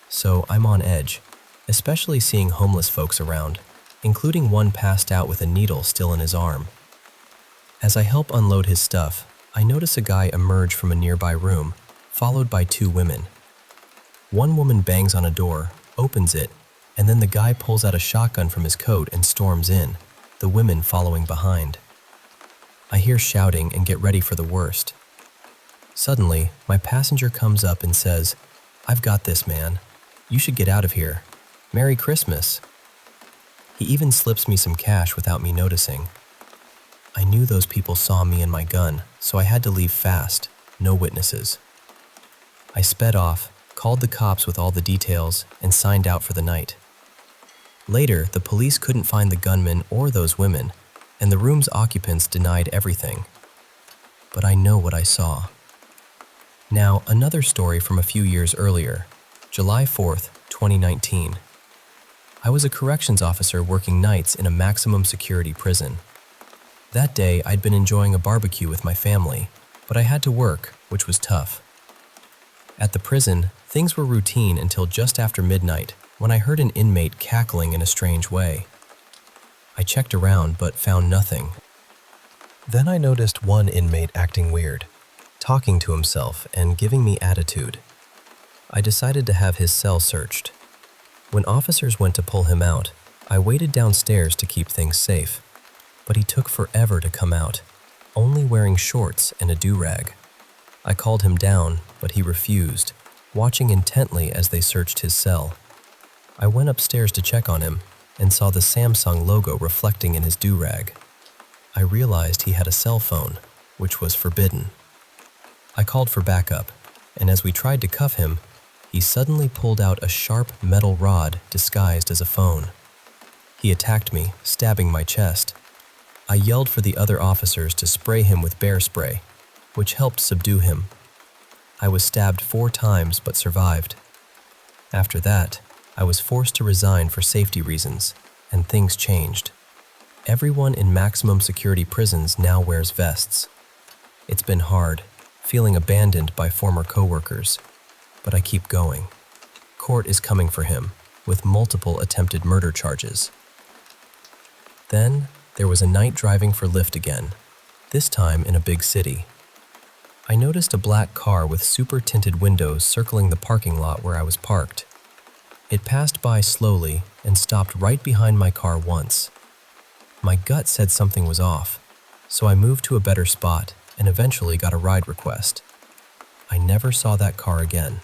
so I'm on edge, especially seeing homeless folks around, including one passed out with a needle still in his arm. As I help unload his stuff, I notice a guy emerge from a nearby room, followed by 2 women. One woman bangs on a door, opens it, and then the guy pulls out a shotgun from his coat and storms in, the women following behind. I hear shouting and get ready for the worst. Suddenly, my passenger comes up and says, "I've got this, man. You should get out of here. Merry Christmas." He even slips me some cash without me noticing. I knew those people saw me and my gun, so I had to leave fast, no witnesses. I sped off, called the cops with all the details, and signed out for the night. Later, the police couldn't find the gunman or those women, and the room's occupants denied everything. But I know what I saw. Now, another story from a few years earlier, July 4th, 2019. I was a corrections officer working nights in a maximum security prison. That day, I'd been enjoying a barbecue with my family, but I had to work, which was tough. At the prison, things were routine until just after midnight, when I heard an inmate cackling in a strange way. I checked around but found nothing. Then I noticed one inmate acting weird, talking to himself and giving me attitude. I decided to have his cell searched. When officers went to pull him out, I waited downstairs to keep things safe, but he took forever to come out, only wearing shorts and a do-rag. I called him down, but he refused, watching intently as they searched his cell. I went upstairs to check on him and saw the Samsung logo reflecting in his do-rag. I realized he had a cell phone, which was forbidden. I called for backup, and as we tried to cuff him, he suddenly pulled out a sharp metal rod disguised as a phone. He attacked me, stabbing my chest. I yelled for the other officers to spray him with bear spray, which helped subdue him. I was stabbed 4 times but survived. After that, I was forced to resign for safety reasons, and things changed. Everyone in maximum security prisons now wears vests. It's been hard, feeling abandoned by former coworkers, but I keep going. Court is coming for him, with multiple attempted murder charges. Then, there was a night driving for Lyft again, this time in a big city. I noticed a black car with super tinted windows circling the parking lot where I was parked. It passed by slowly and stopped right behind my car once. My gut said something was off, so I moved to a better spot and eventually got a ride request. I never saw that car again.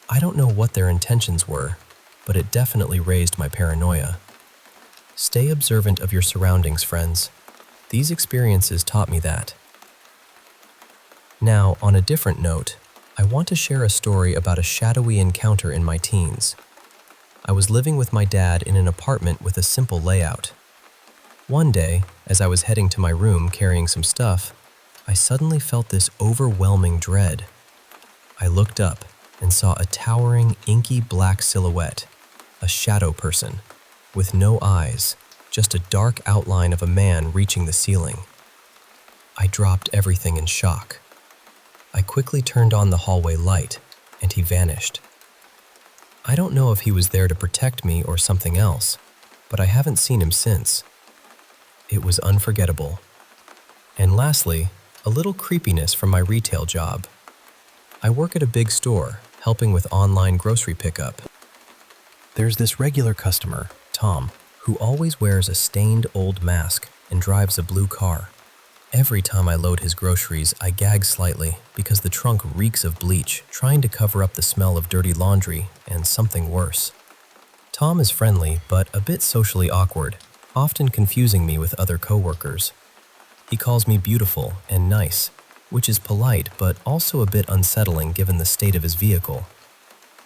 I don't know what their intentions were, but it definitely raised my paranoia. Stay observant of your surroundings, friends. These experiences taught me that. Now, on a different note, I want to share a story about a shadowy encounter in my teens. I was living with my dad in an apartment with a simple layout. One day, as I was heading to my room carrying some stuff, I suddenly felt this overwhelming dread. I looked up and saw a towering, inky black silhouette, a shadow person, with no eyes, just a dark outline of a man reaching the ceiling. I dropped everything in shock. I quickly turned on the hallway light, and he vanished. I don't know if he was there to protect me or something else, but I haven't seen him since. It was unforgettable. And lastly, a little creepiness from my retail job. I work at a big store, helping with online grocery pickup. There's this regular customer, Tom, who always wears a stained old mask and drives a blue car. Every time I load his groceries, I gag slightly because the trunk reeks of bleach, trying to cover up the smell of dirty laundry and something worse. Tom is friendly, but a bit socially awkward, often confusing me with other coworkers. He calls me beautiful and nice, which is polite but also a bit unsettling given the state of his vehicle.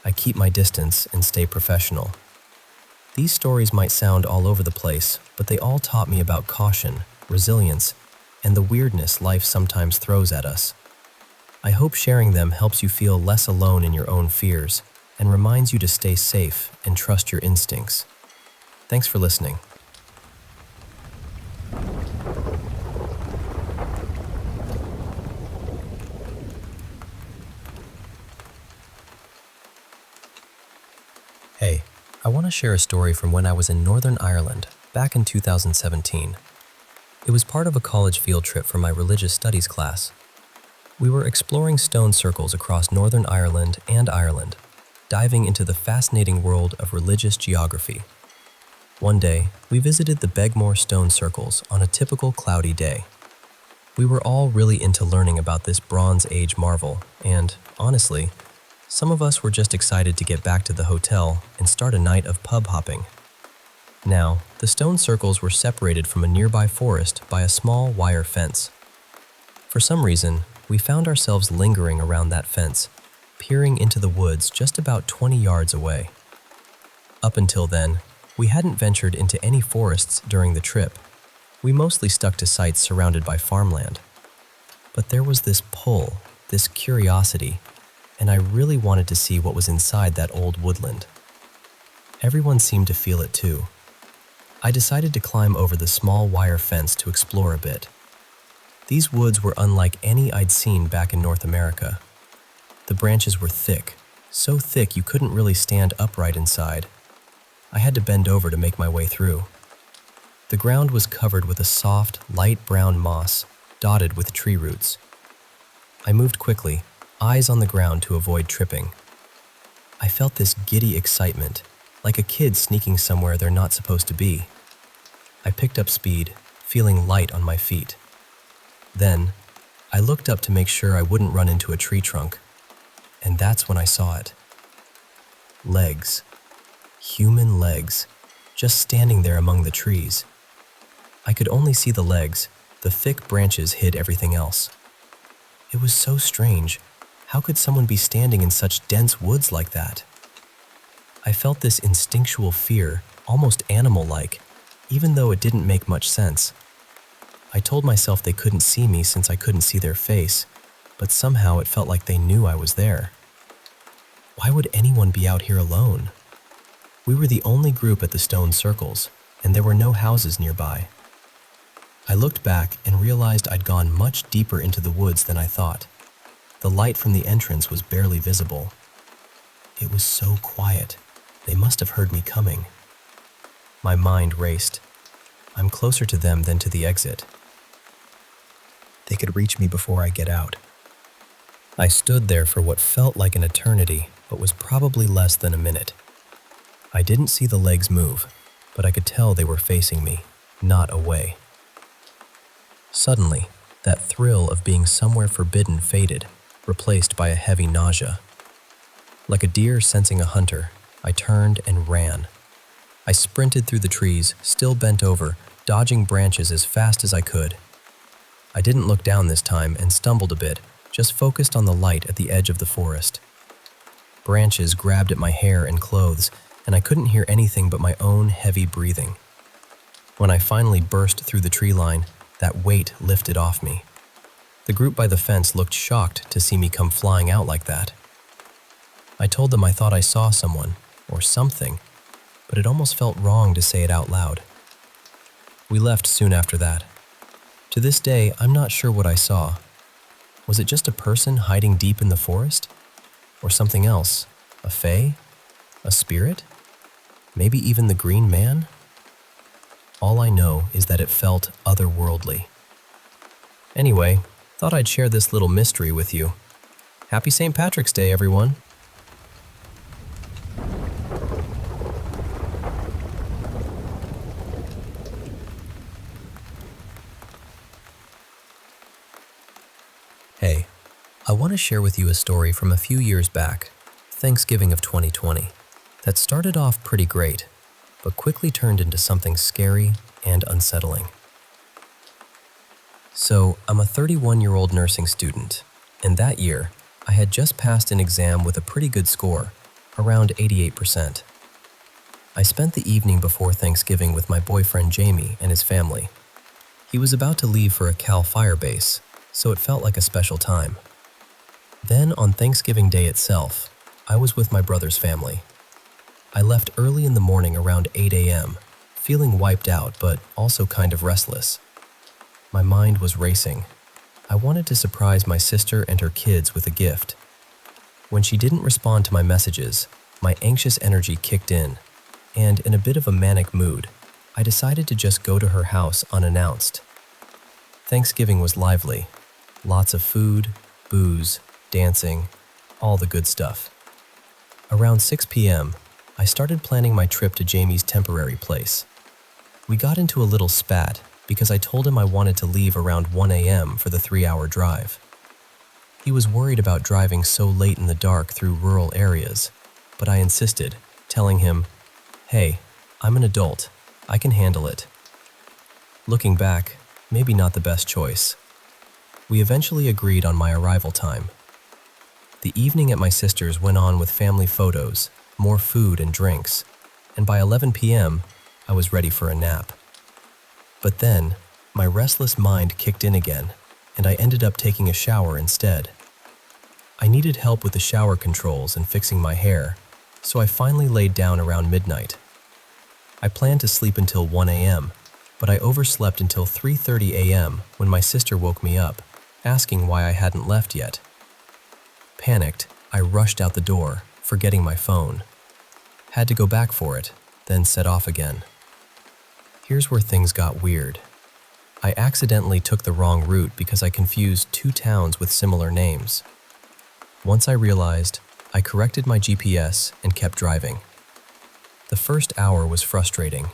I keep my distance and stay professional. These stories might sound all over the place, but they all taught me about caution, resilience, and the weirdness life sometimes throws at us. I hope sharing them helps you feel less alone in your own fears and reminds you to stay safe and trust your instincts. Thanks for listening. Hey, I want to share a story from when I was in Northern Ireland, back in 2017. It was part of a college field trip for my religious studies class. We were exploring stone circles across Northern Ireland and Ireland, diving into the fascinating world of religious geography. One day, we visited the Begmore stone circles on a typical cloudy day. We were all really into learning about this Bronze Age marvel, and, honestly, some of us were just excited to get back to the hotel and start a night of pub hopping. Now, the stone circles were separated from a nearby forest by a small wire fence. For some reason, we found ourselves lingering around that fence, peering into the woods just about 20 yards away. Up until then, we hadn't ventured into any forests during the trip. We mostly stuck to sites surrounded by farmland. But there was this pull, this curiosity, and I really wanted to see what was inside that old woodland. Everyone seemed to feel it too. I decided to climb over the small wire fence to explore a bit. These woods were unlike any I'd seen back in North America. The branches were thick, so thick you couldn't really stand upright inside. I had to bend over to make my way through. The ground was covered with a soft, light brown moss, dotted with tree roots. I moved quickly, eyes on the ground to avoid tripping. I felt this giddy excitement, like a kid sneaking somewhere they're not supposed to be. I picked up speed, feeling light on my feet. Then, I looked up to make sure I wouldn't run into a tree trunk, and that's when I saw it. Legs. Human legs, just standing there among the trees. I could only see the legs, the thick branches hid everything else. It was so strange. How could someone be standing in such dense woods like that? I felt this instinctual fear, almost animal-like, even though it didn't make much sense. I told myself they couldn't see me since I couldn't see their face, but somehow it felt like they knew I was there. Why would anyone be out here alone? We were the only group at the stone circles, and there were no houses nearby. I looked back and realized I'd gone much deeper into the woods than I thought. The light from the entrance was barely visible. It was so quiet. They must have heard me coming. My mind raced. I'm closer to them than to the exit. They could reach me before I get out. I stood there for what felt like an eternity, but was probably less than a minute. I didn't see the legs move, but I could tell they were facing me, not away. Suddenly, that thrill of being somewhere forbidden faded, replaced by a heavy nausea. Like a deer sensing a hunter, I turned and ran. I sprinted through the trees, still bent over, dodging branches as fast as I could. I didn't look down this time and stumbled a bit, just focused on the light at the edge of the forest. Branches grabbed at my hair and clothes, and I couldn't hear anything but my own heavy breathing. When I finally burst through the tree line, that weight lifted off me. The group by the fence looked shocked to see me come flying out like that. I told them I thought I saw someone, or something, but it almost felt wrong to say it out loud. We left soon after that. To this day, I'm not sure what I saw. Was it just a person hiding deep in the forest? Or something else? A fae? A spirit? Maybe even the Green Man? All I know is that it felt otherworldly. Anyway, thought I'd share this little mystery with you. Happy St. Patrick's Day, everyone! Hey, I want to share with you a story from a few years back, Thanksgiving of 2020, that started off pretty great, but quickly turned into something scary and unsettling. So, I'm a 31-year-old nursing student, and that year, I had just passed an exam with a pretty good score, around 88%. I spent the evening before Thanksgiving with my boyfriend Jame and his family. He was about to leave for a Cal Fire base, so it felt like a special time. Then, on Thanksgiving Day itself, I was with my brother's family. I left early in the morning around 8 a.m., feeling wiped out but also kind of restless. My mind was racing. I wanted to surprise my sister and her kids with a gift. When she didn't respond to my messages, my anxious energy kicked in, and in a bit of a manic mood, I decided to just go to her house unannounced. Thanksgiving was lively. Lots of food, booze, dancing, all the good stuff. Around 6 p.m., I started planning my trip to Jame's temporary place. We got into a little spat because I told him I wanted to leave around 1 a.m. for the 3-hour drive. He was worried about driving so late in the dark through rural areas, but I insisted, telling him, "Hey, I'm an adult. I can handle it." Looking back, maybe not the best choice. We eventually agreed on my arrival time. The evening at my sister's went on with family photos, more food and drinks, and by 11 p.m., I was ready for a nap. But then, My restless mind kicked in again, and I ended up taking a shower instead. I needed help with the shower controls and fixing my hair, so I finally laid down around midnight. I planned to sleep until 1 a.m., but I overslept until 3:30 a.m. when my sister woke me up, asking why I hadn't left yet. Panicked, I rushed out the door, forgetting my phone. Had to go back for it, then set off again. Here's where things got weird. I accidentally took the wrong route because I confused two towns with similar names. Once I realized, I corrected my GPS and kept driving. The first hour was frustrating.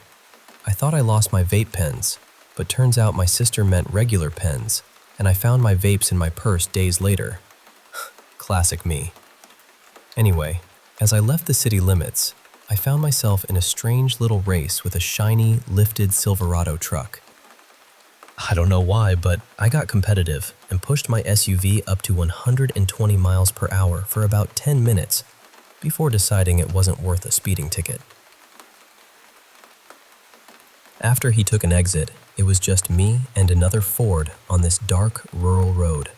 I thought I lost my vape pens, but turns out my sister meant regular pens, and I found my vapes in my purse days later. Classic me. Anyway, as I left the city limits, I found myself in a strange little race with a shiny, lifted Silverado truck. I don't know why, but I got competitive and pushed my SUV up to 120 miles per hour for about 10 minutes before deciding it wasn't worth a speeding ticket. After he took an exit, it was just me and another Ford on this dark, rural road.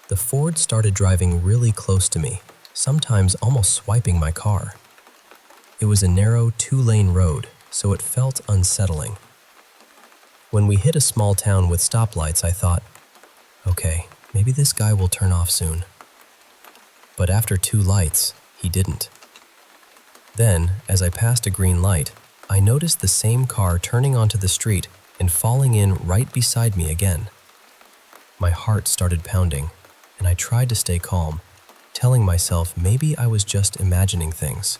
The Ford started driving really close to me, sometimes almost swiping my car. It was a narrow, two-lane road, so it felt unsettling. When we hit a small town with stoplights, I thought, okay, maybe this guy will turn off soon. But after 2 lights, he didn't. Then, as I passed a green light, I noticed the same car turning onto the street and falling in right beside me again. My heart started pounding, and I tried to stay calm, telling myself maybe I was just imagining things.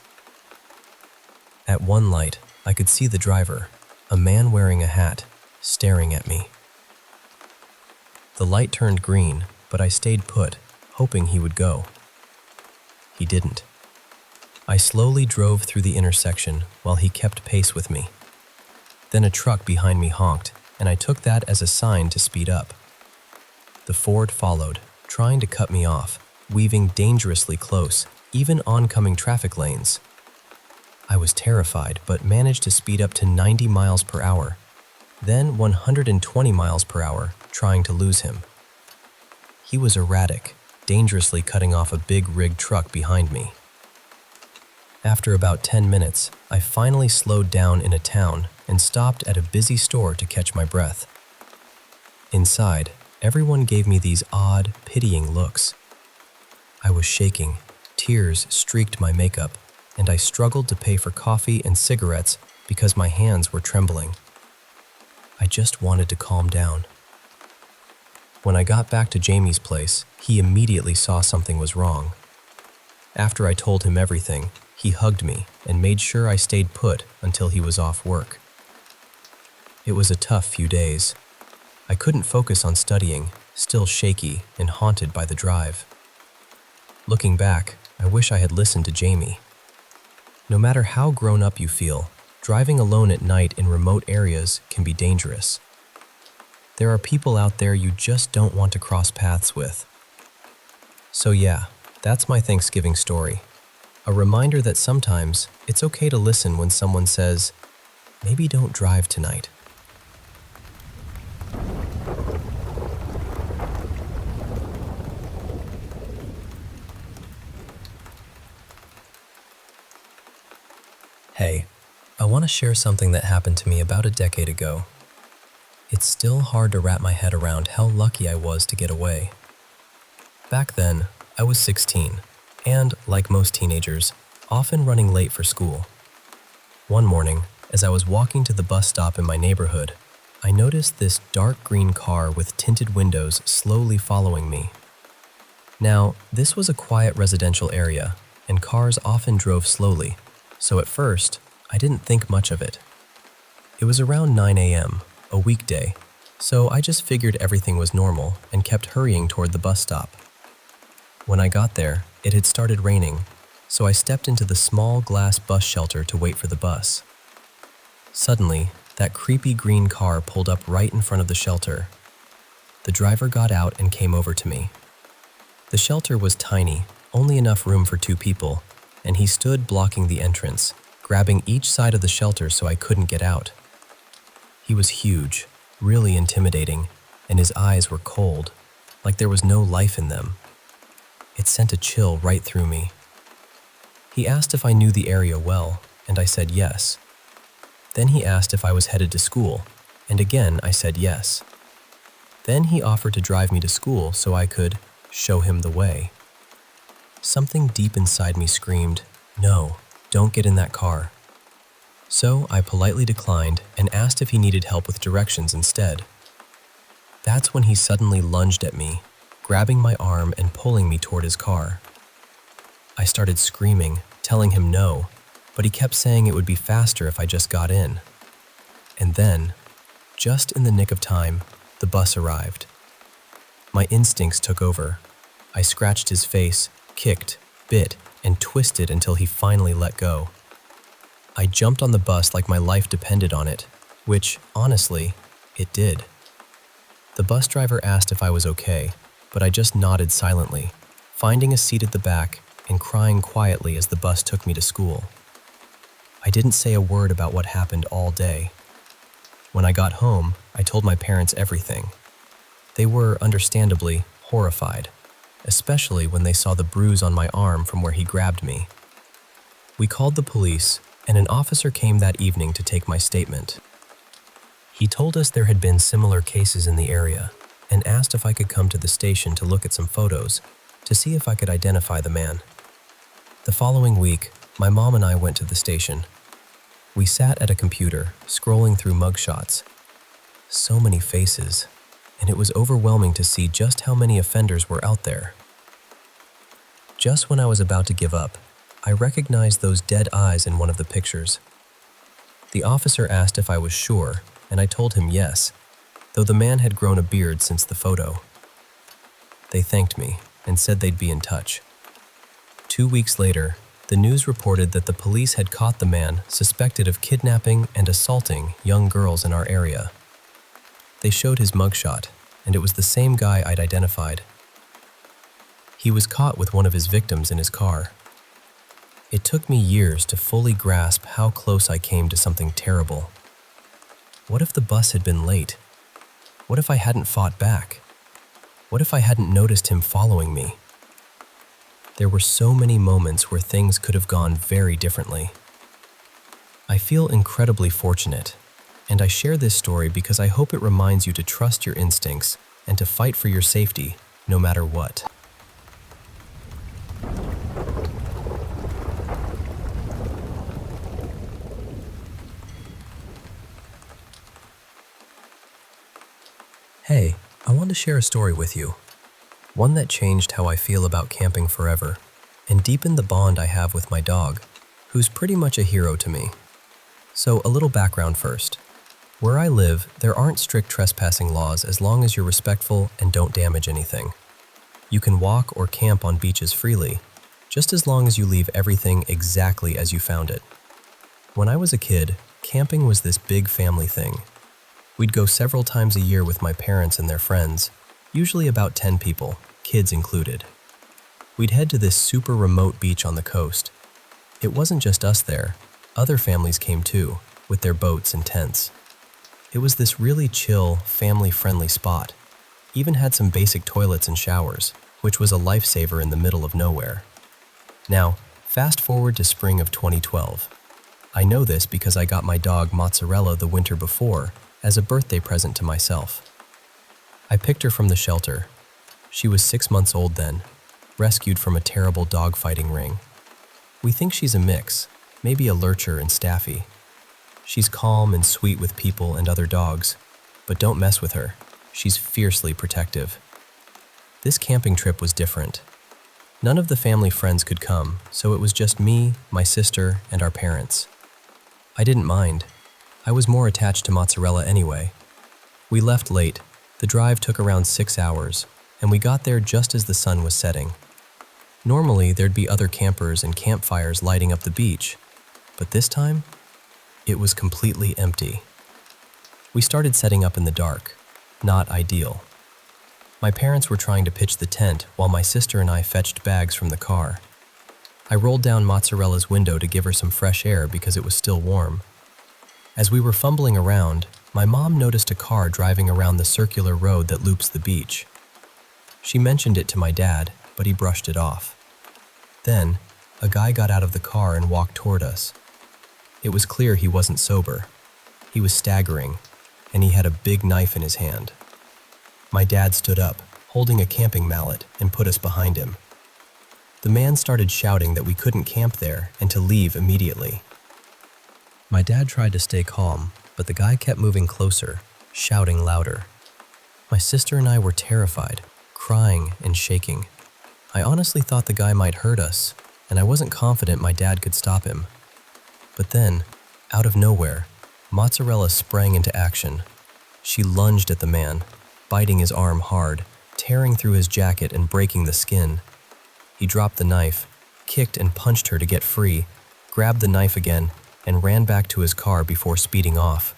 At one light, I could see the driver, a man wearing a hat, staring at me. The light turned green, but I stayed put, hoping he would go. He didn't. I slowly drove through the intersection while he kept pace with me. Then a truck behind me honked, and I took that as a sign to speed up. The Ford followed, trying to cut me off, weaving dangerously close, even oncoming traffic lanes. I was terrified, but managed to speed up to 90 miles per hour, then 120 miles per hour, trying to lose him. He was erratic, dangerously cutting off a big rigged truck behind me. After about 10 minutes, I finally slowed down in a town and stopped at a busy store to catch my breath. Inside, everyone gave me these odd, pitying looks. I was shaking, tears streaked my makeup, and I struggled to pay for coffee and cigarettes because my hands were trembling. I just wanted to calm down. When I got back to Jame's place, he immediately saw something was wrong. After I told him everything, he hugged me and made sure I stayed put until he was off work. It was a tough few days. I couldn't focus on studying, still shaky and haunted by the drive. Looking back, I wish I had listened to Jame. No matter how grown up you feel, driving alone at night in remote areas can be dangerous. There are people out there you just don't want to cross paths with. So yeah, that's my Thanksgiving story. A reminder that sometimes it's okay to listen when someone says, maybe don't drive tonight. Hey, I want to share something that happened to me about a decade ago. It's still hard to wrap my head around how lucky I was to get away. Back then, I was 16, and, like most teenagers, often running late for school. One morning, as I was walking to the bus stop in my neighborhood, I noticed this dark green car with tinted windows slowly following me. Now, this was a quiet residential area, and cars often drove slowly, so at first, I didn't think much of it. It was around 9 a.m., a weekday, so I just figured everything was normal and kept hurrying toward the bus stop. When I got there, it had started raining, so I stepped into the small glass bus shelter to wait for the bus. Suddenly, that creepy green car pulled up right in front of the shelter. The driver got out and came over to me. The shelter was tiny, only enough room for 2 people, and he stood blocking the entrance, grabbing each side of the shelter so I couldn't get out. He was huge, really intimidating, and his eyes were cold, like there was no life in them. It sent a chill right through me. He asked if I knew the area well, and I said yes. Then he asked if I was headed to school, and again I said yes. Then he offered to drive me to school so I could show him the way. Something deep inside me screamed, "No, don't get in that car." So I politely declined and asked if he needed help with directions instead. That's when he suddenly lunged at me, grabbing my arm and pulling me toward his car. I started screaming, telling him no, but he kept saying it would be faster if I just got in. And then, just in the nick of time, the bus arrived. My instincts took over. I scratched his face, kicked, bit, and twisted until he finally let go. I jumped on the bus like my life depended on it, which, honestly, it did. The bus driver asked if I was okay, but I just nodded silently, finding a seat at the back and crying quietly as the bus took me to school. I didn't say a word about what happened all day. When I got home, I told my parents everything. They were, understandably, horrified, especially when they saw the bruise on my arm from where he grabbed me. We called the police, and an officer came that evening to take my statement. He told us there had been similar cases in the area and asked if I could come to the station to look at some photos to see if I could identify the man. The following week, my mom and I went to the station. We sat at a computer, scrolling through mugshots. So many faces, and it was overwhelming to see just how many offenders were out there. Just when I was about to give up, I recognized those dead eyes in one of the pictures. The officer asked if I was sure, and I told him yes, though the man had grown a beard since the photo. They thanked me and said they'd be in touch. 2 weeks later, the news reported that the police had caught the man suspected of kidnapping and assaulting young girls in our area. They showed his mugshot, and it was the same guy I'd identified. He was caught with one of his victims in his car. It took me years to fully grasp how close I came to something terrible. What if the bus had been late? What if I hadn't fought back? What if I hadn't noticed him following me? There were so many moments where things could have gone very differently. I feel incredibly fortunate, and I share this story because I hope it reminds you to trust your instincts and to fight for your safety, no matter what. Hey, I want to share a story with you. One that changed how I feel about camping forever, and deepened the bond I have with my dog, who's pretty much a hero to me. So, a little background first. Where I live, there aren't strict trespassing laws as long as you're respectful and don't damage anything. You can walk or camp on beaches freely, just as long as you leave everything exactly as you found it. When I was a kid, camping was this big family thing. We'd go several times a year with my parents and their friends, usually about 10 people, kids included. We'd head to this super remote beach on the coast. It wasn't just us there. Other families came too, with their boats and tents. It was this really chill, family-friendly spot. Even had some basic toilets and showers, which was a lifesaver in the middle of nowhere. Now, fast forward to spring of 2012. I know this because I got my dog Mozzarella the winter before as a birthday present to myself. I picked her from the shelter. She was 6 months old then, rescued from a terrible dog-fighting ring. We think she's a mix, maybe a lurcher and staffy. She's calm and sweet with people and other dogs, but don't mess with her. She's fiercely protective. This camping trip was different. None of the family friends could come, so it was just me, my sister, and our parents. I didn't mind. I was more attached to Mozzarella anyway. We left late. The drive took around 6 hours, and we got there just as the sun was setting. Normally, there'd be other campers and campfires lighting up the beach, but this time, it was completely empty. We started setting up in the dark. Not ideal. My parents were trying to pitch the tent while my sister and I fetched bags from the car. I rolled down Mozzarella's window to give her some fresh air because it was still warm. As we were fumbling around, My mom noticed a car driving around the circular road that loops the beach. She mentioned it to my dad, but he brushed it off. Then, a guy got out of the car and walked toward us. It was clear he wasn't sober. He was staggering, and he had a big knife in his hand. My dad stood up, holding a camping mallet, and put us behind him. The man started shouting that we couldn't camp there and to leave immediately. My dad tried to stay calm, but the guy kept moving closer, shouting louder. My sister and I were terrified, crying and shaking. I honestly thought the guy might hurt us, and I wasn't confident my dad could stop him. But then, out of nowhere, Mozzarella sprang into action. She lunged at the man, biting his arm hard, tearing through his jacket and breaking the skin. He dropped the knife, kicked and punched her to get free, grabbed the knife again, and ran back to his car before speeding off.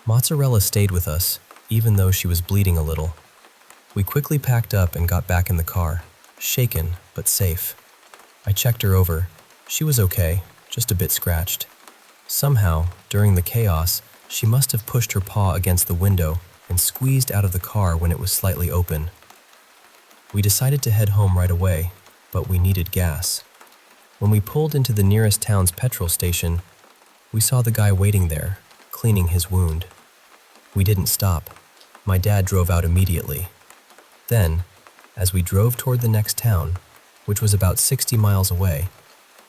Mozzarella stayed with us, even though she was bleeding a little. We quickly packed up and got back in the car, shaken but safe. I checked her over. She was okay, just a bit scratched. Somehow, during the chaos, she must have pushed her paw against the window and squeezed out of the car when it was slightly open. We decided to head home right away, but we needed gas. When we pulled into the nearest town's petrol station, we saw the guy waiting there, cleaning his wound. We didn't stop. My dad drove out immediately. Then, as we drove toward the next town, which was about 60 miles away,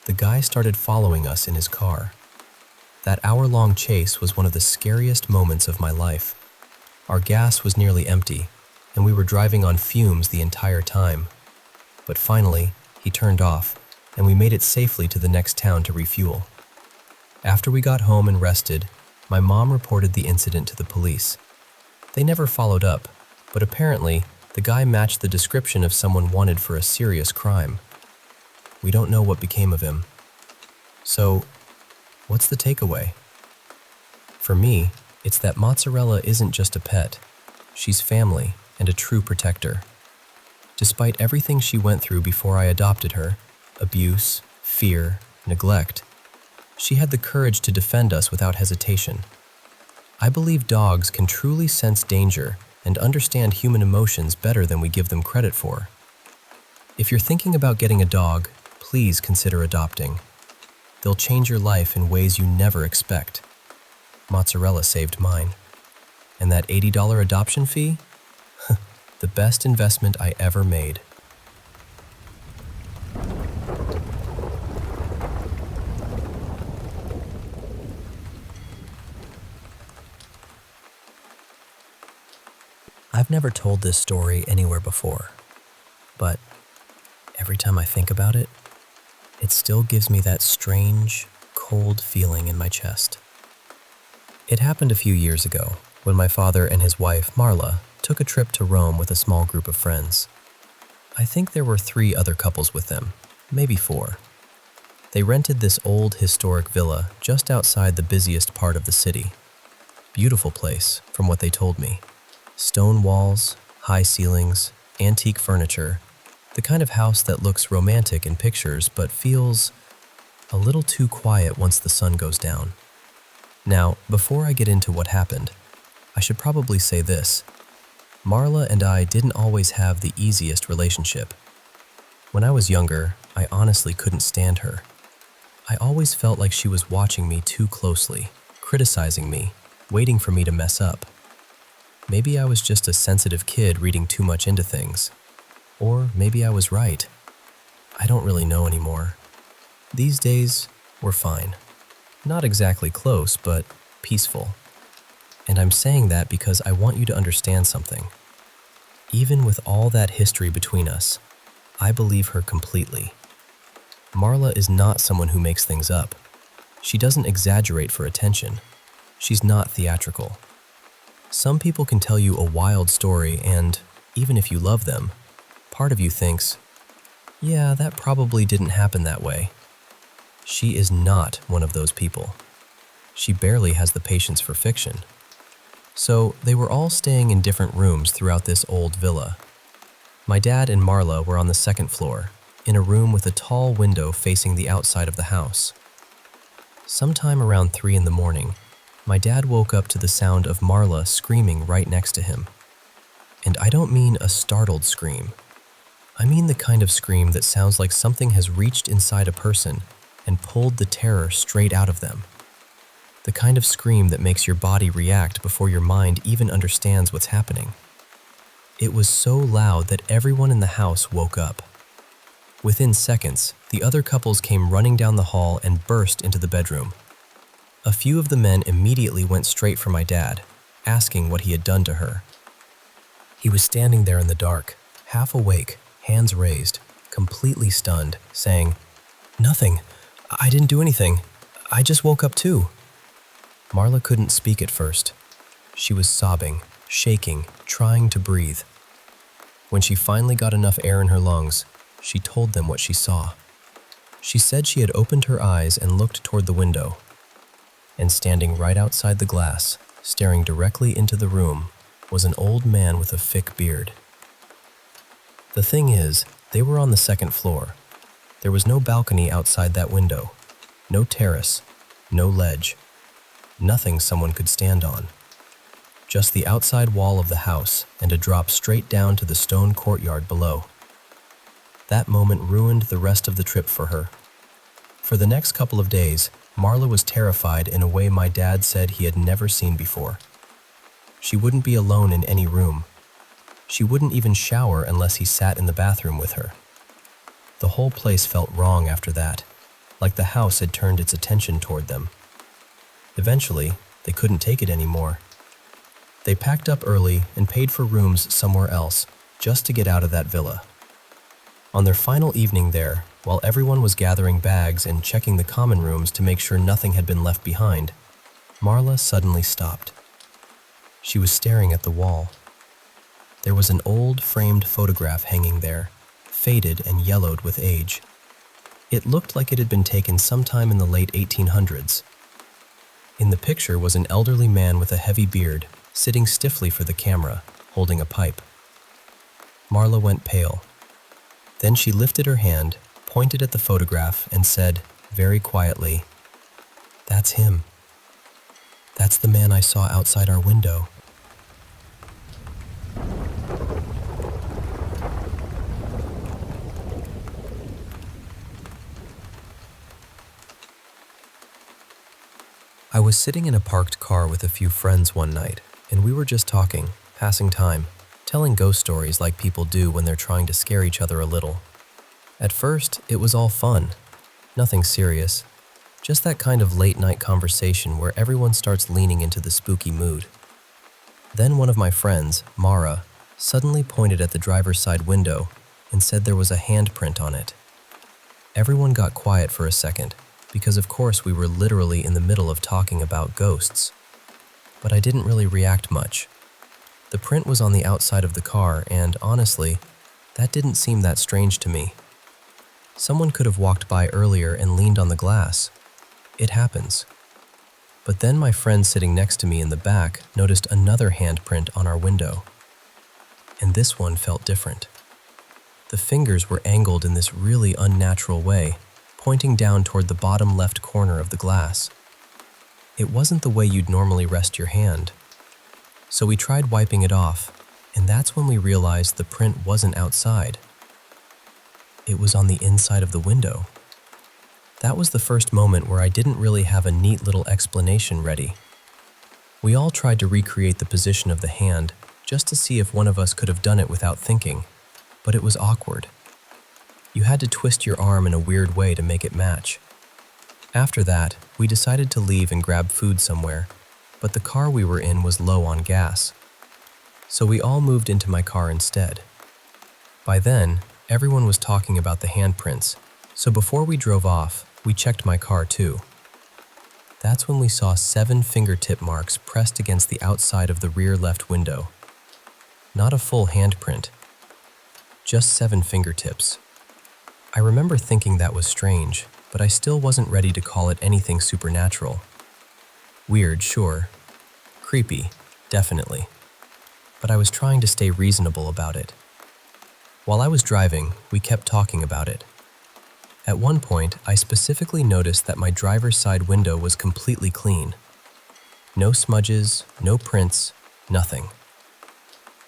the guy started following us in his car. That hour-long chase was one of the scariest moments of my life. Our gas was nearly empty, and we were driving on fumes the entire time. But finally, he turned off, and we made it safely to the next town to refuel. After we got home and rested, my mom reported the incident to the police. They never followed up, but apparently, the guy matched the description of someone wanted for a serious crime. We don't know what became of him. So, what's the takeaway? For me, it's that Mozzarella isn't just a pet. She's family and a true protector. Despite everything she went through before I adopted her, abuse, fear, neglect, she had the courage to defend us without hesitation. I believe dogs can truly sense danger and understand human emotions better than we give them credit for. If you're thinking about getting a dog, please consider adopting. They'll change your life in ways you never expect. Mozzarella saved mine. And that $80 adoption fee? The best investment I ever made. I've never told this story anywhere before, but every time I think about it, it still gives me that strange, cold feeling in my chest. It happened a few years ago when my father and his wife, Marla, took a trip to Rome with a small group of friends. I think there were 3 other couples with them, maybe 4. They rented this old historic villa just outside the busiest part of the city. Beautiful place, from what they told me. Stone walls, high ceilings, antique furniture, the kind of house that looks romantic in pictures but feels a little too quiet once the sun goes down. Now, before I get into what happened, I should probably say this. Marla and I didn't always have the easiest relationship. When I was younger, I honestly couldn't stand her. I always felt like she was watching me too closely, criticizing me, waiting for me to mess up. Maybe I was just a sensitive kid reading too much into things. Or maybe I was right. I don't really know anymore. These days, we're fine. Not exactly close, but peaceful. And I'm saying that because I want you to understand something. Even with all that history between us, I believe her completely. Marla is not someone who makes things up. She doesn't exaggerate for attention. She's not theatrical. Some people can tell you a wild story and, even if you love them, part of you thinks, yeah, that probably didn't happen that way. She is not one of those people. She barely has the patience for fiction. So they were all staying in different rooms throughout this old villa. My dad and Marla were on the 2nd floor, in a room with a tall window facing the outside of the house. Sometime around 3 in the morning, My dad woke up to the sound of Marla screaming right next to him. And I don't mean a startled scream. I mean the kind of scream that sounds like something has reached inside a person and pulled the terror straight out of them. The kind of scream that makes your body react before your mind even understands what's happening. It was so loud that everyone in the house woke up. Within seconds, the other couples came running down the hall and burst into the bedroom. A few of the men immediately went straight for my dad, asking what he had done to her. He was standing there in the dark, half awake, hands raised, completely stunned, saying, "Nothing. I didn't do anything. I just woke up too." Marla couldn't speak at first. She was sobbing, shaking, trying to breathe. When she finally got enough air in her lungs, she told them what she saw. She said she had opened her eyes and looked toward the window. And standing right outside the glass, staring directly into the room, was an old man with a thick beard. The thing is, they were on the second floor. There was no balcony outside that window, no terrace, no ledge, nothing someone could stand on. Just the outside wall of the house and a drop straight down to the stone courtyard below. That moment ruined the rest of the trip for her. For the next couple of days, Marla was terrified in a way my dad said he had never seen before. She wouldn't be alone in any room. She wouldn't even shower unless he sat in the bathroom with her. The whole place felt wrong after that, like the house had turned its attention toward them. Eventually, they couldn't take it anymore. They packed up early and paid for rooms somewhere else, just to get out of that villa. On their final evening there, while everyone was gathering bags and checking the common rooms to make sure nothing had been left behind, Marla suddenly stopped. She was staring at the wall. There was an old framed photograph hanging there, faded and yellowed with age. It looked like it had been taken sometime in the late 1800s. In the picture was an elderly man with a heavy beard, sitting stiffly for the camera, holding a pipe. Marla went pale. Then she lifted her hand, pointed at the photograph, and said, very quietly, "That's him. That's the man I saw outside our window." I was sitting in a parked car with a few friends one night, and we were just talking, passing time, telling ghost stories like people do when they're trying to scare each other a little. At first, it was all fun, nothing serious, just that kind of late-night conversation where everyone starts leaning into the spooky mood. Then one of my friends, Mara, suddenly pointed at the driver's side window and said there was a handprint on it. Everyone got quiet for a second, because of course we were literally in the middle of talking about ghosts. But I didn't really react much. The print was on the outside of the car, and honestly, that didn't seem that strange to me. Someone could have walked by earlier and leaned on the glass. It happens. But then my friend sitting next to me in the back noticed another handprint on our window. And this one felt different. The fingers were angled in this really unnatural way, pointing down toward the bottom left corner of the glass. It wasn't the way you'd normally rest your hand. So we tried wiping it off, and that's when we realized the print wasn't outside. It was on the inside of the window. That was the first moment where I didn't really have a neat little explanation ready. We all tried to recreate the position of the hand just to see if one of us could have done it without thinking, but it was awkward. You had to twist your arm in a weird way to make it match. After that, we decided to leave and grab food somewhere, but the car we were in was low on gas. So we all moved into my car instead. By then, everyone was talking about the handprints, so before we drove off, we checked my car too. That's when we saw 7 fingertip marks pressed against the outside of the rear left window. Not a full handprint, just 7 fingertips. I remember thinking that was strange, but I still wasn't ready to call it anything supernatural. Weird, sure. Creepy, definitely. But I was trying to stay reasonable about it. While I was driving, we kept talking about it. At one point, I specifically noticed that my driver's side window was completely clean. No smudges, no prints, nothing.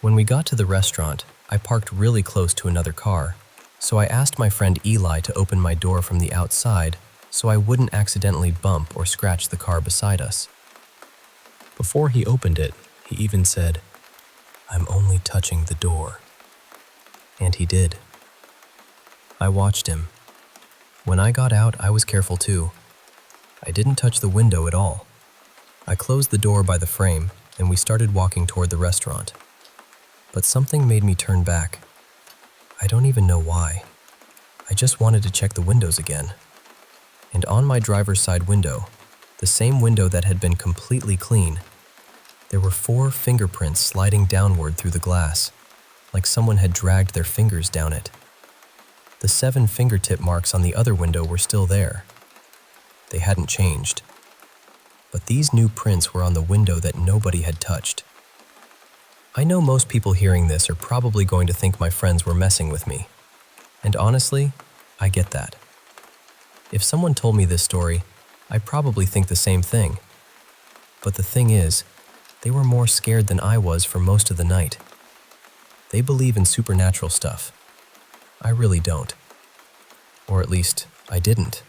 When we got to the restaurant, I parked really close to another car, so I asked my friend Eli to open my door from the outside so I wouldn't accidentally bump or scratch the car beside us. Before he opened it, he even said, "I'm only touching the door." And he did. I watched him. When I got out, I was careful too. I didn't touch the window at all. I closed the door by the frame, and we started walking toward the restaurant. But something made me turn back. I don't even know why. I just wanted to check the windows again. And on my driver's side window, the same window that had been completely clean, there were 4 fingerprints sliding downward through the glass, like someone had dragged their fingers down it. The 7 fingertip marks on the other window were still there. They hadn't changed. But these new prints were on the window that nobody had touched. I know most people hearing this are probably going to think my friends were messing with me. And honestly, I get that. If someone told me this story, I'd probably think the same thing. But the thing is, they were more scared than I was for most of the night. They believe in supernatural stuff. I really don't. Or at least, I didn't.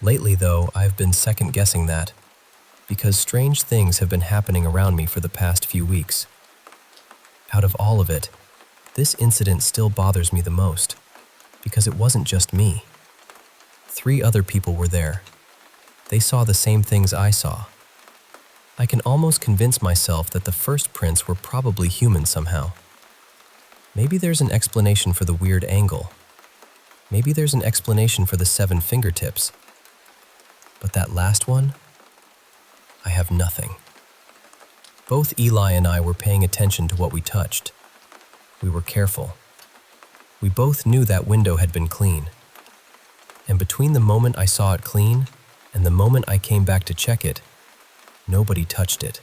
Lately, though, I've been second-guessing that, because strange things have been happening around me for the past few weeks. Out of all of it, this incident still bothers me the most, because it wasn't just me. 3 other people were there. They saw the same things I saw. I can almost convince myself that the first prints were probably human somehow. Maybe there's an explanation for the weird angle. Maybe there's an explanation for the 7 fingertips. But that last one? I have nothing. Both Eli and I were paying attention to what we touched. We were careful. We both knew that window had been clean. And between the moment I saw it clean and the moment I came back to check it, nobody touched it.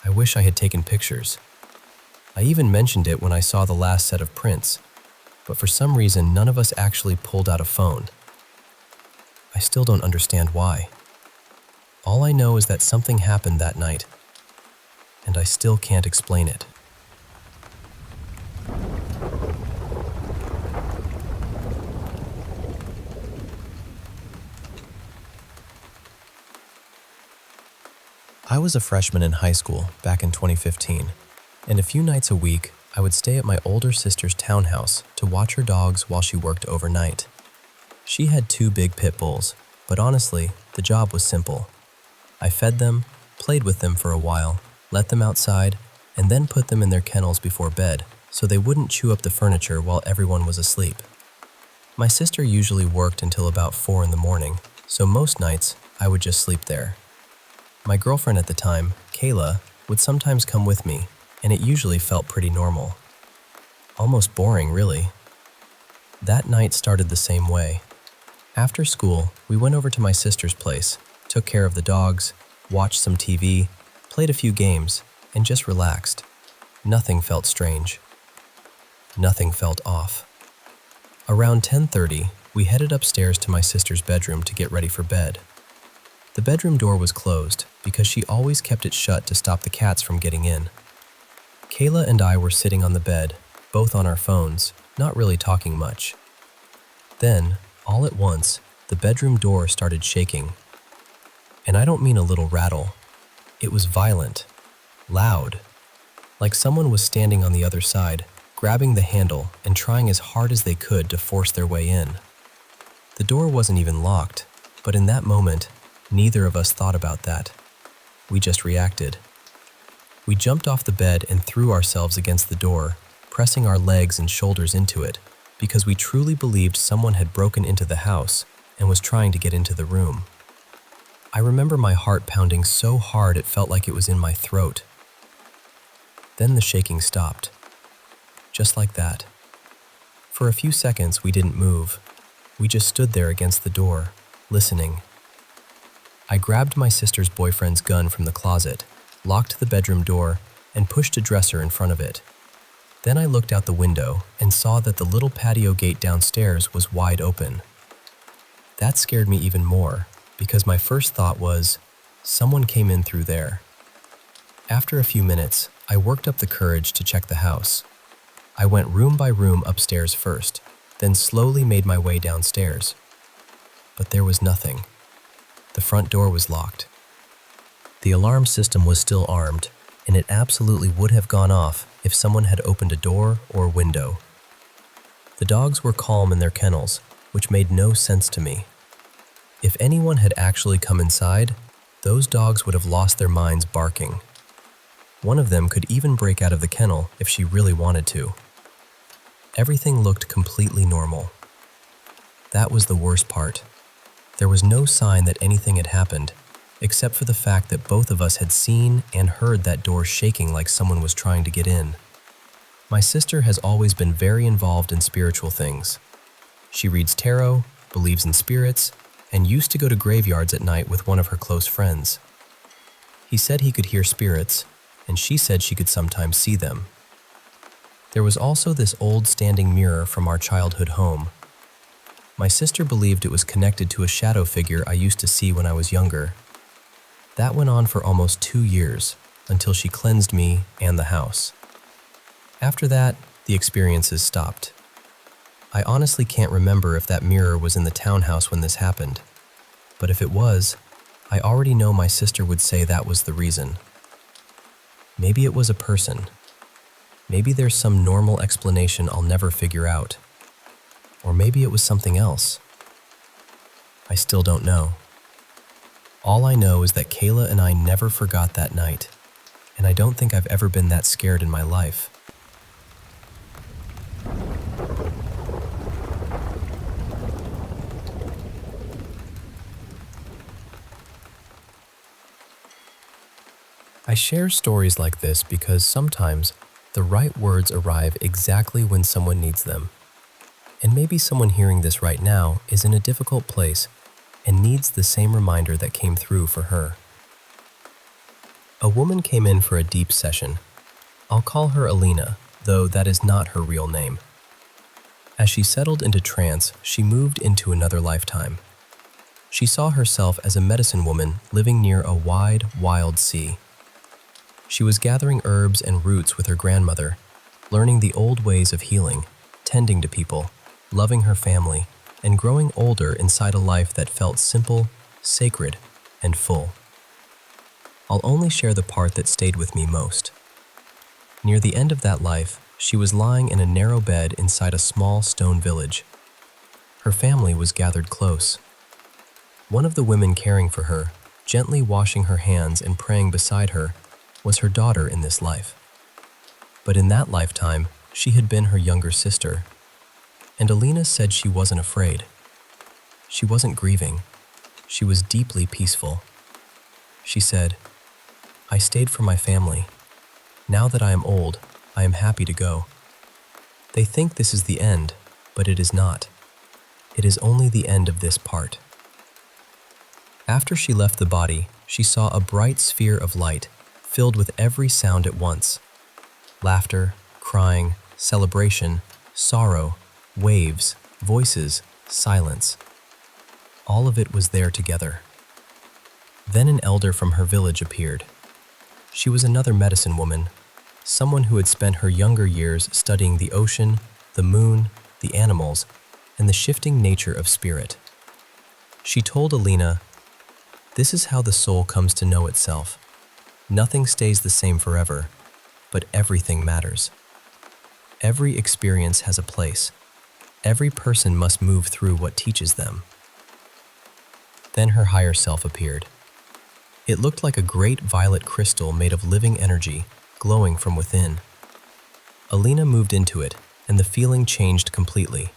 I wish I had taken pictures. I even mentioned it when I saw the last set of prints, but for some reason none of us actually pulled out a phone. I still don't understand why. All I know is that something happened that night, and I still can't explain it. I was a freshman in high school back in 2015, and a few nights a week I would stay at my older sister's townhouse to watch her dogs while she worked overnight. She had 2 big pit bulls, but honestly, the job was simple. I fed them, played with them for a while, let them outside, and then put them in their kennels before bed so they wouldn't chew up the furniture while everyone was asleep. My sister usually worked until about 4 in the morning, so most nights I would just sleep there. My girlfriend at the time, Kayla, would sometimes come with me, and it usually felt pretty normal. Almost boring, really. That night started the same way. After school, we went over to my sister's place, took care of the dogs, watched some TV, played a few games, and just relaxed. Nothing felt strange. Nothing felt off. Around 10:30, we headed upstairs to my sister's bedroom to get ready for bed. The bedroom door was closed because she always kept it shut to stop the cats from getting in. Kayla and I were sitting on the bed, both on our phones, not really talking much. Then, all at once, the bedroom door started shaking. And I don't mean a little rattle. It was violent, loud, like someone was standing on the other side, grabbing the handle and trying as hard as they could to force their way in. The door wasn't even locked, but in that moment, neither of us thought about that. We just reacted. We jumped off the bed and threw ourselves against the door, pressing our legs and shoulders into it, because we truly believed someone had broken into the house and was trying to get into the room. I remember my heart pounding so hard it felt like it was in my throat. Then the shaking stopped. Just like that. For a few seconds, we didn't move. We just stood there against the door, listening. I grabbed my sister's boyfriend's gun from the closet, locked the bedroom door, and pushed a dresser in front of it. Then I looked out the window and saw that the little patio gate downstairs was wide open. That scared me even more, because my first thought was, Someone came in through there. After a few minutes, I worked up the courage to check the house. I went room by room upstairs first, then slowly made my way downstairs. But there was nothing. The front door was locked. The alarm system was still armed, and it absolutely would have gone off if someone had opened a door or window. The dogs were calm in their kennels, which made no sense to me. If anyone had actually come inside, those dogs would have lost their minds barking. One of them could even break out of the kennel if she really wanted to. Everything looked completely normal. That was the worst part. There was no sign that anything had happened, except for the fact that both of us had seen and heard that door shaking like someone was trying to get in. My sister has always been very involved in spiritual things. She reads tarot, believes in spirits, and used to go to graveyards at night with one of her close friends. He said he could hear spirits, and she said she could sometimes see them. There was also this old standing mirror from our childhood home. My sister believed it was connected to a shadow figure I used to see when I was younger. That went on for almost 2 years, until she cleansed me and the house. After that, the experiences stopped. I honestly can't remember if that mirror was in the townhouse when this happened, but if it was, I already know my sister would say that was the reason. Maybe it was a person. Maybe there's some normal explanation I'll never figure out. Or maybe it was something else. I still don't know. All I know is that Kayla and I never forgot that night, and I don't think I've ever been that scared in my life. I share stories like this because sometimes the right words arrive exactly when someone needs them. And maybe someone hearing this right now is in a difficult place and needs the same reminder that came through for her. A woman came in for a deep session. I'll call her Alina, though that is not her real name. As she settled into trance, she moved into another lifetime. She saw herself as a medicine woman living near a wide, wild sea. She was gathering herbs and roots with her grandmother, learning the old ways of healing, tending to people, loving her family, and growing older inside a life that felt simple, sacred, and full. I'll only share the part that stayed with me most. Near the end of that life, she was lying in a narrow bed inside a small stone village. Her family was gathered close. One of the women caring for her, gently washing her hands and praying beside her, was her daughter in this life. But in that lifetime, she had been her younger sister. And Alina said she wasn't afraid. She wasn't grieving. She was deeply peaceful. She said, "I stayed for my family. Now that I am old, I am happy to go. They think this is the end, but it is not. It is only the end of this part." After she left the body, she saw a bright sphere of light filled with every sound at once. Laughter, crying, celebration, sorrow, waves, voices, silence. All of it was there together. Then an elder from her village appeared. She was another medicine woman, someone who had spent her younger years studying the ocean, the moon, the animals, and the shifting nature of spirit. She told Alina, "This is how the soul comes to know itself. Nothing stays the same forever, but everything matters. Every experience has a place. Every person must move through what teaches them." Then her higher self appeared. It looked like a great violet crystal made of living energy, glowing from within. Alina moved into it, and the feeling changed completely.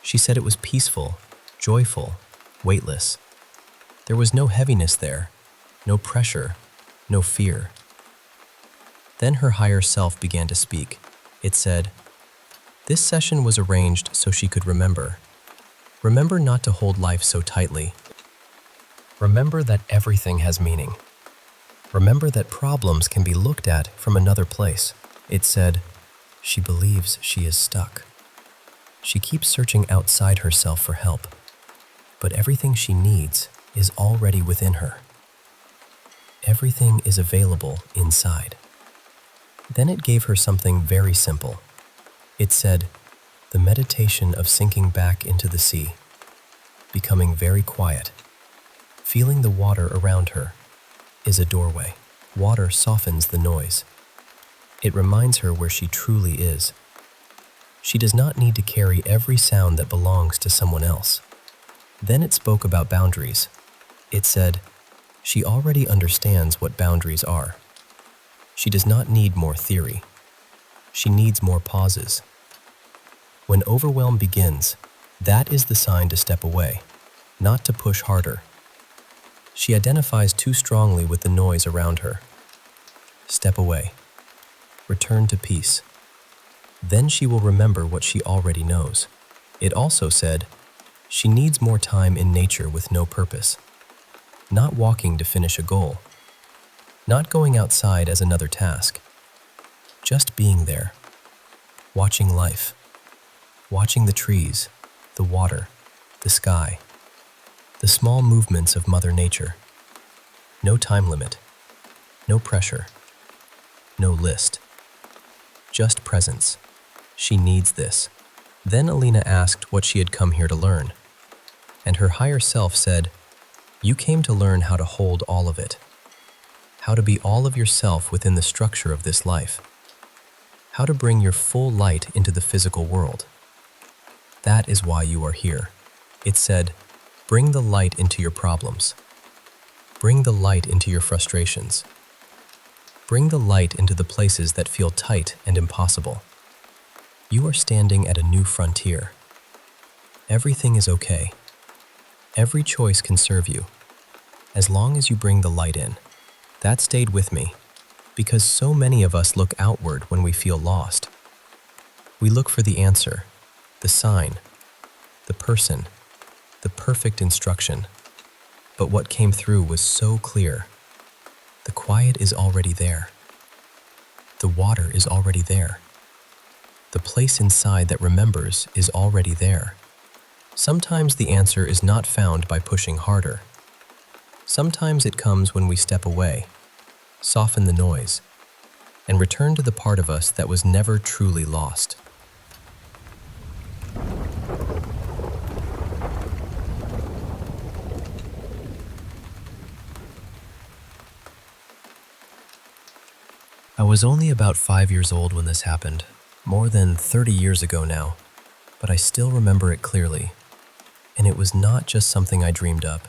She said it was peaceful, joyful, weightless. There was no heaviness there, no pressure, no fear. Then her higher self began to speak. It said, "This session was arranged so she could remember. Remember not to hold life so tightly. Remember that everything has meaning. Remember that problems can be looked at from another place." It said, "She believes she is stuck. She keeps searching outside herself for help, but everything she needs is already within her. Everything is available inside. Then it gave her something very simple. It said, the meditation of sinking back into the sea, becoming very quiet, feeling the water around her, is a doorway. Water softens the noise. It reminds her where she truly is. She does not need to carry every sound that belongs to someone else. Then it spoke about boundaries. It said, she already understands what boundaries are. She does not need more theory. She needs more pauses. When overwhelm begins, that is the sign to step away, not to push harder. She identifies too strongly with the noise around her. Step away. Return to peace. Then she will remember what she already knows. It also said, she needs more time in nature with no purpose. Not walking to finish a goal. Not going outside as another task. Just being there. Watching life. Watching the trees, the water, the sky. The small movements of Mother Nature. No time limit. No pressure. No list. Just presence. She needs this. Then Alina asked what she had come here to learn. And her higher self said, you came to learn how to hold all of it. How to be all of yourself within the structure of this life. How to bring your full light into the physical world. That is why you are here. It said, bring the light into your problems. Bring the light into your frustrations. Bring the light into the places that feel tight and impossible. You are standing at a new frontier. Everything is okay. Every choice can serve you, as long as you bring the light in. That stayed with me, because so many of us look outward when we feel lost. We look for the answer, the sign, the person, the perfect instruction. But what came through was so clear. The quiet is already there. The water is already there. The place inside that remembers is already there. Sometimes the answer is not found by pushing harder. Sometimes it comes when we step away, soften the noise, and return to the part of us that was never truly lost. I was only about 5 years old when this happened, more than 30 years ago now, but I still remember it clearly. And it was not just something I dreamed up.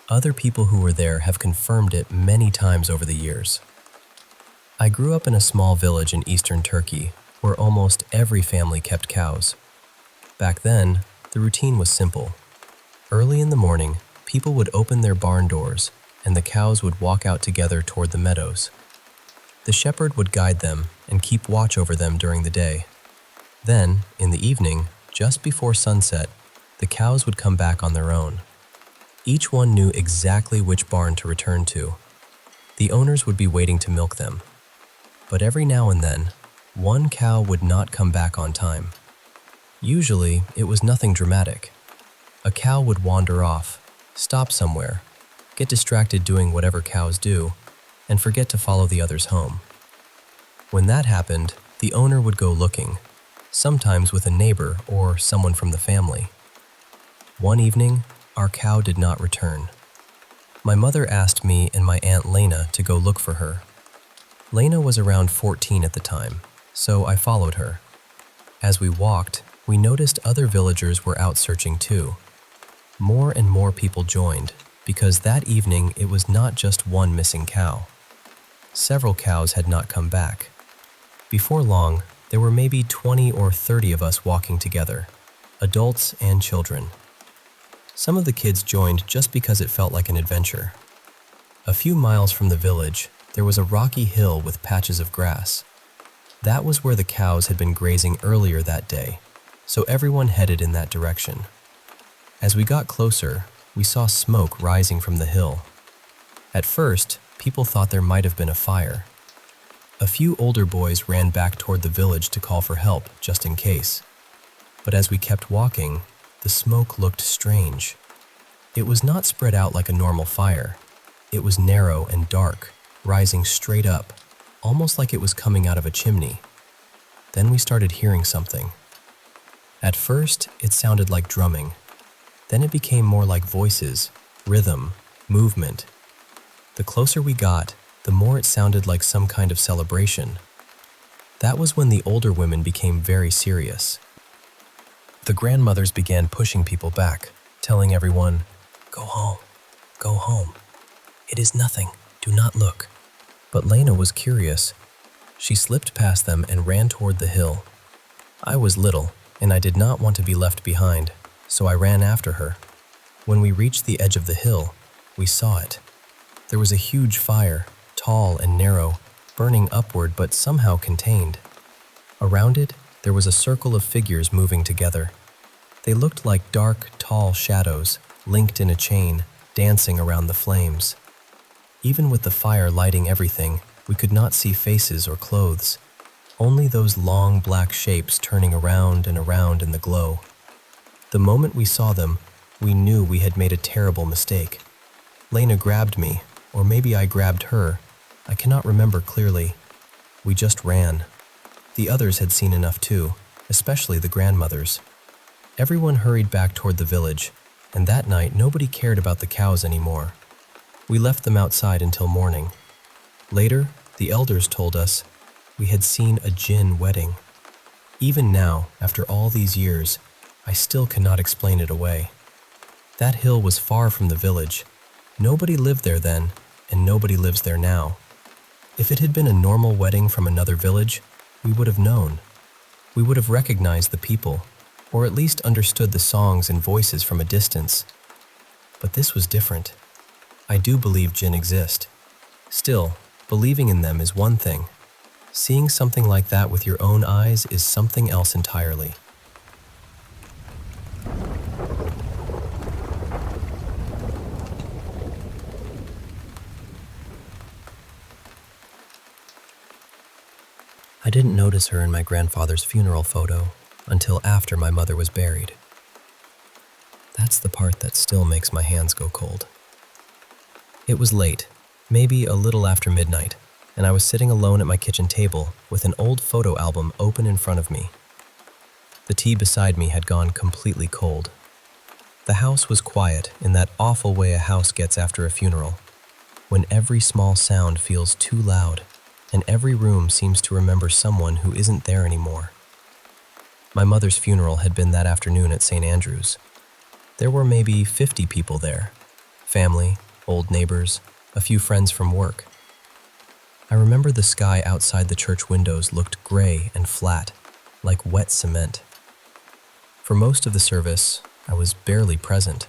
Other people who were there have confirmed it many times over the years. I grew up in a small village in eastern Turkey, where almost every family kept cows. Back then, the routine was simple. Early in the morning, people would open their barn doors, and the cows would walk out together toward the meadows. The shepherd would guide them and keep watch over them during the day. Then, in the evening, just before sunset, the cows would come back on their own. Each one knew exactly which barn to return to. The owners would be waiting to milk them. But every now and then, one cow would not come back on time. Usually, it was nothing dramatic. A cow would wander off, stop somewhere, get distracted doing whatever cows do, and forget to follow the others home. When that happened, the owner would go looking, sometimes with a neighbor or someone from the family. One evening, our cow did not return. My mother asked me and my aunt Lena to go look for her. Lena was around 14 at the time, so I followed her. As we walked, we noticed other villagers were out searching too. More and more people joined, because that evening it was not just one missing cow. Several cows had not come back. Before long, there were maybe 20 or 30 of us walking together, adults and children. Some of the kids joined just because it felt like an adventure. A few miles from the village, there was a rocky hill with patches of grass. That was where the cows had been grazing earlier that day, so everyone headed in that direction. As we got closer, we saw smoke rising from the hill. At first, people thought there might have been a fire. A few older boys ran back toward the village to call for help, just in case. But as we kept walking, the smoke looked strange. It was not spread out like a normal fire. It was narrow and dark, rising straight up, almost like it was coming out of a chimney. Then we started hearing something. At first, it sounded like drumming. Then it became more like voices, rhythm, movement. The closer we got, the more it sounded like some kind of celebration. That was when the older women became very serious. The grandmothers began pushing people back, telling everyone, "Go home, go home. It is nothing, do not look." But Lena was curious. She slipped past them and ran toward the hill. I was little, and I did not want to be left behind, so I ran after her. When we reached the edge of the hill, we saw it. There was a huge fire, tall and narrow, burning upward but somehow contained. Around it, there was a circle of figures moving together. They looked like dark, tall shadows, linked in a chain, dancing around the flames. Even with the fire lighting everything, we could not see faces or clothes, only those long black shapes turning around and around in the glow. The moment we saw them, we knew we had made a terrible mistake. Lena grabbed me, or maybe I grabbed her. I cannot remember clearly. We just ran. The others had seen enough too, especially the grandmothers. Everyone hurried back toward the village, and that night nobody cared about the cows anymore. We left them outside until morning. Later, the elders told us we had seen a jinn wedding. Even now, after all these years, I still cannot explain it away. That hill was far from the village. Nobody lived there then, and nobody lives there now. If it had been a normal wedding from another village, we would have known. We would have recognized the people, or at least understood the songs and voices from a distance. But this was different. I do believe jinn exist. Still, believing in them is one thing. Seeing something like that with your own eyes is something else entirely. I didn't notice her in my grandfather's funeral photo until after my mother was buried. That's the part that still makes my hands go cold. It was late, maybe a little after midnight, and I was sitting alone at my kitchen table with an old photo album open in front of me. The tea beside me had gone completely cold. The house was quiet in that awful way a house gets after a funeral, when every small sound feels too loud, and every room seems to remember someone who isn't there anymore. My mother's funeral had been that afternoon at St. Andrew's. There were maybe 50 people there, family, old neighbors, a few friends from work. I remember the sky outside the church windows looked gray and flat, like wet cement. For most of the service, I was barely present.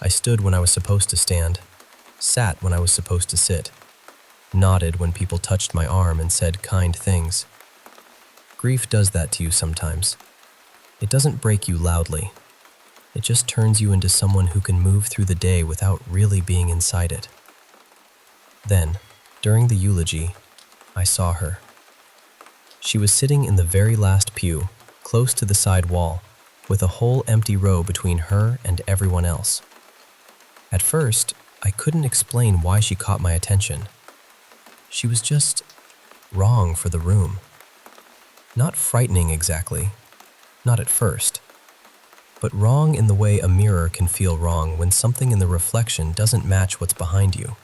I stood when I was supposed to stand, sat when I was supposed to sit, nodded when people touched my arm and said kind things. Grief does that to you sometimes. It doesn't break you loudly. It just turns you into someone who can move through the day without really being inside it. Then, during the eulogy, I saw her. She was sitting in the very last pew, close to the side wall, with a whole empty row between her and everyone else. At first, I couldn't explain why she caught my attention. She was just wrong for the room. Not frightening exactly, not at first, but wrong in the way a mirror can feel wrong when something in the reflection doesn't match what's behind you.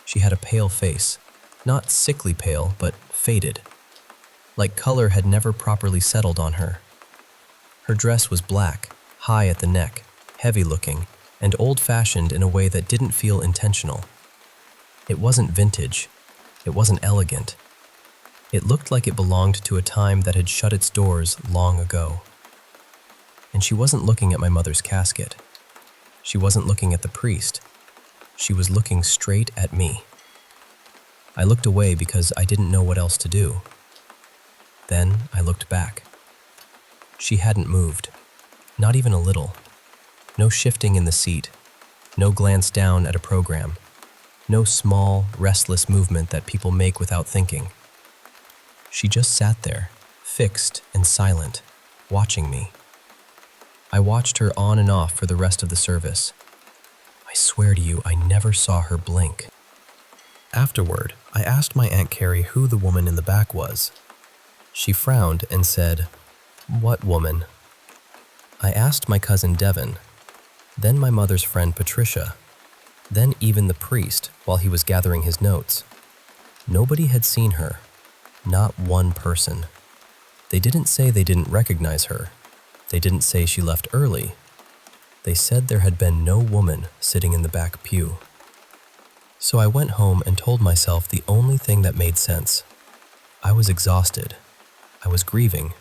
She had a pale face, not sickly pale, but faded, like color had never properly settled on her. Her dress was black, high at the neck, heavy-looking, and old-fashioned in a way that didn't feel intentional. It wasn't vintage. It wasn't elegant. It looked like it belonged to a time that had shut its doors long ago. And she wasn't looking at my mother's casket. She wasn't looking at the priest. She was looking straight at me. I looked away because I didn't know what else to do. Then I looked back. She hadn't moved, not even a little. No shifting in the seat, no glance down at a program, no small, restless movement that people make without thinking. She just sat there, fixed and silent, watching me. I watched her on and off for the rest of the service. I swear to you, I never saw her blink. Afterward, I asked my Aunt Carrie who the woman in the back was. She frowned and said, "What woman?" I asked my cousin Devin, then my mother's friend Patricia, then even the priest while he was gathering his notes. Nobody had seen her, not one person. They didn't say they didn't recognize her. They didn't say she left early. They said there had been no woman sitting in the back pew. So I went home and told myself the only thing that made sense. I was exhausted. I was grieving.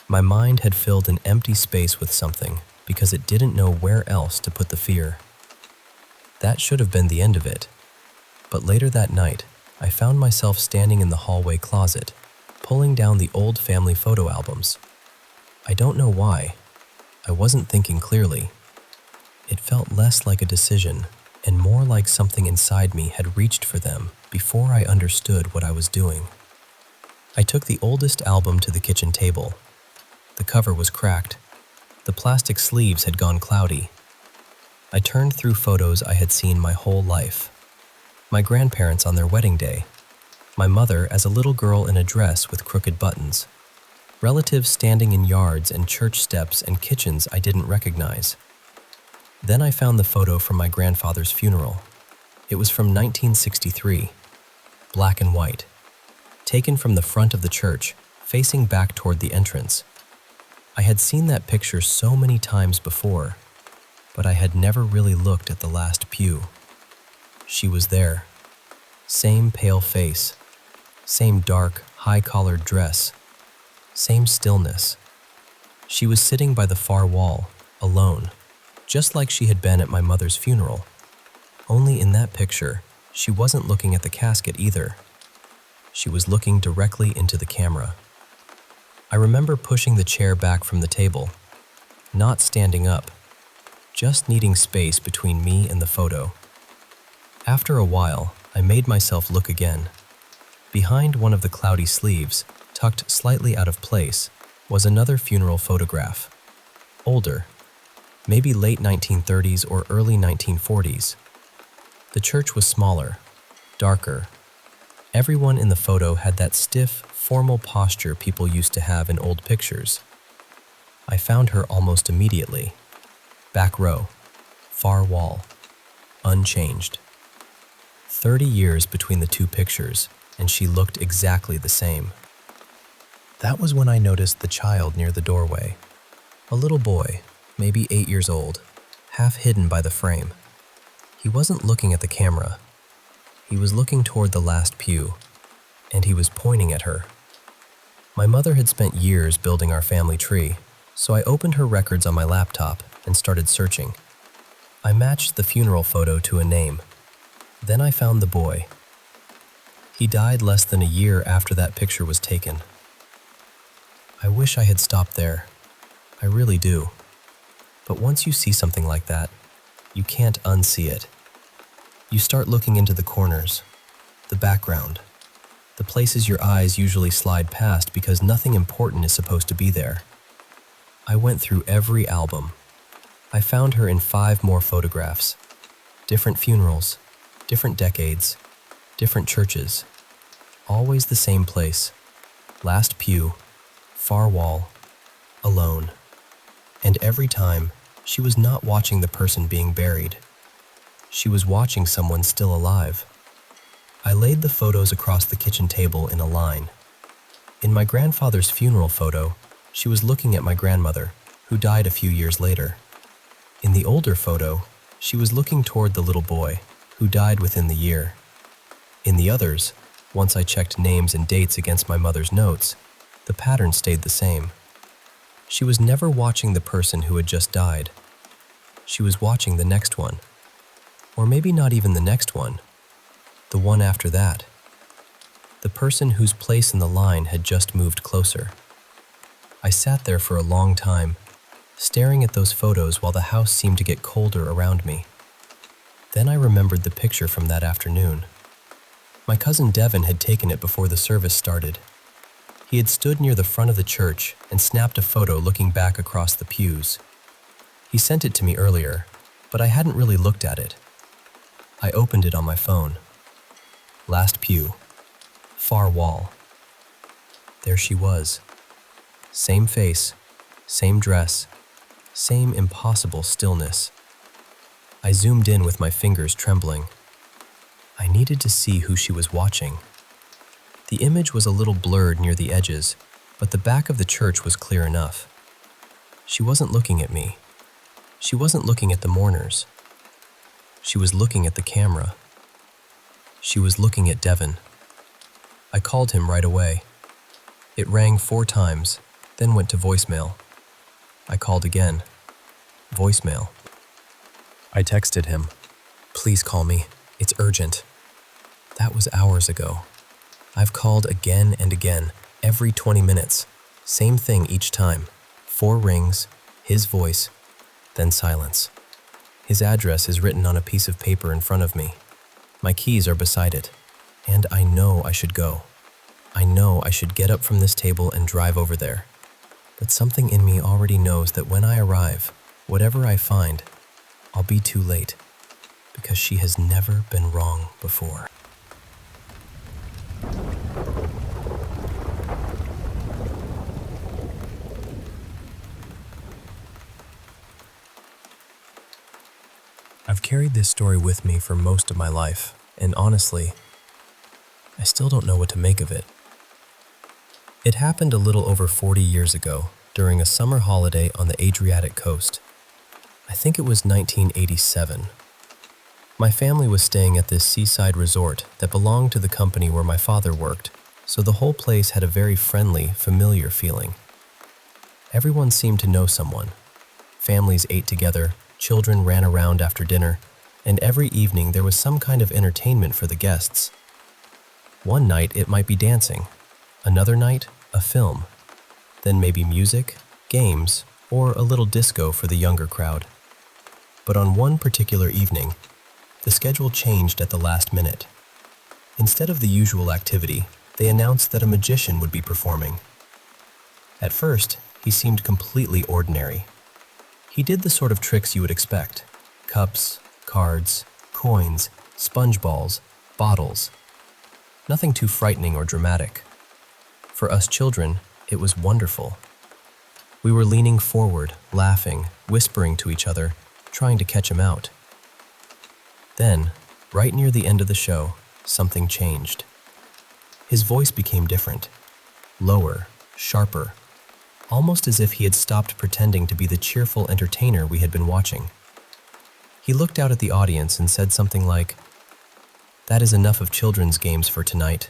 My mind had filled an empty space with something because it didn't know where else to put the fear. That should have been the end of it. But later that night, I found myself standing in the hallway closet, pulling down the old family photo albums. I don't know why. I wasn't thinking clearly. It felt less like a decision and more like something inside me had reached for them before I understood what I was doing. I took the oldest album to the kitchen table. The cover was cracked. The plastic sleeves had gone cloudy. I turned through photos I had seen my whole life. My grandparents on their wedding day. My mother as a little girl in a dress with crooked buttons. Relatives standing in yards and church steps and kitchens I didn't recognize. Then I found the photo from my grandfather's funeral. It was from 1963, black and white, taken from the front of the church, facing back toward the entrance. I had seen that picture so many times before, but I had never really looked at the last pew. She was there. Same pale face, same dark, high-collared dress, same stillness. She was sitting by the far wall, alone, just like she had been at my mother's funeral. Only in that picture, she wasn't looking at the casket either. She was looking directly into the camera. I remember pushing the chair back from the table, not standing up, just needing space between me and the photo. After a while, I made myself look again. Behind one of the cloudy sleeves, tucked slightly out of place, was another funeral photograph. Older, maybe late 1930s or early 1940s. The church was smaller, darker. Everyone in the photo had that stiff, formal posture people used to have in old pictures. I found her almost immediately. Back row, far wall, unchanged. 30 years between the two pictures, and she looked exactly the same. That was when I noticed the child near the doorway. A little boy, maybe 8 years old, half hidden by the frame. He wasn't looking at the camera. He was looking toward the last pew, and he was pointing at her. My mother had spent years building our family tree, so I opened her records on my laptop and started searching. I matched the funeral photo to a name. Then I found the boy. He died less than a year after that picture was taken. I wish I had stopped there. I really do. But once you see something like that, you can't unsee it. You start looking into the corners, the background, the places your eyes usually slide past because nothing important is supposed to be there. I went through every album. I found her in 5 more photographs. Different funerals, different decades, different churches. Always the same place. Last pew, far wall, alone. And every time, she was not watching the person being buried. She was watching someone still alive. I laid the photos across the kitchen table in a line. In my grandfather's funeral photo, she was looking at my grandmother, who died a few years later. In the older photo, she was looking toward the little boy, who died within the year. In the others, once I checked names and dates against my mother's notes, the pattern stayed the same. She was never watching the person who had just died. She was watching the next one. Or maybe not even the next one. The one after that. The person whose place in the line had just moved closer. I sat there for a long time, staring at those photos while the house seemed to get colder around me. Then I remembered the picture from that afternoon. My cousin Devin had taken it before the service started. He had stood near the front of the church and snapped a photo looking back across the pews. He sent it to me earlier, but I hadn't really looked at it. I opened it on my phone. Last pew. Far wall. There she was. Same face, same dress, same impossible stillness. I zoomed in with my fingers trembling. I needed to see who she was watching. The image was a little blurred near the edges, but the back of the church was clear enough. She wasn't looking at me. She wasn't looking at the mourners. She was looking at the camera. She was looking at Devon. I called him right away. It rang 4 times, then went to voicemail. I called again. Voicemail. I texted him. Please call me. It's urgent. That was hours ago. I've called again and again, every 20 minutes. Same thing each time. 4 rings, his voice, then silence. His address is written on a piece of paper in front of me. My keys are beside it, and I know I should go. I know I should get up from this table and drive over there. But something in me already knows that when I arrive, whatever I find, I'll be too late, because she has never been wrong before. I've carried this story with me for most of my life, and honestly, I still don't know what to make of it. It happened a little over 40 years ago, during a summer holiday on the Adriatic coast. I think it was 1987. My family was staying at this seaside resort that belonged to the company where my father worked, so the whole place had a very friendly, familiar feeling. Everyone seemed to know someone. Families ate together, children ran around after dinner, and every evening there was some kind of entertainment for the guests. One night it might be dancing, another night a film, then maybe music, games, or a little disco for the younger crowd. But on one particular evening, the schedule changed at the last minute. Instead of the usual activity, they announced that a magician would be performing. At first, he seemed completely ordinary. He did the sort of tricks you would expect: cups, cards, coins, sponge balls, bottles. Nothing too frightening or dramatic. For us children, it was wonderful. We were leaning forward, laughing, whispering to each other, trying to catch him out. Then, right near the end of the show, something changed. His voice became different, lower, sharper, almost as if he had stopped pretending to be the cheerful entertainer we had been watching. He looked out at the audience and said something like, "That is enough of children's games for tonight.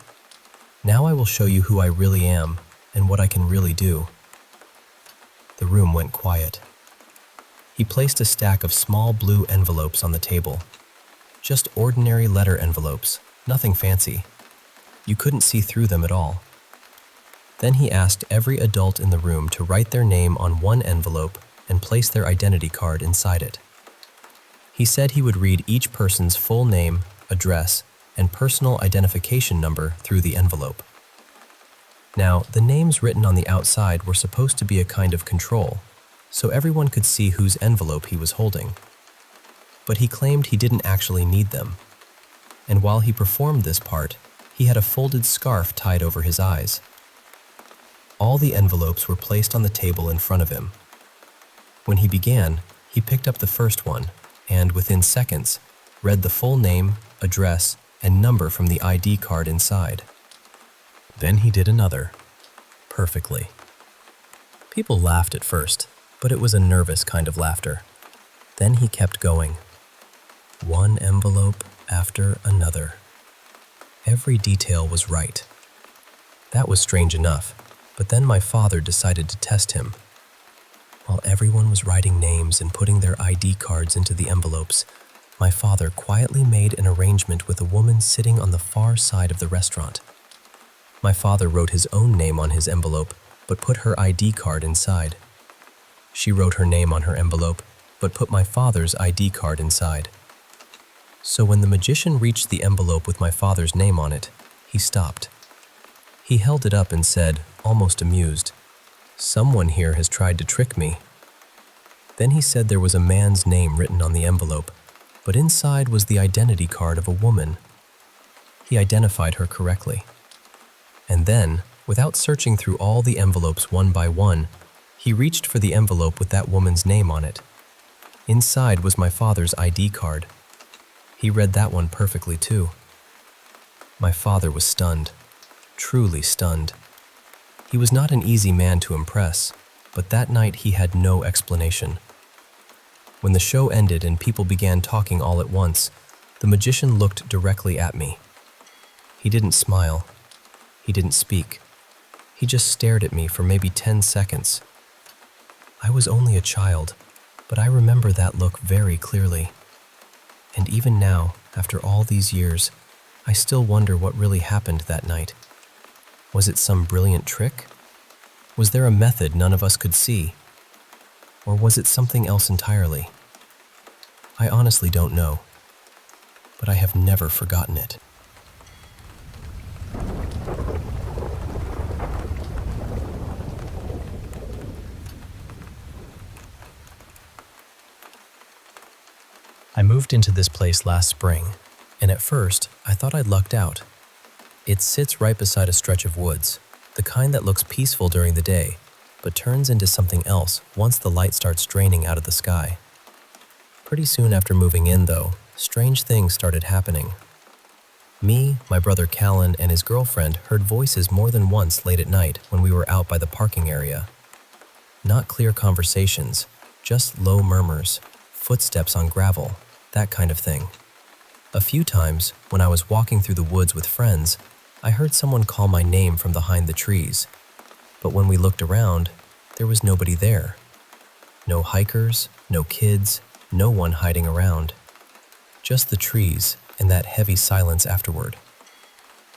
Now I will show you who I really am and what I can really do." The room went quiet. He placed a stack of small blue envelopes on the table. Just ordinary letter envelopes, nothing fancy. You couldn't see through them at all. Then he asked every adult in the room to write their name on one envelope and place their identity card inside it. He said he would read each person's full name, address, and personal identification number through the envelope. Now, the names written on the outside were supposed to be a kind of control, so everyone could see whose envelope he was holding. But he claimed he didn't actually need them. And while he performed this part, he had a folded scarf tied over his eyes. All the envelopes were placed on the table in front of him. When he began, he picked up the first one and, within seconds, read the full name, address, and number from the ID card inside. Then he did another, perfectly. People laughed at first, but it was a nervous kind of laughter. Then he kept going. One envelope after another. Every detail was right. That was strange enough. But then my father decided to test him. While everyone was writing names and putting their ID cards into the envelopes, my father quietly made an arrangement with a woman sitting on the far side of the restaurant. My father wrote his own name on his envelope, but put her ID card inside. She wrote her name on her envelope, but put my father's ID card inside. So when the magician reached the envelope with my father's name on it, he stopped. He held it up and said, almost amused, "Someone here has tried to trick me." Then he said there was a man's name written on the envelope, but inside was the identity card of a woman. He identified her correctly. And then, without searching through all the envelopes one by one, he reached for the envelope with that woman's name on it. Inside was my father's ID card. He read that one perfectly too. My father was stunned, truly stunned. He was not an easy man to impress, but that night he had no explanation. When the show ended and people began talking all at once, the magician looked directly at me. He didn't smile. He didn't speak. He just stared at me for maybe 10 seconds. I was only a child, but I remember that look very clearly. And even now, after all these years, I still wonder what really happened that night. Was it some brilliant trick? Was there a method none of us could see? Or was it something else entirely? I honestly don't know, but I have never forgotten it. I moved into this place last spring, and at first, I thought I'd lucked out. It sits right beside a stretch of woods, the kind that looks peaceful during the day, but turns into something else once the light starts draining out of the sky. Pretty soon after moving in, though, strange things started happening. Me, my brother Callan, and his girlfriend heard voices more than once late at night when we were out by the parking area. Not clear conversations, just low murmurs, footsteps on gravel, that kind of thing. A few times, when I was walking through the woods with friends, I heard someone call my name from behind the trees. But when we looked around, there was nobody there. No hikers, no kids, no one hiding around. Just the trees and that heavy silence afterward.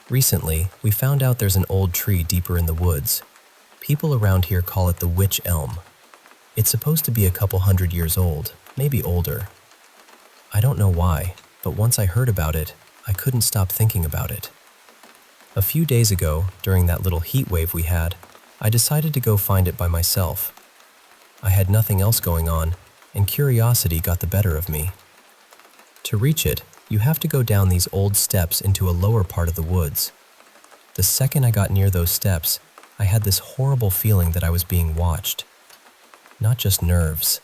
Recently, we found out there's an old tree deeper in the woods. People around here call it the witch elm. It's supposed to be a couple 100 years old, maybe older. I don't know why, but once I heard about it, I couldn't stop thinking about it. A few days ago, during that little heat wave we had, I decided to go find it by myself. I had nothing else going on, and curiosity got the better of me. To reach it, you have to go down these old steps into a lower part of the woods. The second I got near those steps, I had this horrible feeling that I was being watched. Not just nerves.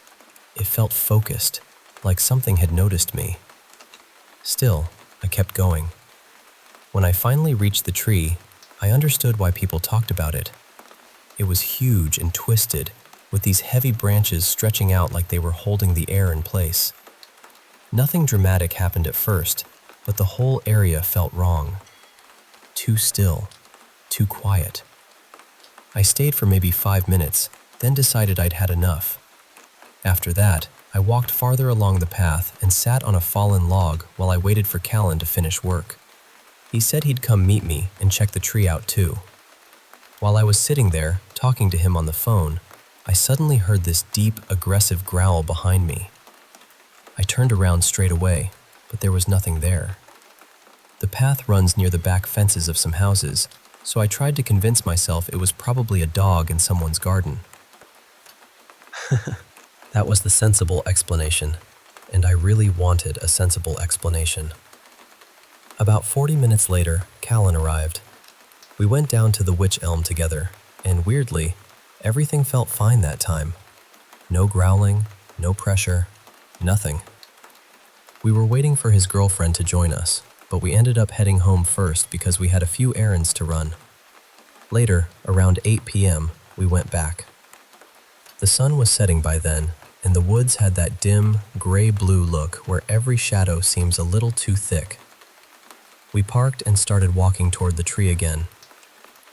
It felt focused, like something had noticed me. Still, I kept going. When I finally reached the tree, I understood why people talked about it. It was huge and twisted, with these heavy branches stretching out like they were holding the air in place. Nothing dramatic happened at first, but the whole area felt wrong. Too still, too quiet. I stayed for maybe 5 minutes, then decided I'd had enough. After that, I walked farther along the path and sat on a fallen log while I waited for Callan to finish work. He said he'd come meet me and check the tree out too. While I was sitting there, talking to him on the phone, I suddenly heard this deep, aggressive growl behind me. I turned around straight away, but there was nothing there. The path runs near the back fences of some houses, so I tried to convince myself it was probably a dog in someone's garden. That was the sensible explanation, and I really wanted a sensible explanation. About 40 minutes later, Callan arrived. We went down to the witch elm together, and weirdly, everything felt fine that time. No growling, no pressure, nothing. We were waiting for his girlfriend to join us, but we ended up heading home first because we had a few errands to run. Later, around 8 p.m., we went back. The sun was setting by then, and the woods had that dim, gray-blue look where every shadow seems a little too thick. We parked and started walking toward the tree again.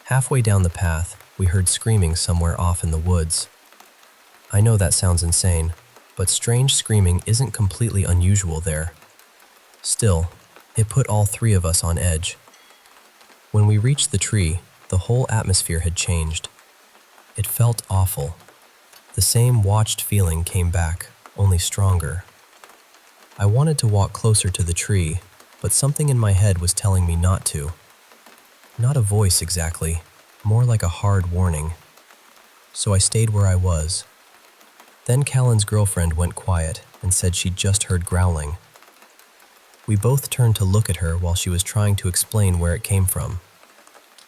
Halfway down the path, we heard screaming somewhere off in the woods. I know that sounds insane, but strange screaming isn't completely unusual there. Still, it put all three of us on edge. When we reached the tree, the whole atmosphere had changed. It felt awful. The same watched feeling came back, only stronger. I wanted to walk closer to the tree, but something in my head was telling me not to. Not a voice exactly, more like a hard warning. So I stayed where I was. Then Callan's girlfriend went quiet and said she'd just heard growling. We both turned to look at her while she was trying to explain where it came from.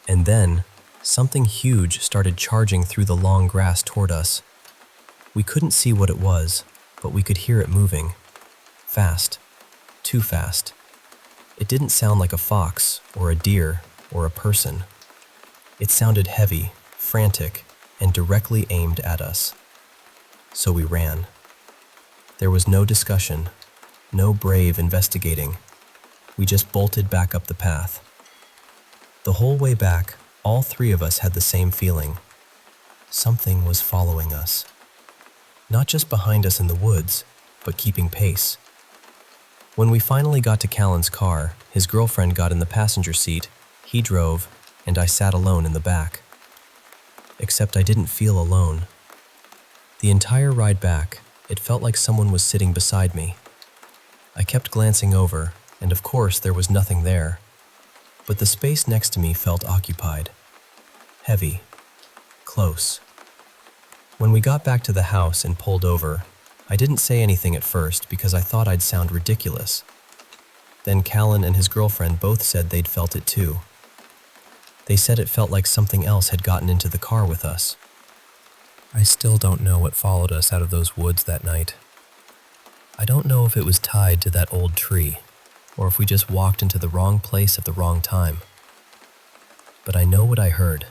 And then, something huge started charging through the long grass toward us. We couldn't see what it was, but we could hear it moving. Fast. Too fast. It didn't sound like a fox, or a deer, or a person. It sounded heavy, frantic, and directly aimed at us. So we ran. There was no discussion, no brave investigating. We just bolted back up the path. The whole way back, all three of us had the same feeling. Something was following us. Not just behind us in the woods, but keeping pace. When we finally got to Callan's car, his girlfriend got in the passenger seat, he drove, and I sat alone in the back. Except I didn't feel alone. The entire ride back, it felt like someone was sitting beside me. I kept glancing over, and of course there was nothing there. But the space next to me felt occupied. Heavy. Close. When we got back to the house and pulled over, I didn't say anything at first because I thought I'd sound ridiculous. Then Callan and his girlfriend both said they'd felt it too. They said it felt like something else had gotten into the car with us. I still don't know what followed us out of those woods that night. I don't know if it was tied to that old tree, or if we just walked into the wrong place at the wrong time. But I know what I heard,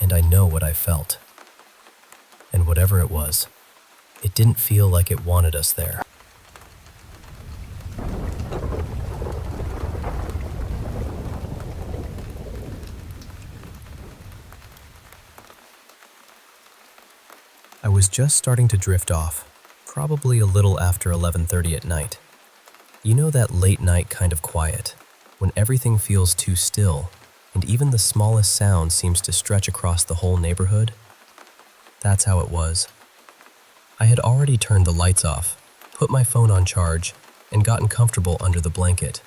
and I know what I felt. And whatever it was, it didn't feel like it wanted us there. I was just starting to drift off, probably a little after 11:30 at night. You know that late night kind of quiet, when everything feels too still, and even the smallest sound seems to stretch across the whole neighborhood? That's how it was. I had already turned the lights off, put my phone on charge, and gotten comfortable under the blanket.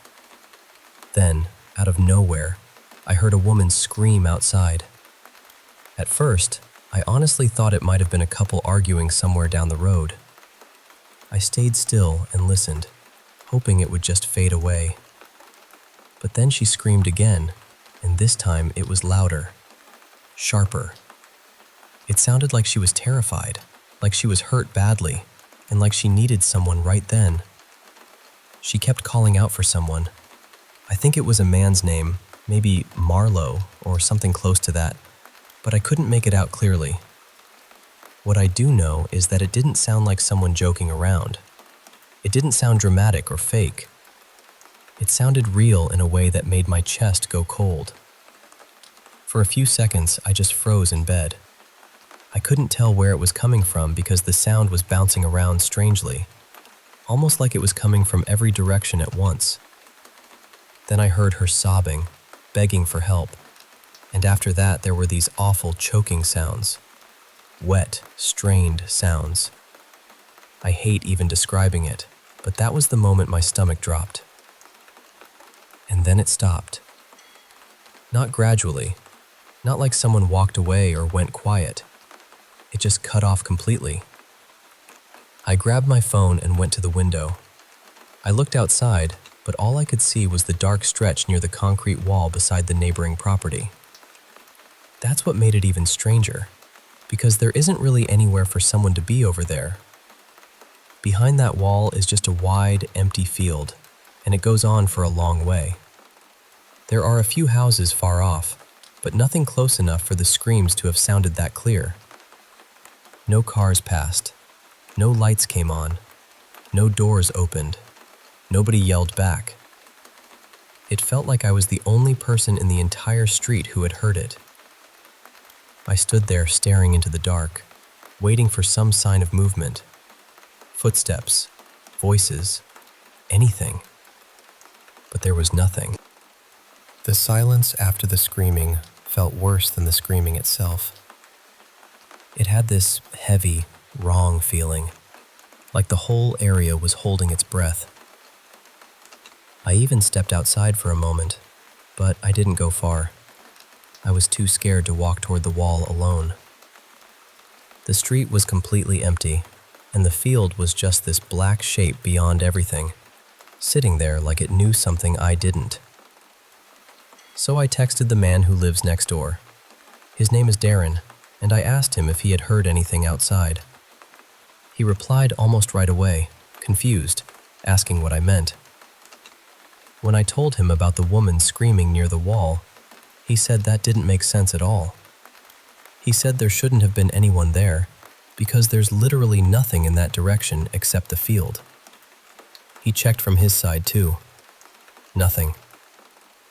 Then, out of nowhere, I heard a woman scream outside. At first, I honestly thought it might have been a couple arguing somewhere down the road. I stayed still and listened, hoping it would just fade away. But then she screamed again, and this time it was louder, sharper. It sounded like she was terrified, like she was hurt badly, and like she needed someone right then. She kept calling out for someone. I think it was a man's name, maybe Marlowe or something close to that, but I couldn't make it out clearly. What I do know is that it didn't sound like someone joking around. It didn't sound dramatic or fake. It sounded real in a way that made my chest go cold. For a few seconds, I just froze in bed. I couldn't tell where it was coming from because the sound was bouncing around strangely, almost like it was coming from every direction at once. Then I heard her sobbing, begging for help, and after that there were these awful choking sounds. Wet, strained sounds. I hate even describing it, but that was the moment my stomach dropped. And then it stopped. Not gradually, not like someone walked away or went quiet. It just cut off completely. I grabbed my phone and went to the window. I looked outside, but all I could see was the dark stretch near the concrete wall beside the neighboring property. That's what made it even stranger, because there isn't really anywhere for someone to be over there. Behind that wall is just a wide, empty field, and it goes on for a long way. There are a few houses far off, but nothing close enough for the screams to have sounded that clear. No cars passed. No lights came on. No doors opened. Nobody yelled back. It felt like I was the only person in the entire street who had heard it. I stood there staring into the dark, waiting for some sign of movement. Footsteps, voices, anything. But there was nothing. The silence after the screaming felt worse than the screaming itself. It had this heavy, wrong feeling, like the whole area was holding its breath. I even stepped outside for a moment, but I didn't go far. I was too scared to walk toward the wall alone. The street was completely empty, and the field was just this black shape beyond everything, sitting there like it knew something I didn't. So I texted the man who lives next door. His name is Darren, and I asked him if he had heard anything outside. He replied almost right away, confused, asking what I meant. When I told him about the woman screaming near the wall, he said that didn't make sense at all. He said there shouldn't have been anyone there because there's literally nothing in that direction except the field. He checked from his side too. Nothing.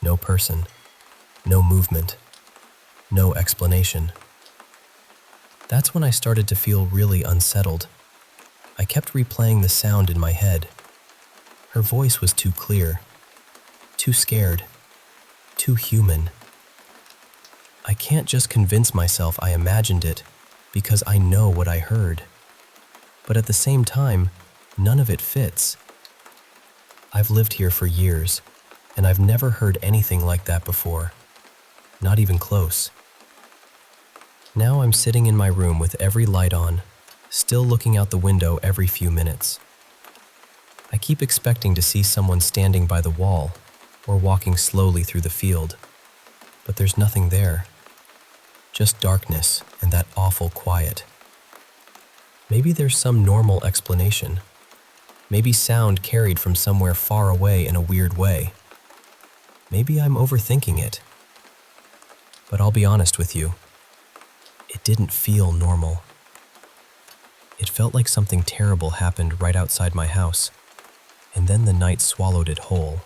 No person. No movement. No explanation. That's when I started to feel really unsettled. I kept replaying the sound in my head. Her voice was too clear, too scared, too human. I can't just convince myself I imagined it because I know what I heard. But at the same time, none of it fits. I've lived here for years, and I've never heard anything like that before. Not even close. Now I'm sitting in my room with every light on, still looking out the window every few minutes. I keep expecting to see someone standing by the wall or walking slowly through the field, but there's nothing there. Just darkness and that awful quiet. Maybe there's some normal explanation. Maybe sound carried from somewhere far away in a weird way. Maybe I'm overthinking it. But I'll be honest with you. It didn't feel normal. It felt like something terrible happened right outside my house, and then the night swallowed it whole.